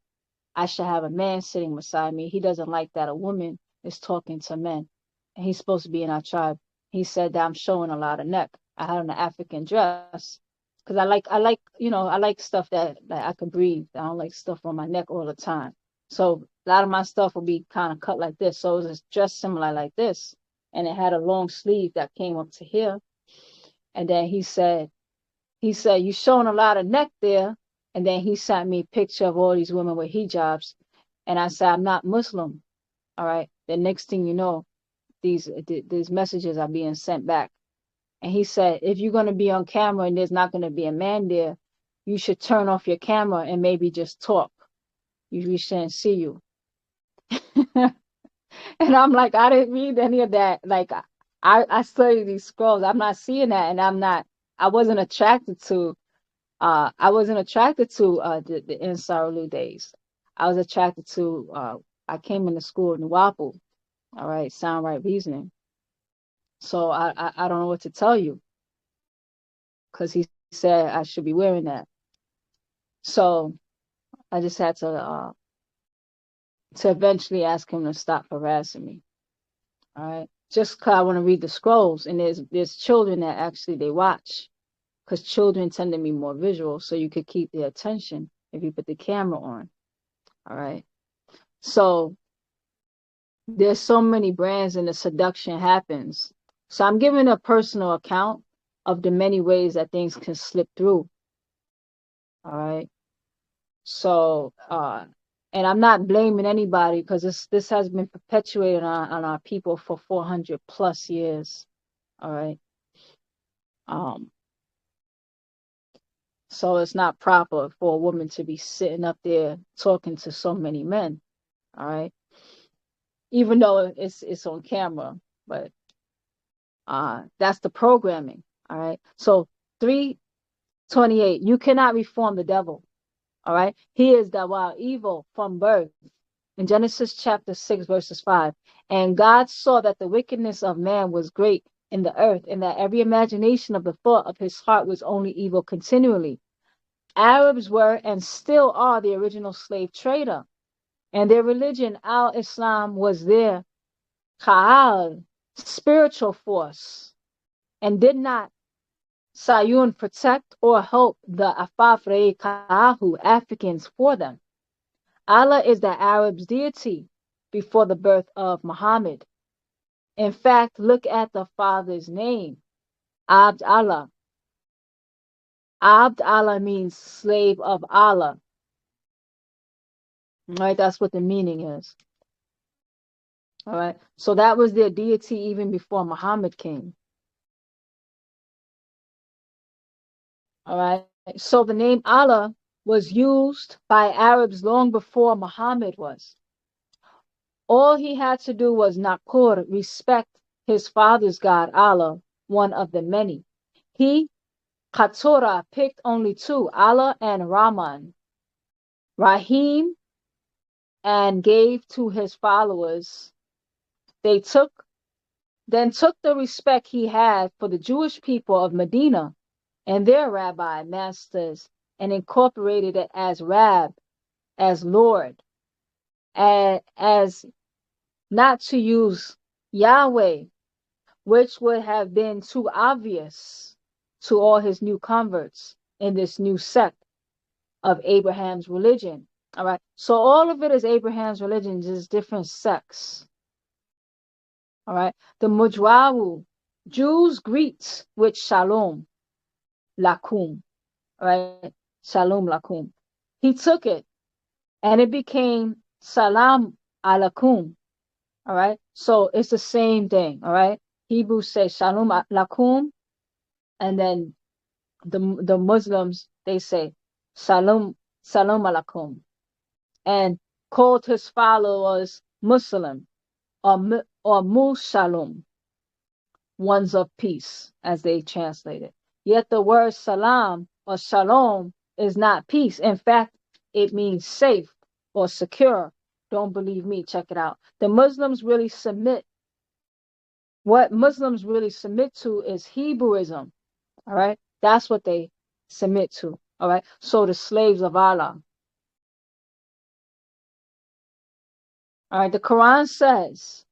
I should have a man sitting beside me. He doesn't like that a woman is talking to men. And he's supposed to be in our tribe. He said that I'm showing a lot of neck. I had an African dress because I like stuff that I can breathe. I don't like stuff on my neck all the time. So a lot of my stuff will be kind of cut like this. So it was dressed similar like this. And it had a long sleeve that came up to here. And then he said, you showing a lot of neck there. And then he sent me a picture of all these women with hijabs. And I said, I'm not Muslim. All right. The next thing you know, these messages are being sent back. And he said, if you're going to be on camera and there's not going to be a man there, you should turn off your camera and maybe just talk. We shouldn't see you. And I'm like, I didn't read any of that. Like, I study these scrolls. I'm not seeing that. And I wasn't attracted to the Ansarulu days. I was attracted to, I came into school in Wapu, all right, sound right reasoning. So I don't know what to tell you because he said I should be wearing that. So I just had to eventually ask him to stop harassing me. All right, just because I want to read the scrolls, and there's children that actually they watch. Because children tend to be more visual, so you could keep their attention if you put the camera on. All right. So there's so many brands and the seduction happens. So I'm giving a personal account of the many ways that things can slip through. All right. So and I'm not blaming anybody because this has been perpetuated on our people for 400 plus years. All right. So it's not proper for a woman to be sitting up there talking to so many men. All right. Even though it's on camera, but that's the programming. All right. So 3:28, you cannot reform the devil. All right. He is the wild evil from birth. In Genesis chapter 6, verses 5. And God saw that the wickedness of man was great in the earth, and that every imagination of the thought of his heart was only evil continually. Arabs were and still are the original slave trader, and their religion, Al-Islam, was their Ka'al, spiritual force, and did not Sayun protect or help the Afafre Ka'ahu, Africans, for them. Allah is the Arabs' deity before the birth of Muhammad. In fact, look at the father's name, Abd Allah. Abd Allah means slave of Allah. Right? That's what the meaning is. All right. So that was their deity even before Muhammad came. All right. So the name Allah was used by Arabs long before Muhammad was. All he had to do was Naqur, respect his father's God, Allah, one of the many. He, Qatura, picked only two, Allah and Rahman. Rahim, and gave to his followers. They then took the respect he had for the Jewish people of Medina and their rabbi masters and incorporated it as Rab, as Lord, and as not to use Yahweh, which would have been too obvious to all his new converts in this new sect of Abraham's religion. All right. So all of it is Abraham's religion, just different sects. All right. The Mujwawu, Jews greet with Shalom Lakum. All right. Shalom Lakum. He took it and it became Salam Alakum. All right. So it's the same thing. All right. Hebrews say Shalom Lakum, and then the Muslims, they say Salam Alakum, and called his followers Muslim or Mushalom, ones of peace, as they translate it. Yet the word salam or shalom is not peace. In fact, it means safe or secure. Don't believe me? Check it out. The Muslims really submit. What Muslims really submit to is Hebrewism. All right. That's what they submit to. All right. So the slaves of Allah. All right. The Quran says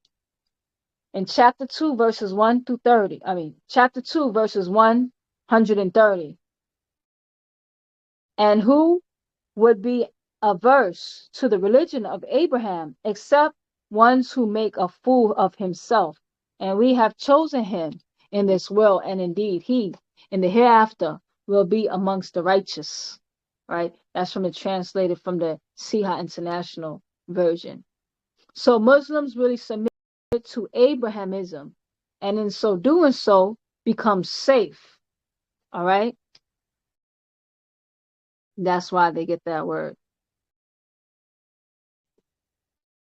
in chapter 2, verses 1 through 30. Chapter 2, verses 130. And who would be averse to the religion of Abraham except ones who make a fool of himself? And we have chosen him in this world, and indeed he in the hereafter will be amongst the righteous. Right? That's translated from the Siha International Version. So Muslims really submit to Abrahamism, and in so doing so become safe. All right? That's why they get that word.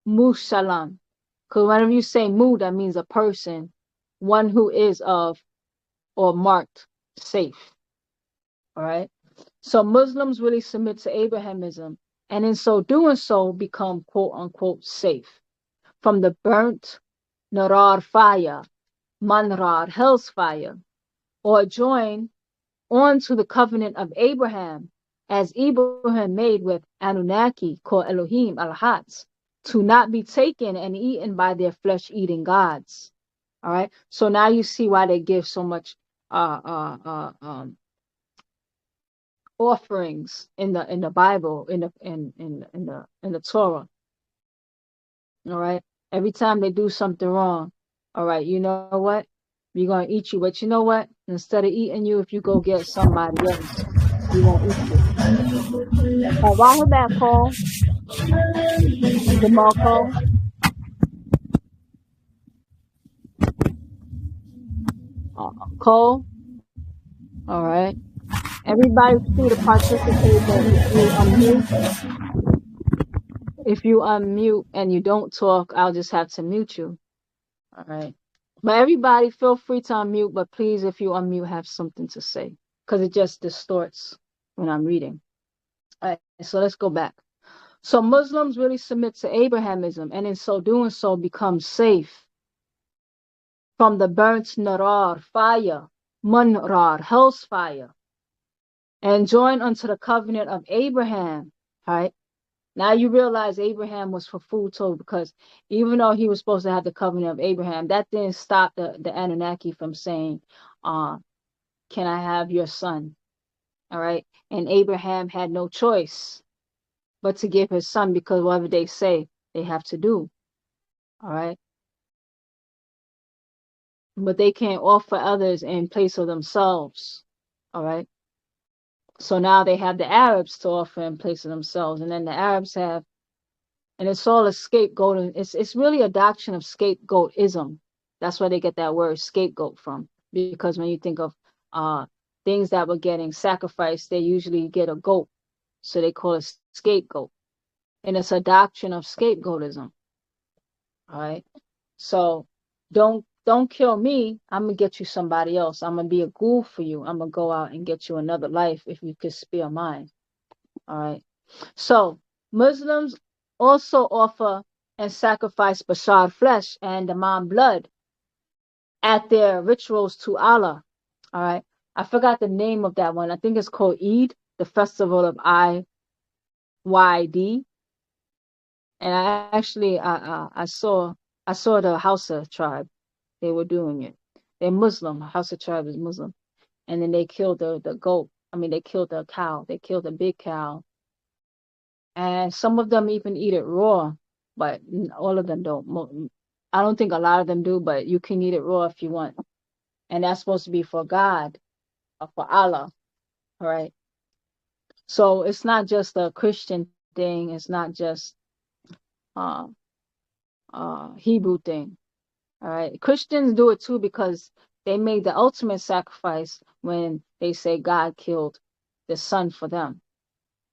Mushalam. Because whenever you say mu, that means a person, one who is of or marked safe. All right. So Muslims really submit to Abrahamism, and in so doing so become quote unquote safe from the burnt narar fire, manrar hell's fire, or join on to the covenant of Abraham, as Abraham made with Anunnaki called Elohim al-Hats, to not be taken and eaten by their flesh-eating gods. All right. So now you see why they give so much offerings in the Bible, in the Torah. All right. Every time they do something wrong, all right, you know what? We're gonna eat you, but you know what? Instead of eating you, if you go get somebody else, we won't eat you. Why would that call? Jamal Cole? Cole? All right. Everybody's free to participate, but if you unmute and you don't talk, I'll just have to mute you. All right. But everybody feel free to unmute, but please, if you unmute, have something to say, because it just distorts when I'm reading. All right. So let's go back. So Muslims really submit to Abrahamism, and in so doing so become safe from the burnt narar, fire, munrar, hell's fire, and join unto the covenant of Abraham. All right. Now you realize Abraham was for food too, because even though he was supposed to have the covenant of Abraham, that didn't stop the Anunnaki from saying, can I have your son? All right. And Abraham had no choice but to give his son, because whatever they say, they have to do. All right. But they can't offer others in place of themselves. All right. So now they have the Arabs to offer in place of themselves. And then the Arabs have And it's all a scapegoat. It's really a doctrine of scapegoatism. That's where they get that word scapegoat from. Because when you think of things that were getting sacrificed, they usually get a goat. So they call it scapegoat. And it's a doctrine of scapegoatism. All right. So don't kill me. I'm gonna get you somebody else. I'm gonna be a ghoul for you. I'm gonna go out and get you another life if you could spare mine. All right. So Muslims also offer and sacrifice bashar flesh and Imam blood at their rituals to Allah. All right. I forgot the name of that one. I think it's called Eid, the festival of IYD. And I saw the Hausa tribe. They were doing it. They're Muslim. Hausa tribe is Muslim. And then they killed the goat. I mean, they killed the cow. They killed a big cow. And some of them even eat it raw, but all of them don't. I don't think a lot of them do, but you can eat it raw if you want. And that's supposed to be for God or for Allah. All right. So it's not just a Christian thing. It's not just Hebrew thing. All right. Christians do it too because they made the ultimate sacrifice when they say God killed the son for them.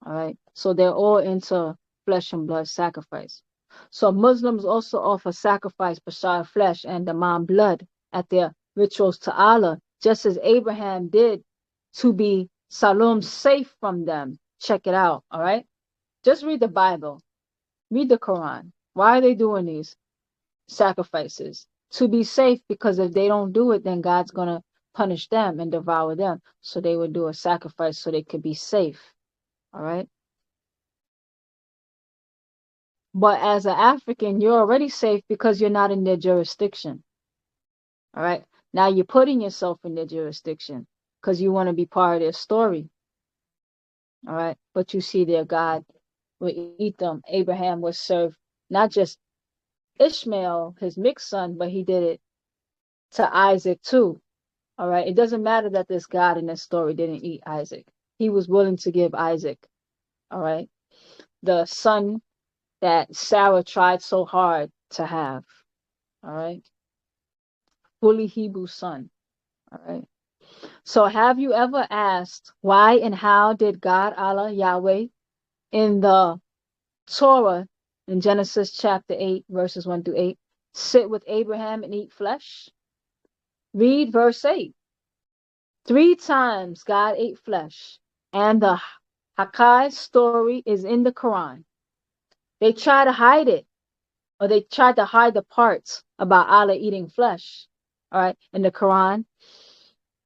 All right. So they're all into flesh and blood sacrifice. So Muslims also offer sacrifice bashar flesh and Imam blood at their rituals to Allah, just as Abraham did, to be Salom safe from them. Check it out. All right. Just read the Bible. Read the Quran. Why are they doing these sacrifices? To be safe, because if they don't do it, then God's going to punish them and devour them. So they would do a sacrifice so they could be safe. All right. But as an African, you're already safe because you're not in their jurisdiction. All right. Now you're putting yourself in their jurisdiction because you want to be part of their story. All right. But you see their God will eat them. Abraham was served not just Ishmael, his mixed son, but he did it to Isaac too. All right. It doesn't matter that this God in this story didn't eat Isaac. He was willing to give Isaac. All right. The son that Sarah tried so hard to have. All right. Fully Hebrew son. All right. So have you ever asked why and how did God, Allah, Yahweh, in the Torah, in Genesis chapter 8, verses 1 through 8, sit with Abraham and eat flesh? Read verse 8. 3 times God ate flesh. And the Hakkai story is in the Quran. They try to hide it, or they try to hide the parts about Allah eating flesh. All right. In the Quran,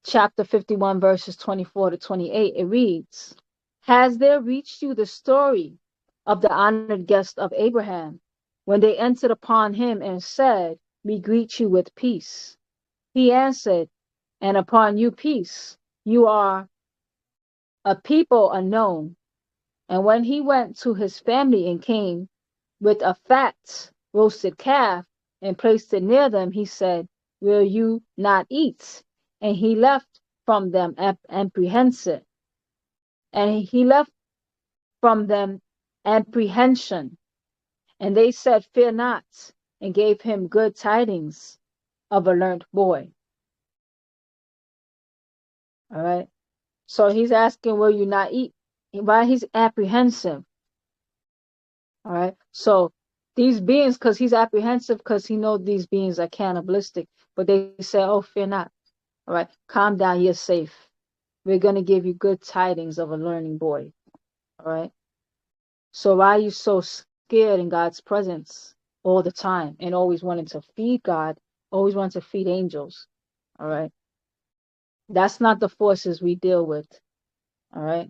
chapter 51, verses 24 to 28, it reads, has there reached you the story of the honored guest of Abraham, when they entered upon him and said, we greet you with peace? He answered, and upon you peace. You are a people unknown. And when he went to his family and came with a fat roasted calf and placed it near them, he said, will you not eat? And he left from them apprehensive. And he left from them apprehension. And they said, fear not, and gave him good tidings of a learned boy. All right. So he's asking, will you not eat? Why he's apprehensive. All right. So these beings, because he's apprehensive, because he knows these beings are cannibalistic, but they say, oh, fear not. All right. Calm down. You're safe. We're going to give you good tidings of a learning boy. All right. So why are you so scared in God's presence all the time and always wanting to feed God, always wanting to feed angels? All right. That's not the forces we deal with. All right.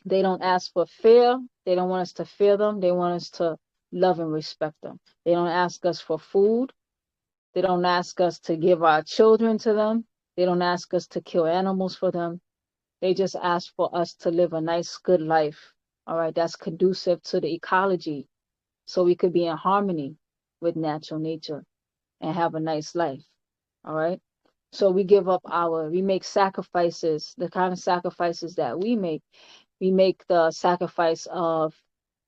They don't ask for fear. They don't want us to fear them. They want us to love and respect them. They don't ask us for food. They don't ask us to give our children to them. They don't ask us to kill animals for them. They just ask for us to live a nice, good life. All right. That's conducive to the ecology, so we could be in harmony with natural nature and have a nice life. All right. So we make sacrifices, the kind of sacrifices that we make. We make the sacrifice of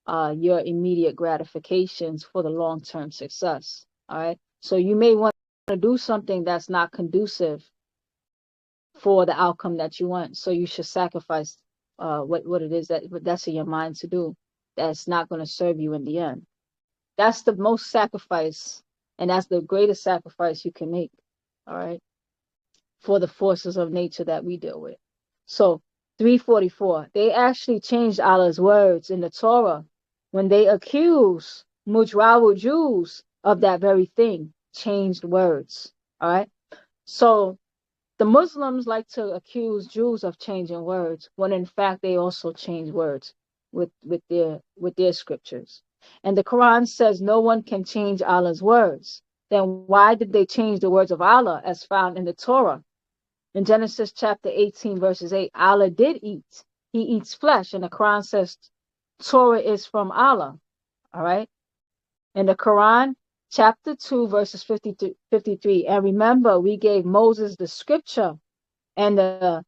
your immediate gratifications for the long-term success. All right. So you may want to do something that's not conducive for the outcome that you want. So you should sacrifice what it is that's in your mind to do that's not going to serve you in the end. That's the most sacrifice, and that's the greatest sacrifice you can make. All right. For the forces of nature that we deal with. So 344, they actually changed Allah's words in the Torah when they accused Mujrawu Jews of that very thing, changed words. All right. So the Muslims like to accuse Jews of changing words when in fact they also change words with their scriptures. And the Quran says no one can change Allah's words. Then why did they change the words of Allah as found in the Torah? In Genesis chapter 18, verses 8, Allah did eat. He eats flesh. And the Quran says Torah is from Allah. All right. In the Quran, chapter 2, verses 53. And remember, we gave Moses the scripture and the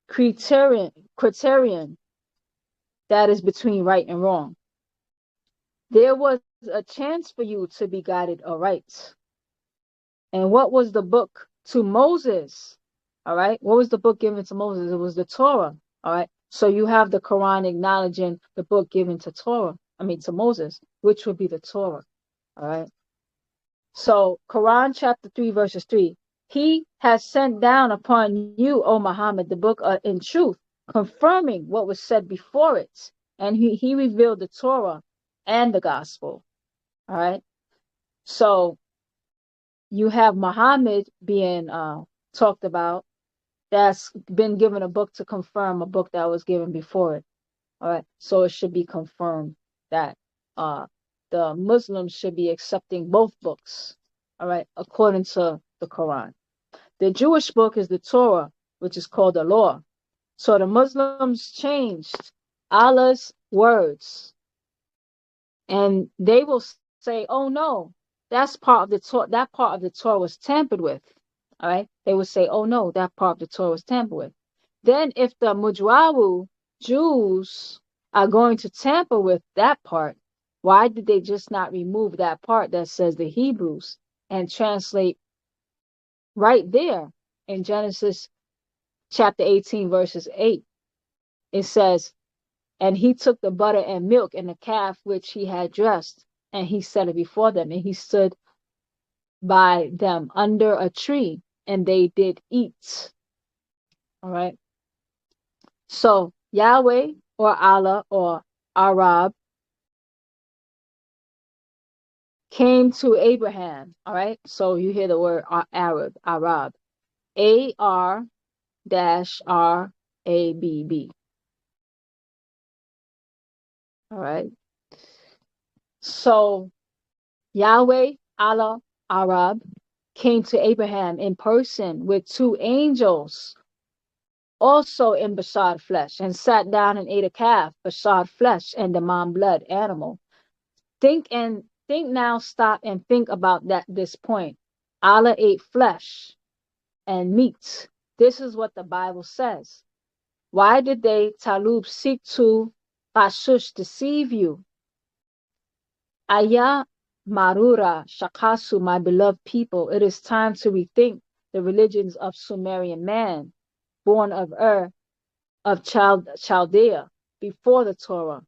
criterion that is between right and wrong. There was a chance for you to be guided aright. And what was the book to Moses? All right. What was the book given to Moses? It was the Torah. All right. So you have the Quran acknowledging the book given to Moses, which would be the Torah. All right. So Quran chapter 3, verses 3. He has sent down upon you, O Muhammad, the book in truth, confirming what was said before it. And he revealed the Torah and the gospel. All right. So you have Muhammad being talked about, that's been given a book to confirm a book that was given before it. All right. So it should be confirmed that the Muslims should be accepting both books. All right. According to the Quran. The Jewish book is the Torah, which is called the law. So the Muslims changed Allah's words. And they will say, oh no, that's part of the Torah. That part of the Torah was tampered with. All right. They would say, oh no, that part of the Torah was tampered with. Then if the Mujrawu Jews are going to tamper with that part, why did they just not remove that part that says the Hebrews and translate right there in Genesis chapter 18, verses 8? It says, and he took the butter and milk and the calf which he had dressed, and he set it before them, and he stood by them under a tree, and they did eat. All right. So Yahweh or Allah or Arab came to Abraham. All right. So you hear the word Arab. A-R-R-A-B-B. All right. So Yahweh, Allah, Arab came to Abraham in person with two angels, also in Bashar flesh, and sat down and ate a calf, Bashar flesh, and the man blood animal. Think now, stop and think about this point. Allah ate flesh and meat. This is what the Bible says. Why did they, Talib, seek to Bashush, deceive you? Ayah Marura Shakasu, my beloved people, it is time to rethink the religions of Sumerian man, born of of Chaldea, before the Torah.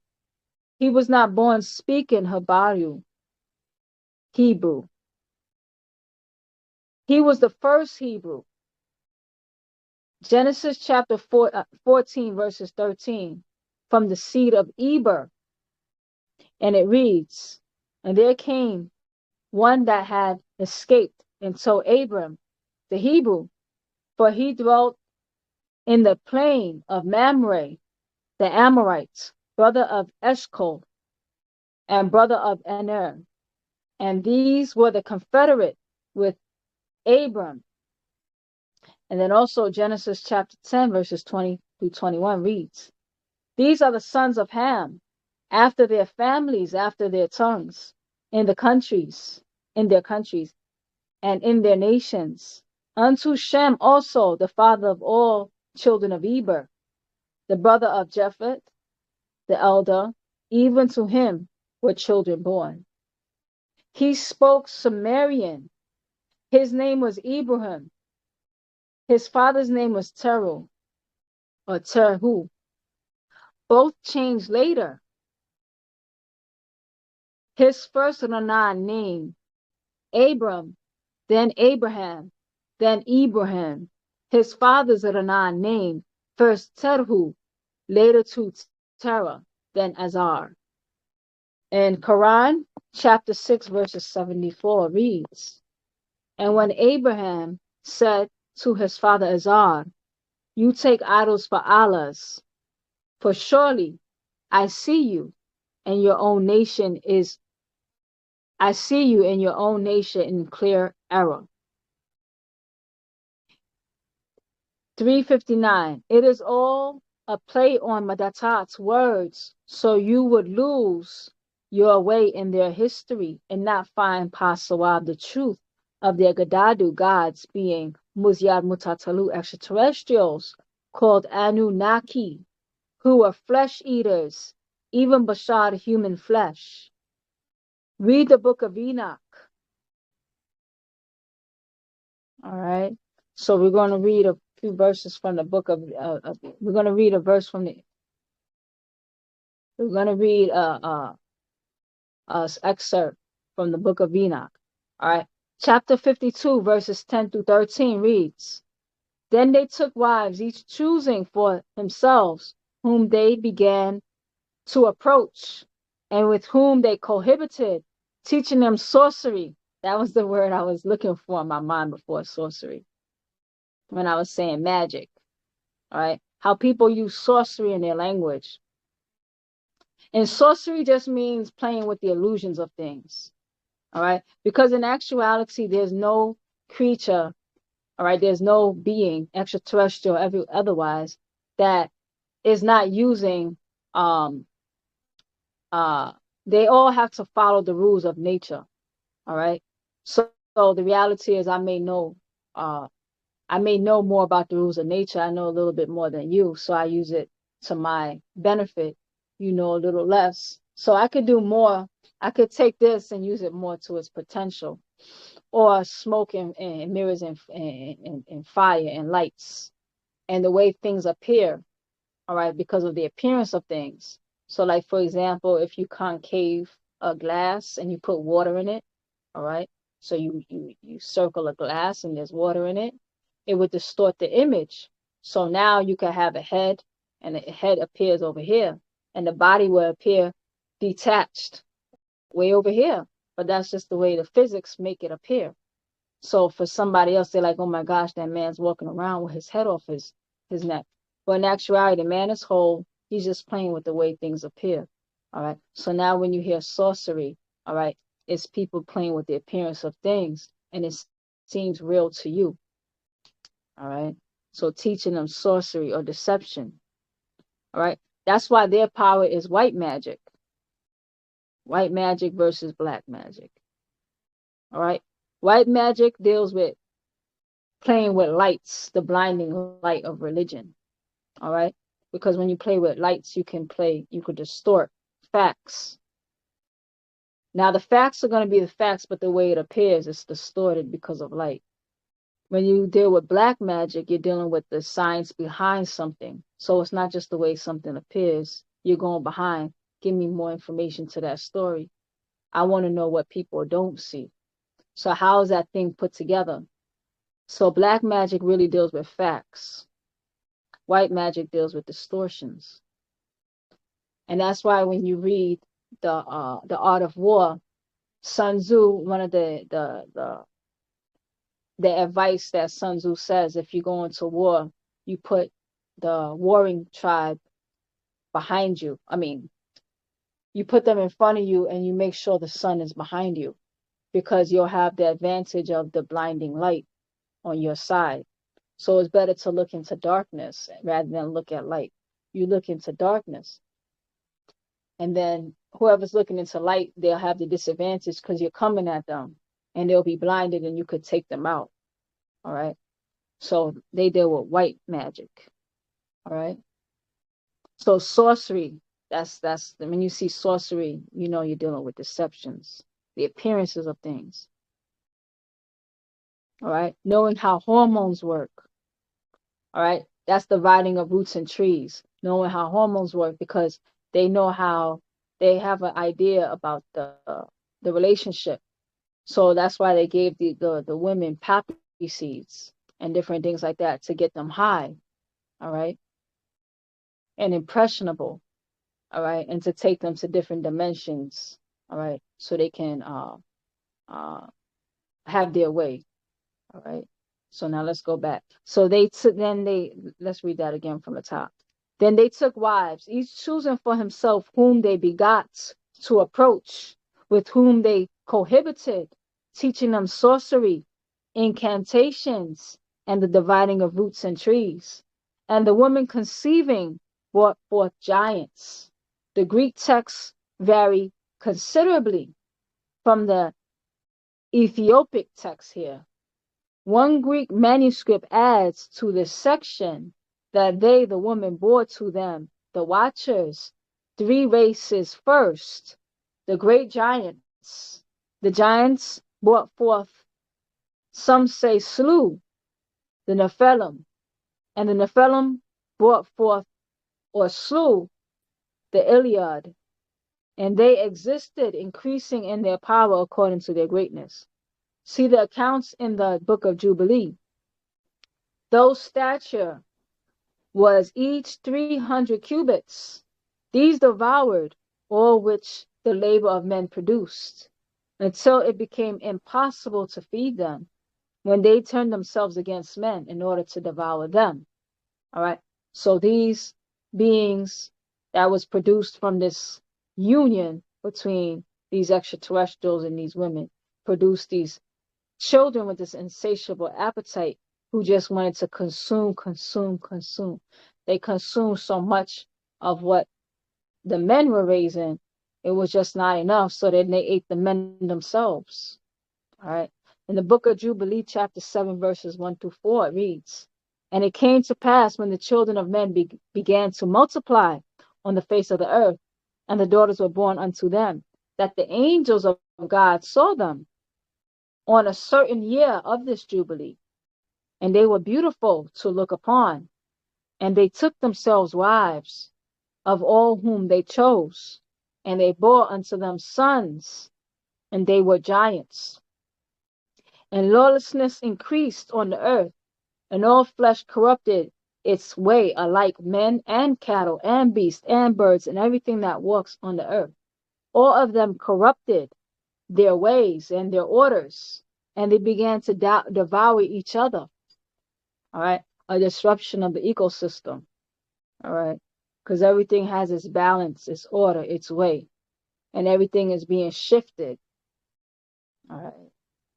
He was not born speaking Hebrew. He was the first Hebrew. Genesis chapter 14, verses 13, from the seed of Eber. And it reads, and there came one that had escaped and told Abram, the Hebrew, for he dwelt in the plain of Mamre, the Amorites, brother of Eshcol, and brother of Aner. And these were the confederate with Abram. And then also Genesis chapter 10, verses 20 through 21 reads, these are the sons of Ham, after their families, after their tongues, in their countries, and in their nations. Unto Shem also, the father of all children of Eber, the brother of Japheth, the elder, even to him were children born. He spoke Sumerian. His name was Ibrahim. His father's name was Teru or Terhu. Both changed later. His first Ranan name, Abram, then Abraham, then Ibrahim. His father's Ranan name, first Terhu, later to Terah, then Azar. And Quran chapter 6 verses 74 reads, and when Abraham said to his father Azar, you take idols for Allahs, for surely I see you and your own nation is I see you in your own nation in clear error. 359. It is all a play on Madatat's words, so you would lose your way in their history and not find Pasawab the truth of their Gadadu gods being Muzyad Mutatalu extraterrestrials called Anunnaki, who were flesh eaters, even Bashar human flesh. Read the book of Enoch. All right. So we're going to read a few verses from the book of, we're going to read a verse from the, we're going to read a excerpt from the book of Enoch. All right. Chapter 52, verses 10 through 13 reads, then they took wives, each choosing for themselves whom they began to approach, and with whom they cohabited, teaching them sorcery. That was the word I was looking for in my mind before sorcery, when I was saying magic. All right. How people use sorcery in their language. And sorcery just means playing with the illusions of things. All right. Because in actuality, there's no creature, all right, there's no being, extraterrestrial, otherwise, that is not using, they all have to follow the rules of nature. All right. So the reality is I may know more about the rules of nature. I know a little bit more than you. So I use it to my benefit. You know a little less. So I could do more. I could take this and use it more to its potential. Or smoke and mirrors and fire and lights. And the way things appear. All right. Because of the appearance of things. So like, for example, if you concave a glass and you put water in it. All right. So you circle a glass and there's water in it. It would distort the image. So now you can have a head and the head appears over here and the body will appear detached way over here. But that's just the way the physics make it appear. So for somebody else, they're like, oh my gosh, that man's walking around with his head off his neck. But in actuality, the man is whole. He's just playing with the way things appear. All right. So now when you hear sorcery, all right, it's people playing with the appearance of things and it seems real to you. All right. So teaching them sorcery or deception. All right. That's why their power is white magic. White magic versus black magic. All right. White magic deals with playing with lights, the blinding light of religion. All right. Because when you play with lights, you can distort facts. Now the facts are going to be the facts, but the way it appears is distorted because of light. When you deal with black magic, you're dealing with the science behind something. So it's not just the way something appears. You're going behind. Give me more information to that story. I want to know what people don't see. So how is that thing put together? So black magic really deals with facts. White magic deals with distortions. And that's why when you read the Art of War, Sun Tzu, one of the advice that Sun Tzu says, if you go into war, you put the warring tribe behind you. I mean, you put them in front of you and you make sure the sun is behind you because you'll have the advantage of the blinding light on your side. So it's better to look into darkness rather than look at light. You look into darkness. And then whoever's looking into light, they'll have the disadvantage because you're coming at them and they'll be blinded and you could take them out. All right. So they deal with white magic. All right. So sorcery, That's when you see sorcery, you know you're dealing with deceptions, the appearances of things. All right, knowing how hormones work. All right, that's dividing of roots and trees. Knowing how hormones work, because they know how, they have an idea about the relationship. So that's why they gave the women poppy seeds and different things like that to get them high. All right, and impressionable. All right, and to take them to different dimensions. All right, so they can have their way. All right, so now let's go back. So they took, let's read that again from the top. Then they took wives, each choosing for himself whom they begot to approach, with whom they cohabited, teaching them sorcery, incantations, and the dividing of roots and trees. And the woman conceiving brought forth giants. The Greek texts vary considerably from the Ethiopic text here. One Greek manuscript adds to this section that they, the woman, bore to them, the watchers, 3 races first, the great giants. The giants brought forth, some say slew, the Nephilim, and the Nephilim brought forth or slew the Iliad, and they existed, increasing in their power according to their greatness. See the accounts in the book of Jubilee. Those stature was each 300 cubits. These devoured all which the labor of men produced, until it became impossible to feed them, when they turned themselves against men in order to devour them. All right. So these beings that was produced from this union between these extraterrestrials and these women produced these children with this insatiable appetite, who just wanted to consume. They consumed so much of what the men were raising, it was just not enough. So then they ate the men themselves. All right. In the book of Jubilee, chapter 7, verses 1 through 4, it reads, "And it came to pass, when the children of men began to multiply on the face of the earth, and the daughters were born unto them, that the angels of God saw them on a certain year of this Jubilee, and they were beautiful to look upon. And they took themselves wives of all whom they chose, and they bore unto them sons, and they were giants. And lawlessness increased on the earth, and all flesh corrupted its way, alike men and cattle and beasts and birds and everything that walks on the earth. All of them corrupted their ways and their orders, and they began to devour each other. All right, a disruption of the ecosystem. All right, because everything has its balance, its order, its way, and everything is being shifted. All right,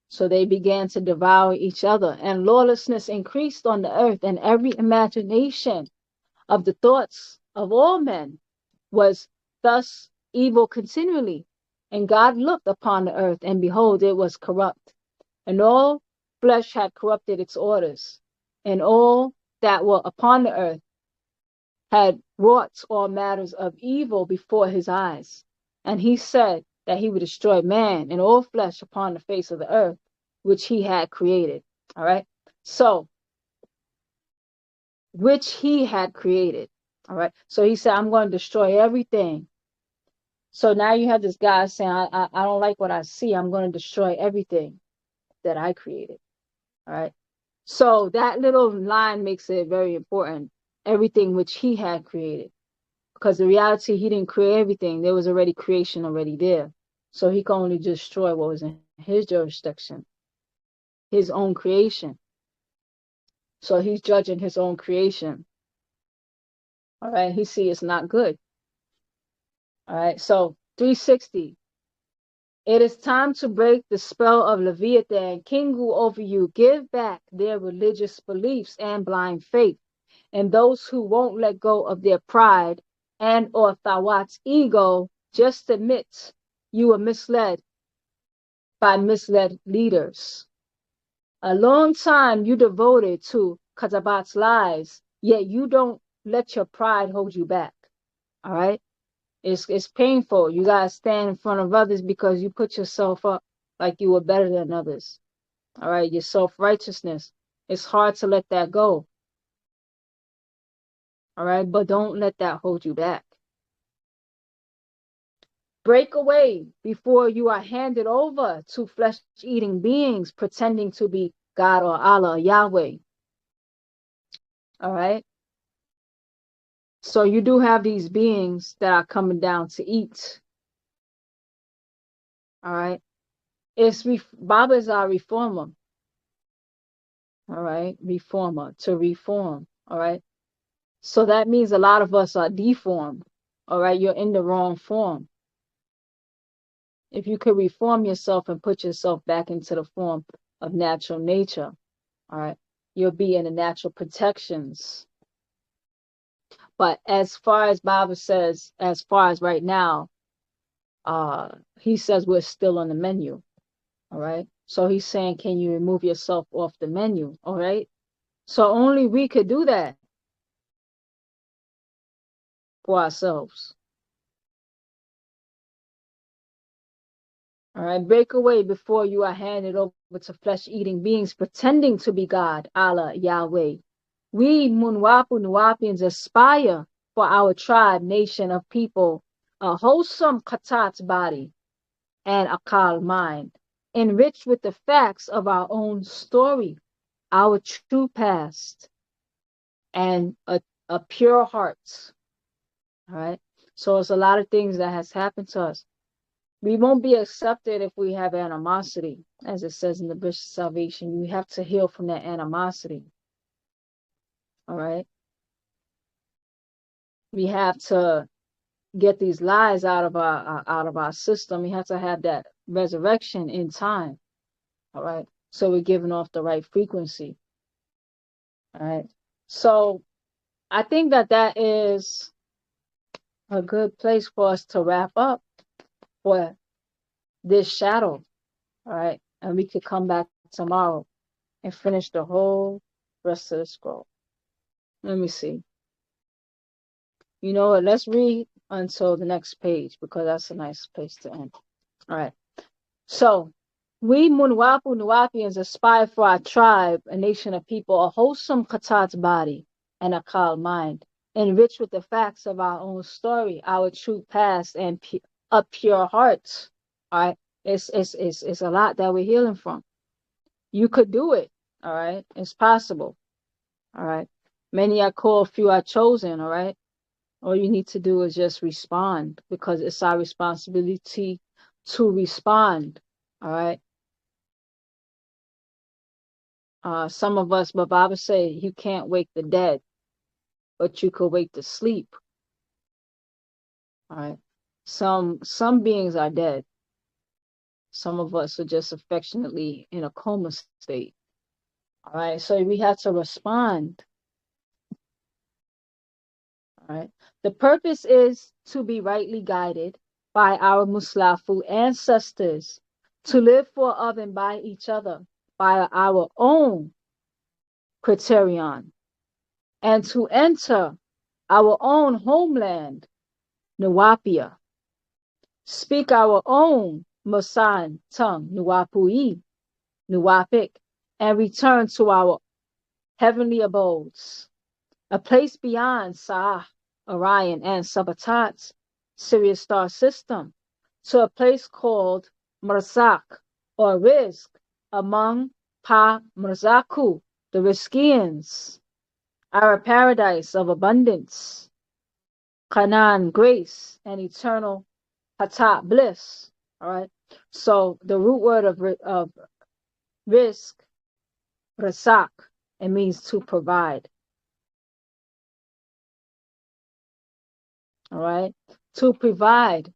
so they began to devour each other, and lawlessness increased on the earth, and every imagination of the thoughts of all men was thus evil continually. And God looked upon the earth, and behold, it was corrupt, and all flesh had corrupted its orders, and all that were upon the earth had wrought all matters of evil before his eyes. And he said that he would destroy man and all flesh upon the face of the earth, which he had created. All right. So, which he had created. All right. So he said, I'm going to destroy everything. So now you have this guy saying, I don't like what I see. I'm going to destroy everything that I created. All right. So that little line makes it very important. Everything which he had created. Because the reality, he didn't create everything. There was already creation already there. So he can only destroy what was in his jurisdiction, his own creation. So he's judging his own creation. All right. He see it's not good. All right. So 360. It is time to break the spell of Leviathan, Kingu over you. Give back their religious beliefs and blind faith. And those who won't let go of their pride and or Thawat's ego, just admit you were misled by misled leaders. A long time you devoted to Katabat's lies, yet you don't let your pride hold you back. All right? It's painful. You gotta stand in front of others because you put yourself up like you were better than others. All right, your self-righteousness. It's hard to let that go. All right, but don't let that hold you back. Break away before you are handed over to flesh-eating beings pretending to be God or Allah or Yahweh. All right. So you do have these beings that are coming down to eat. All right. Baabaa is our reformer. All right. Reformer, to reform. All right. So that means a lot of us are deformed. All right. You're in the wrong form. If you could reform yourself and put yourself back into the form of natural nature, all right, you'll be in the natural protections. But as far as Baabaa says, as far as right now, he says we're still on the menu. All right. So he's saying, can you remove yourself off the menu? All right. So only we could do that for ourselves. All right. Break away before you are handed over to flesh-eating beings pretending to be God, Allah, Yahweh. We Munwapu Nuwapians aspire for our tribe, nation of people, a wholesome Khatat body and Akal mind, enriched with the facts of our own story, our true past, and a pure heart. All right. So it's a lot of things that has happened to us. We won't be accepted if we have animosity, as it says in the Bridge of Salvation. We have to heal from that animosity. All right. We have to get these lies out of our system. We have to have that resurrection in time. All right. So we're giving off the right frequency. All right. So I think that is a good place for us to wrap up for this shadow. All right. And we could come back tomorrow and finish the whole rest of the scroll. Let me see. You know what? Let's read until the next page because that's a nice place to end. All right. So we Munwapu Nuwapians aspire for our tribe, a nation of people, a wholesome Khatat body and a Kal mind, enriched with the facts of our own story, our true past, and a pure heart. All right. It's a lot that we're healing from. You could do it. All right. It's possible. All right. Many are called, few are chosen. All right. All you need to do is just respond because it's our responsibility to respond. All right. Some of us, but Baabaa say you can't wake the dead, but you could wake the sleep. All right. Some beings are dead. Some of us are just affectionately in a coma state. All right. So we have to respond. All right. The purpose is to be rightly guided by our Muslafu ancestors, to live for, of, and by each other, by our own criterion, and to enter our own homeland, Nuwapia, speak our own Masan tongue, Nuwapui, Nuwapik, and return to our heavenly abodes, a place beyond Sa'ah, Orion, and Sabatat's Sirius star system, to a place called Marzak, or Rizq, among Pa Marzaku, the Rizkians, our paradise of abundance, Canaan, grace, and eternal Hatat, bliss. All right. So the root word of Rizq, Razak, it means to provide. All right. To provide.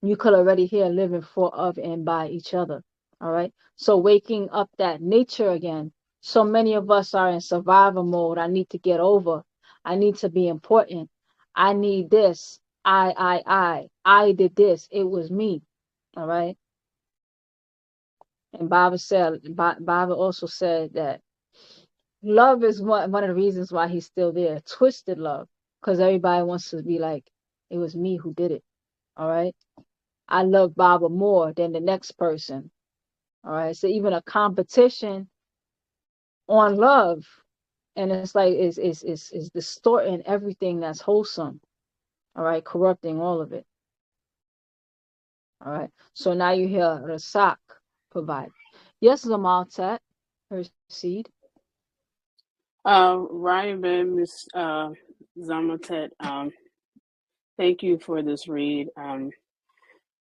You could already hear living for, of, and by each other. All right. So waking up that nature again. So many of us are in survival mode. I need to get over. I need to be important. I need this. I did this. It was me. All right. And Baabaa also said that love is one of the reasons why he's still there. Twisted love. Because everybody wants to be like, it was me who did it. All right. I love Baabaa more than the next person. All right. So even a competition on love. And it's like it's distorting everything that's wholesome. All right, corrupting all of it. All right. So now you hear Rasak provide. Yes, Zamaltat, her seed. Ryan Ben, Miss Zamatet, thank you for this read. I'm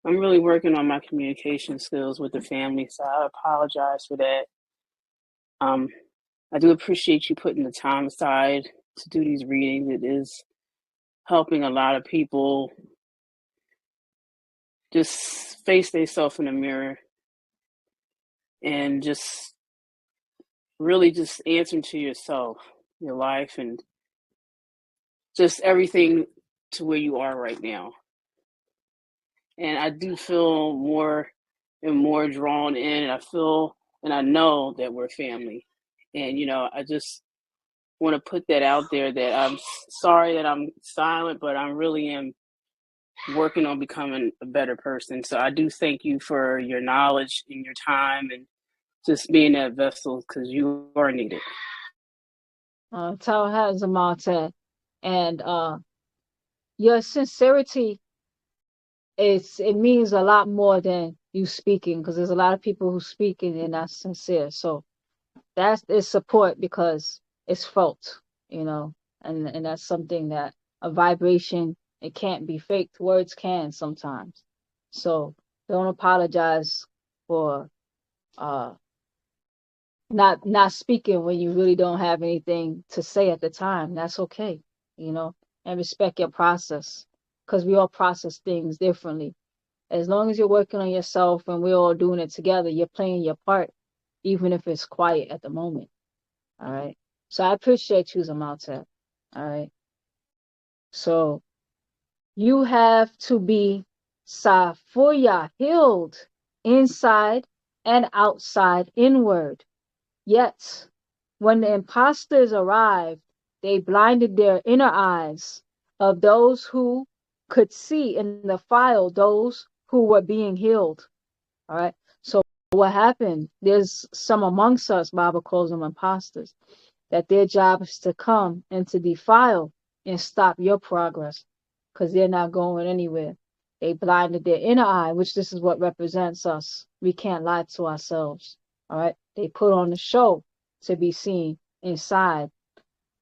really working on my communication skills with the family, so I apologize for that. I do appreciate you putting the time aside to do these readings. It is helping a lot of people just face themselves in the mirror and just really just answering to yourself, your life, and just everything to where you are right now. And I do feel more and more drawn in, and I feel and I know that we're family. And, I just want to put that out there that I'm sorry that I'm silent, but I really am working on becoming a better person. So I do thank you for your knowledge and your time and just being that vessel, because you are needed. Tawha Zamaltat. And your sincerity, it means a lot more than you speaking, because there's a lot of people who speak and they're not sincere. So that's its support because it's felt, and that's something that a vibration, it can't be faked. Words can sometimes. So don't apologize for not speaking when you really don't have anything to say at the time. That's okay, and respect your process, because we all process things differently. As long as you're working on yourself and we're all doing it together, you're playing your part, even if it's quiet at the moment. All right. So I appreciate you, Zamaltat. All right. So you have to be Safuya, healed inside and outside inward. Yet, when the impostors arrived, they blinded their inner eyes of those who could see in the file those who were being healed. All right. So what happened? There's some amongst us, Baabaa calls them imposters, that their job is to come and to defile and stop your progress, because they're not going anywhere. They blinded their inner eye, which this is what represents us. We can't lie to ourselves. All right. They put on the show to be seen inside.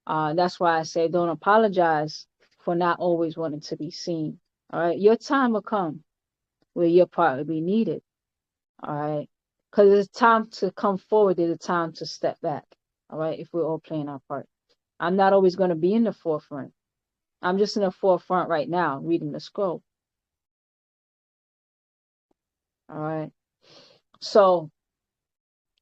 That's why I say don't apologize for not always wanting to be seen. All right. Your time will come where your part will be needed. All right. Because it's time to come forward. It's time to step back. All right. If we're all playing our part. I'm not always going to be in the forefront. I'm just in the forefront right now, reading the scroll. All right. So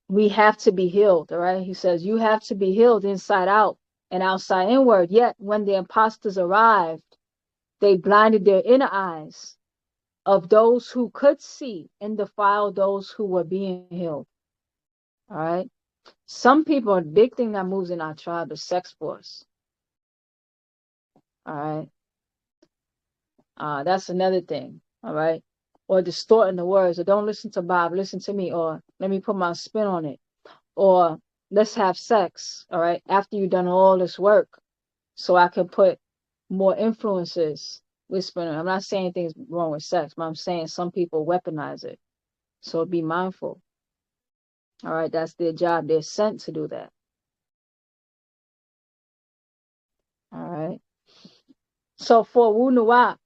we have to be healed. All right. He says, you have to be healed inside out and outside inward. Yet when the impostors arrived, they blinded their inner eyes of those who could see and defile those who were being healed. All right. Some people, a big thing that moves in our tribe is sex force. All right. That's another thing. All right. Or distorting the words, or don't listen to Bob, listen to me, or let me put my spin on it, or let's have sex, all right, after you've done all this work, so I can put more influences whispering. I'm not saying things wrong with sex, but I'm saying some people weaponize it. So be mindful. All right, that's their job. They're sent to do that. All right. So for Wu Nuwa,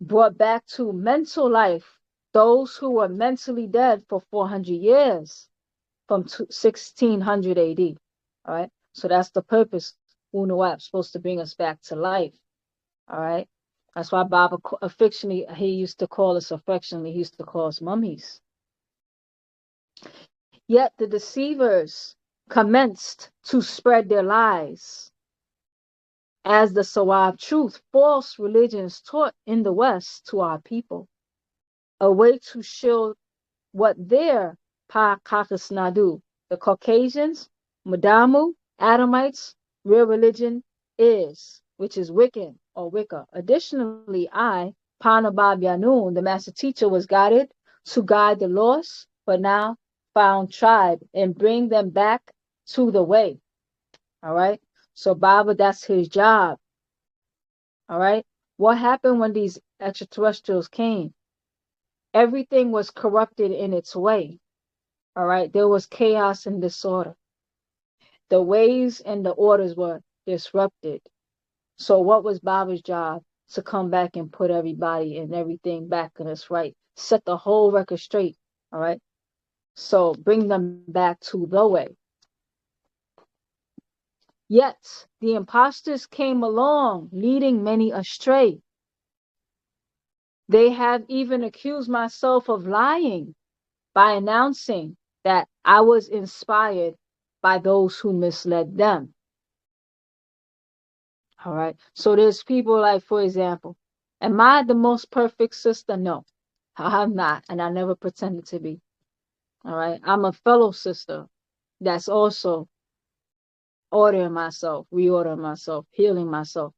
brought back to mental life those who were mentally dead for 400 years from 1600 AD. All right. So that's the purpose. Wunuwap supposed to bring us back to life. All right. That's why Baabaa affectionately, he used to call us mummies. Yet the deceivers commenced to spread their lies. As the Sawab truth, false religions taught in the West to our people, a way to shield what their Paa Taraq, the Caucasians, Madamu, Adamites, real religion is, which is Wiccan or Wicca. Additionally, I, Baabaa Yaanun, the master teacher, was guided to guide the lost, but now found tribe and bring them back to the way. All right. So Baba, that's his job. All right. What happened when these extraterrestrials came? Everything was corrupted in its way. All right. There was chaos and disorder. The ways and the orders were disrupted. So what was Baba's job? To come back and put everybody and everything back in its right. Set the whole record straight. All right. So bring them back to the way. Yet the impostors came along, leading many astray. They have even accused myself of lying by announcing that I was inspired by those who misled them. All right. So there's people like, for example, am I the most perfect sister? No, I'm not. And I never pretended to be. All right. I'm a fellow sister that's also ordering myself, reordering myself, healing myself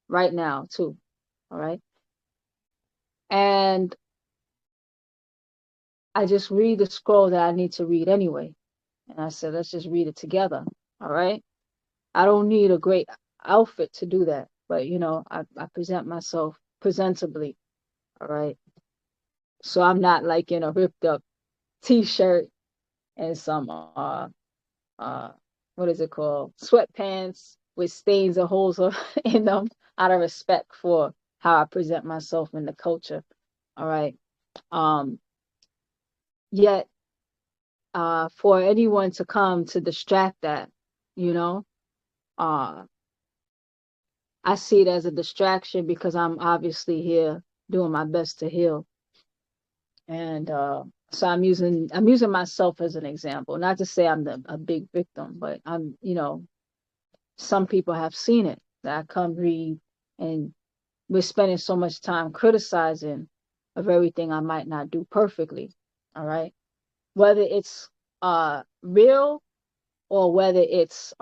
right now too. All right. And I just read the scroll that I need to read anyway. And I said, let's just read it together. All right. I don't need a great outfit to do that. But, you know, I present myself presentably. All right. So I'm not like in a ripped up t-shirt and some, what is it called? Sweatpants with stains or holes in them out of respect for how I present myself in the culture. All right. Yet, for anyone to come to distract that, you know, I see it as a distraction because I'm obviously here doing my best to heal. And so I'm using myself as an example, not to say I'm a big victim, but I'm, you know, some people have seen it that I come read and we're spending so much time criticizing of everything I might not do perfectly. All right. Whether it's real or whether it's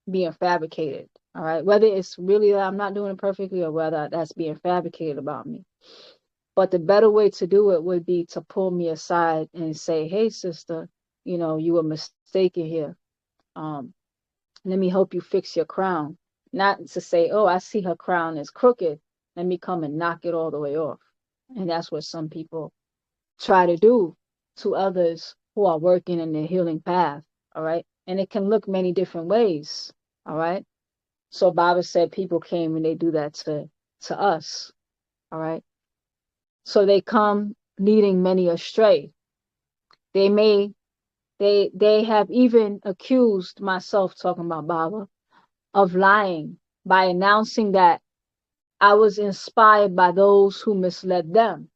being fabricated. All right. Whether it's really that I'm not doing it perfectly or whether that's being fabricated about me. But the better way to do it would be to pull me aside and say, hey, sister, you know, you were mistaken here. Let me help you fix your crown. Not to say, oh, I see her crown is crooked. Let me come and knock it all the way off. And that's what some people try to do to others who are working in their healing path. All right. And it can look many different ways. All right. So Baba said people came and they do that to us. All right. So they come leading many astray. They have even accused myself, talking about Baba, of lying by announcing that I was inspired by those who misled them.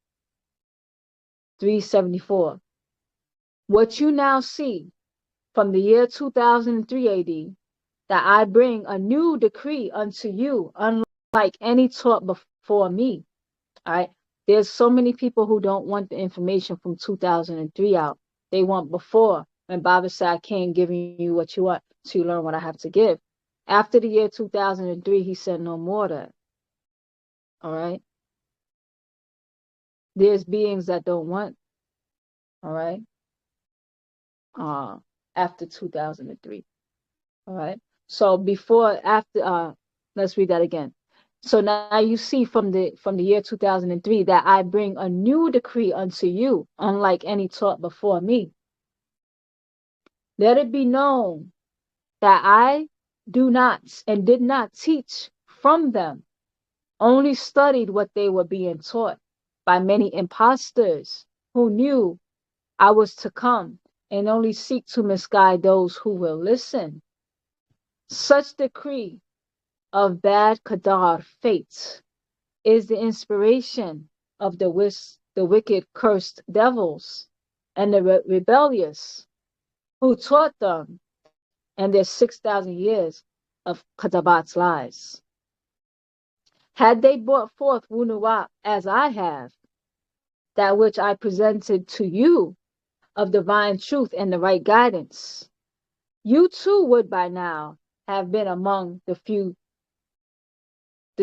374. What you now see from the year 2003 AD, that I bring a new decree unto you, unlike any taught before me. All right. There's so many people who don't want the information from 2003 out. They want before. When Baba said, I can't give you what you want to learn what I have to give. After the year 2003, he said no more of that. All right. There's beings that don't want. All right. After 2003. All right. So let's read that again. So now you see from the year 2003 that I bring a new decree unto you, unlike any taught before me. Let it be known that I do not and did not teach from them, only studied what they were being taught by many impostors who knew I was to come and only seek to misguide those who will listen. Such decree of bad Qadar fate is the inspiration of the wicked cursed devils and the rebellious who taught them and their 6,000 years of Qadabat's lies. Had they brought forth Wunuwa as I have, that which I presented to you of divine truth and the right guidance, you too would by now have been among the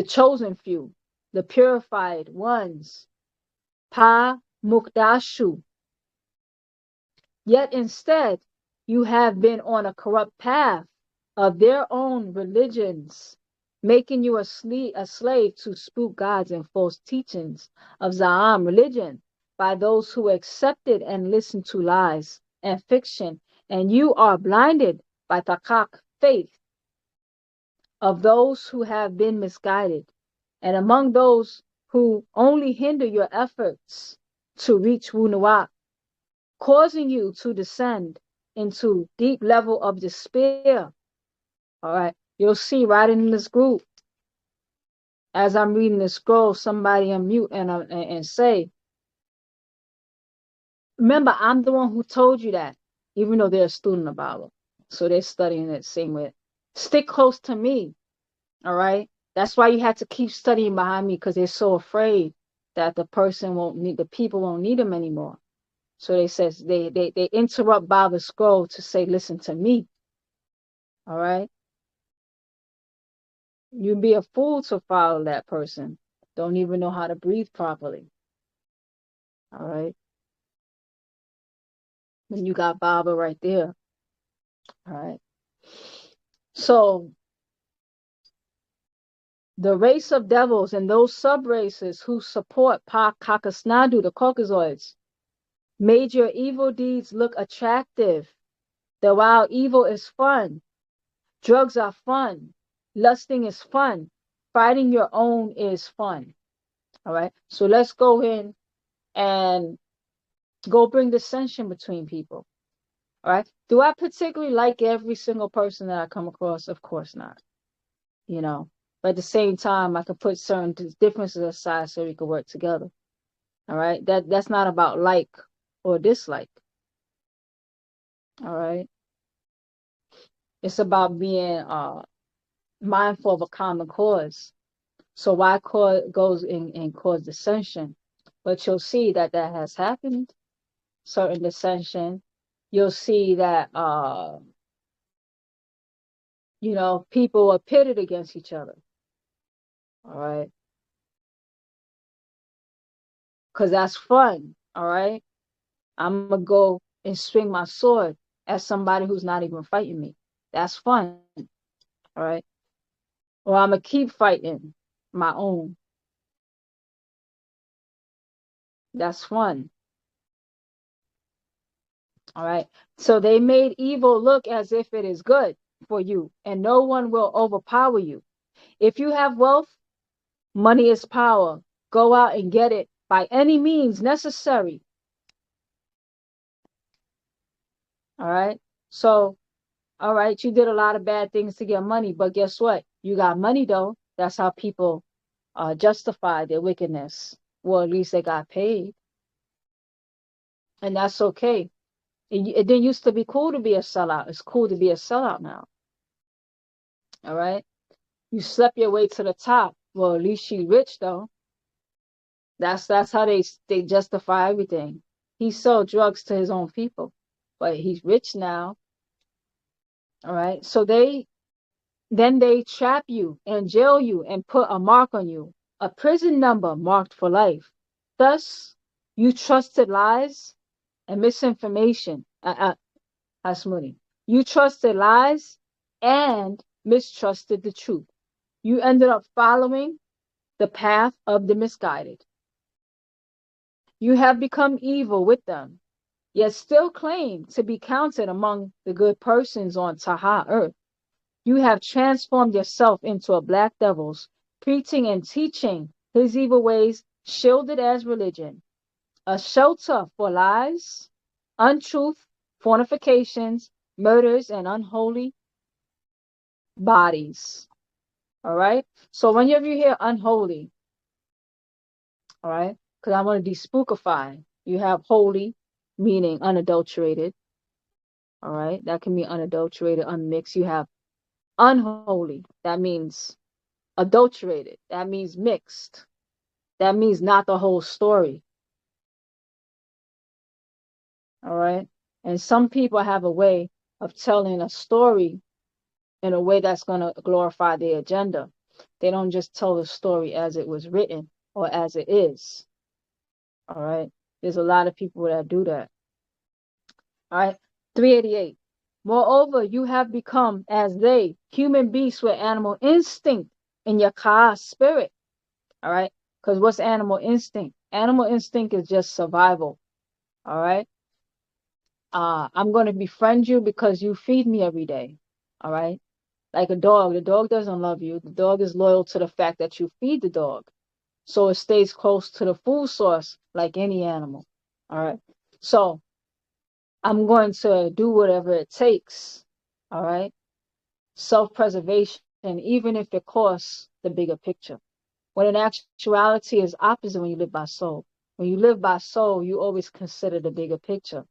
chosen few, the purified ones, Pa Mukdashu. Yet instead, you have been on a corrupt path of their own religions, making you a slave to spook gods and false teachings of Za'am religion by those who accepted and listened to lies and fiction, and you are blinded by Taraq faith of those who have been misguided, and among those who only hinder your efforts to reach Wunuwap, causing you to descend into deep level of despair. All right, you'll see right in this group, as I'm reading the scroll, somebody unmute and say, remember, I'm the one who told you that, even though they're a student of Bible, so they're studying it same way. Stick close to me. All right, that's why you have to keep studying behind me, because they're so afraid that the people won't need them anymore. So they interrupt Bible's scroll to say, listen to me. All right. You'd be a fool to follow that person. Don't even know how to breathe properly. All right. Then you got Baba right there. All right. So the race of devils and those sub-races who support Pa Kakasnadu, the Caucasoids, made your evil deeds look attractive. The wild evil is fun. Drugs are fun. Lusting is fun. Fighting your own is fun. All right. So let's go in and go bring dissension between people. All right. Do I particularly like every single person that I come across? Of course not. You know, but at the same time, I can put certain differences aside so we can work together. All right. That's not about like or dislike. All right. It's about being mindful of a common cause. So why goes and cause dissension? But you'll see that has happened. Certain dissension. You'll see that people are pitted against each other. All right. Because that's fun. All right. I'm gonna go and swing my sword at somebody who's not even fighting me. That's fun. All right. Or I'm gonna keep fighting my own. That's fun. All right. So they made evil look as if it is good for you, and no one will overpower you. If you have wealth, money is power. Go out and get it by any means necessary. All right. So, all right, you did a lot of bad things to get money, but guess what? You got money though. That's how people justify their wickedness. Well, at least they got paid. And that's okay. It didn't used to be cool to be a sellout. It's cool to be a sellout now. All right. You slept your way to the top. Well, at least she rich though. That's how they justify everything. He sold drugs to his own people, but he's rich now. All right. So then they trap you and jail you and put a mark on you, a prison number marked for life. Thus, you trusted lies and misinformation. Hasmuni. You trusted lies and mistrusted the truth. You ended up following the path of the misguided. You have become evil with them, yet still claim to be counted among the good persons on Taha earth. You have transformed yourself into a black devil's, preaching and teaching his evil ways, shielded as religion, a shelter for lies, untruth, fornications, murders, and unholy bodies. All right. So whenever you hear unholy, all right, because I want to despookify, you have holy, meaning unadulterated. All right. That can be unadulterated, unmixed. You have unholy. That means adulterated. That means mixed. That means not the whole story. All right. And some people have a way of telling a story in a way that's going to glorify their agenda. They don't just tell the story as it was written or as it is. All right. There's a lot of people that do that. All right. 388. Moreover, you have become as they, human beasts with animal instinct in your ka spirit. All right. Because what's animal instinct? Animal instinct is just survival. All right. I'm going to befriend you because you feed me every day. All right. Like a dog. The dog doesn't love you. The dog is loyal to the fact that you feed the dog. So it stays close to the food source like any animal. All right. So I'm going to do whatever it takes. All right. Self-preservation, even if it costs the bigger picture. When in actuality is opposite when you live by soul. When you live by soul, you always consider the bigger picture.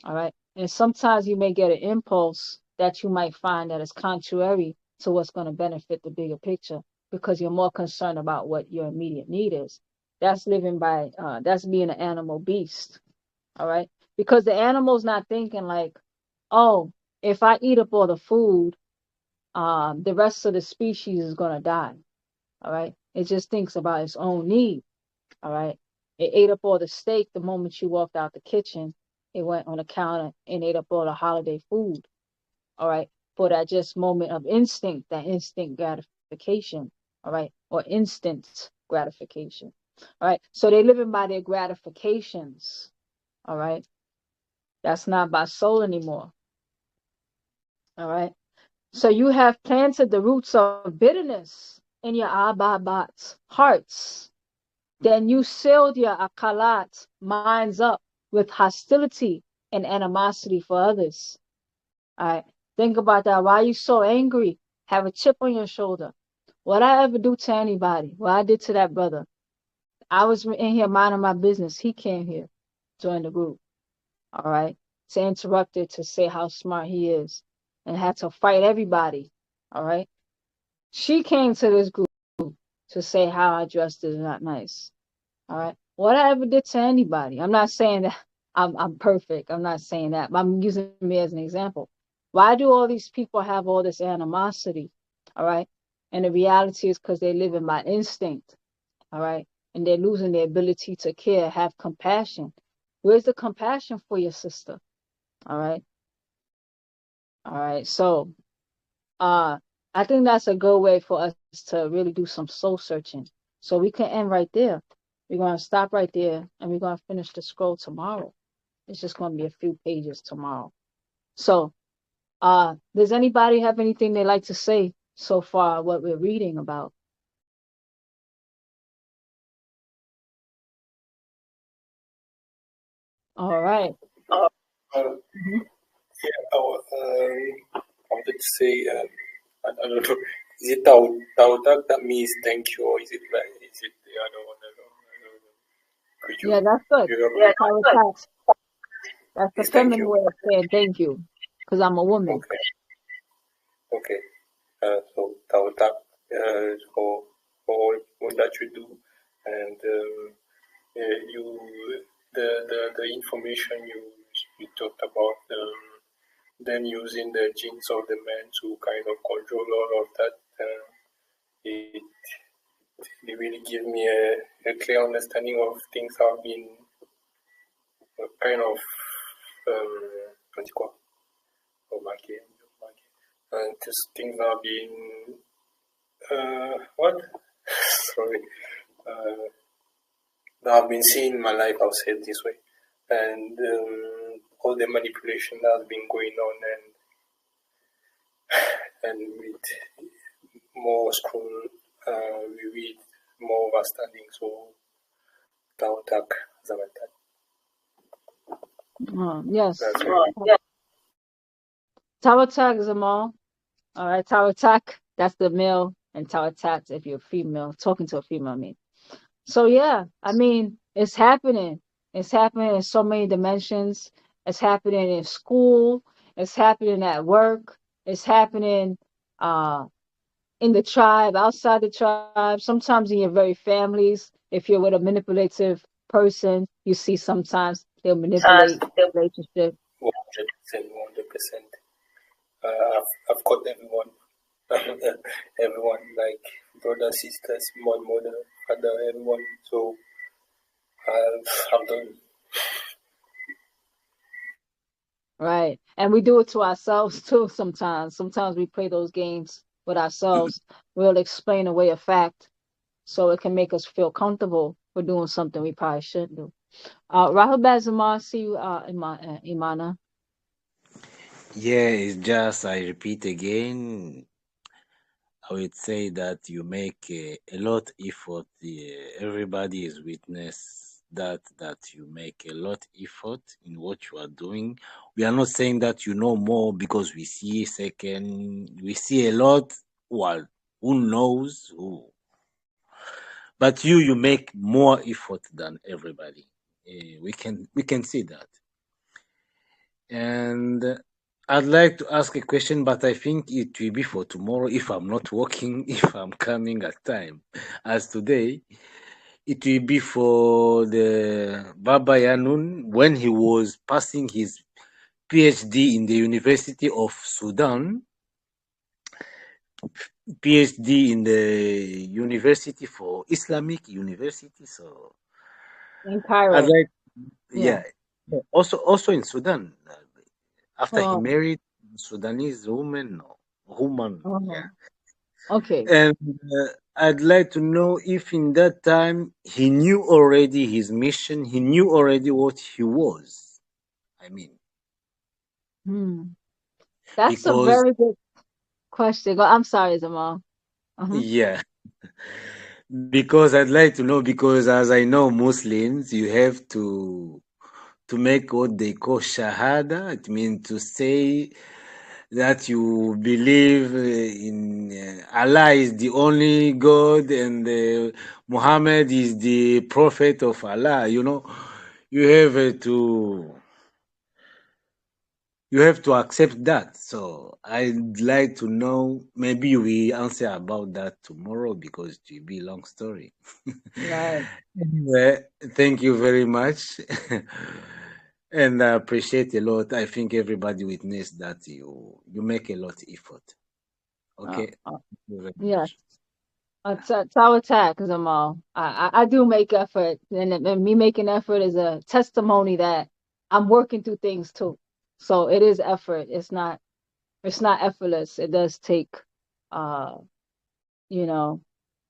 All right. And sometimes you may get an impulse that you might find that is contrary to what's going to benefit the bigger picture because you're more concerned about what your immediate need is. That's living by, that's being an animal beast. All right. Because the animal's not thinking like, oh, if I eat up all the food, the rest of the species is going to die. All right. It just thinks about its own need. All right. It ate up all the steak the moment you walked out the kitchen. It went on the counter and ate up all the holiday food. All right. For that just moment of instinct, that instant gratification. All right. Or instant gratification. All right. So they're living by their gratifications. All right. That's not by soul anymore. All right. So you have planted the roots of bitterness in your ababat hearts. Then you sealed your akalat minds up with hostility and animosity for others. All right. Think about that. Why are you so angry? Have a chip on your shoulder. What I ever do to anybody? What I did to that brother? I was in here minding my business. He came here, joined the group. All right. To interrupt it, to say how smart he is, and had to fight everybody. All right. She came to this group to say how I dressed is not nice. All right. What I ever did to anybody. I'm not saying that I'm perfect. I'm not saying that. But I'm using me as an example. Why do all these people have all this animosity? All right. And the reality is because they're living by instinct. All right. And they're losing their ability to care, have compassion. Where's the compassion for your sister? All right. All right. So I think that's a good way for us to really do some soul searching. So we can end right there. We're going to stop right there and we're going to finish the scroll tomorrow. It's just going to be a few pages tomorrow. So, does anybody have anything they'd like to say so far what we're reading about? All right. Yeah, I wanted to say, I don't know, is it Tautak that means thank you, or is it the other one? I don't know. Could you? Yeah, that's good. Yeah, that's the yes, thank feminine you. way of saying thank you, because I'm a woman. Okay. So Tautak for all that you do, and you the information you talked about. Then using the genes of the man to kind of control all of that, it really gave me a clear understanding of things I've been kind of what do you call and just things I've been what sorry that I've been seeing in my life. I'll say it this way, and all the manipulation that's been going on, and with more school, we read more understanding. So Tautak, Zamantak. Yes. That's right. Tawatak Zamal. All right. Tawatak, that's the male, and Tawatak if you're female, talking to a female, I mean. So yeah, I mean, it's happening. It's happening in so many dimensions. It's happening in school. It's happening at work. It's happening in the tribe, outside the tribe, sometimes in your very families. If you're with a manipulative person, you see sometimes they'll manipulate the relationship. 100%. I've caught everyone, everyone like brothers, sisters, mother, father, everyone. So I've done. Right. And we do it to ourselves too sometimes. Sometimes we play those games with ourselves. We'll explain away a fact so it can make us feel comfortable for doing something we probably shouldn't do. Rahul Bazamar, see you, Imana. Yeah, it's just, I repeat again, I would say that you make a lot effort. Everybody is witness that you make a lot effort in what you are doing. We are not saying that you know more because we see second, we see a lot. Well, who knows who? But you make more effort than everybody. We can see that. And I'd like to ask a question, but I think it will be for tomorrow if I'm not working, if I'm coming at time. As today, it will be for the Baabaa Yaanun when he was passing his PhD in the University of Sudan, PhD in the University for Islamic University. So In I'd Cairo. like, Yeah. yeah, also in Sudan. After he Oh, married Sudanese woman, no, woman, yeah. uh-huh. Okay. And I'd like to know if in that time he knew already his mission, he knew already what he was. I mean, Hmm. That's a because, very good question. I'm sorry, Zamal. Uh-huh. yeah, because I'd like to know, because as I know Muslims, you have to make what they call shahada. It means to say that you believe in Allah is the only God and Muhammad is the prophet of Allah. You have to accept that. So I'd like to know. Maybe we answer about that tomorrow because it will be a long story. Right. Anyway, thank you very much. And I appreciate a lot. I think everybody witnessed that you make a lot of effort. Uh, Okay. uh, Thank you very yeah. much. It's our attack, Zamal. I do make effort, and me making effort is a testimony that I'm working through things too. So it is effort. It's not effortless. It does take, uh, you know,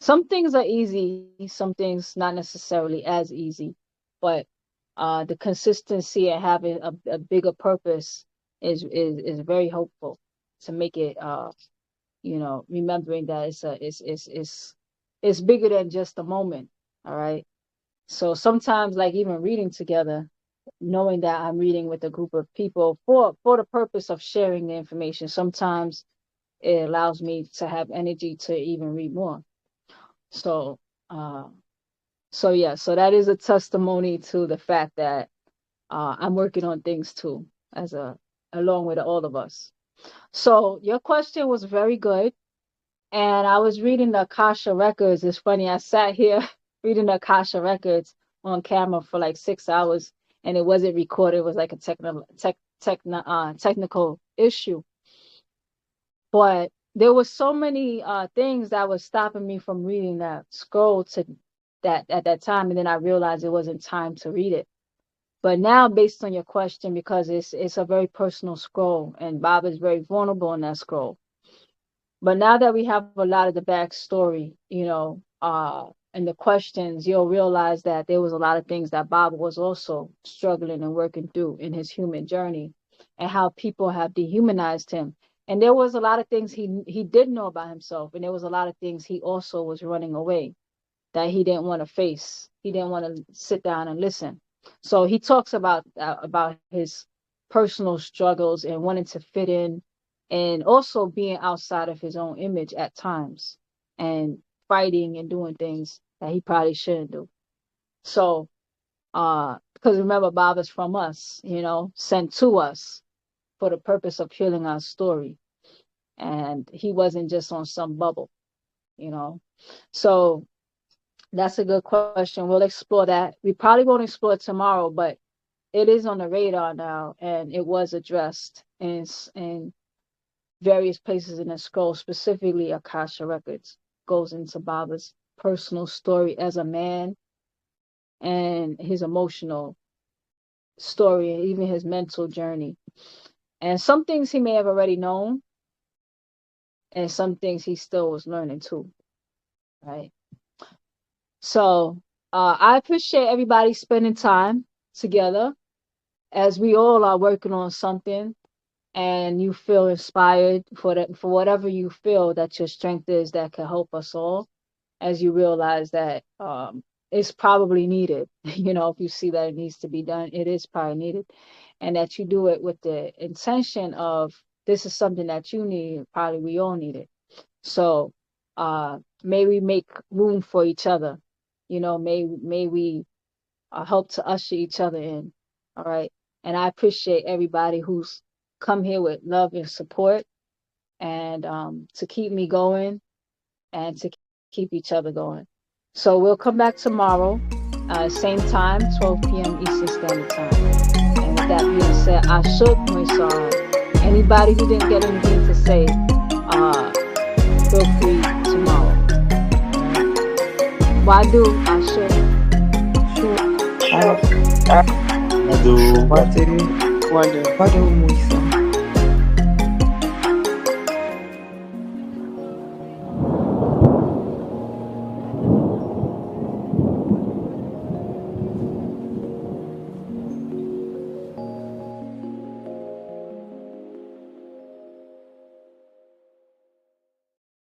some things are easy, some things not necessarily as easy, but the consistency and having a bigger purpose is very helpful to make it remembering that it's bigger than just a moment. All right. So sometimes, like even reading together, knowing that I'm reading with a group of people for the purpose of sharing the information, sometimes it allows me to have energy to even read more. So uh yeah, so that is a testimony to the fact that I'm working on things too, as a along with all of us. So your question was very good. And I was reading the Akasha records. It's funny, I sat here reading the Akasha records on camera for like 6 hours, and it wasn't recorded. It was like a technical issue. But there were so many things that was stopping me from reading that scroll to that at that time, and then I realized it wasn't time to read it. But now, based on your question, because it's a very personal scroll, and Bob is very vulnerable in that scroll. But now that we have a lot of the backstory, and the questions, you'll realize that there was a lot of things that Bob was also struggling and working through in his human journey, and how people have dehumanized him. And there was a lot of things he did know about himself, and there was a lot of things he also was running away that he didn't want to face. He didn't want to sit down and listen. So he talks about his personal struggles and wanting to fit in, and also being outside of his own image at times, and fighting and doing things that he probably shouldn't do. So, because remember, Bob is from us, sent to us for the purpose of healing our story, and he wasn't just on some bubble, you know. So that's a good question. We'll explore that. We probably won't explore it tomorrow, but it is on the radar now, and it was addressed in various places in the scroll, specifically Akasha records. goes into Baaba's personal story as a man and his emotional story and even his mental journey. And some things he may have already known, and some things he still was learning too, right? So I appreciate everybody spending time together as we all are working on something, and you feel inspired for whatever you feel that your strength is that can help us all, as you realize that it's probably needed. You know, if you see that it needs to be done, it is probably needed, and that you do it with the intention of this is something that you need, probably we all need it. So may we make room for each other. You know, may we help to usher each other in. All right. And I appreciate everybody who's come here with love and support, and to keep me going and to keep each other going. So we'll come back tomorrow, same time, 12 p.m. Eastern Standard Time. And with that being said, I shook Moisar. Anybody who didn't get anything to say, feel free tomorrow. Wadu, I shook. Wadu Moisar.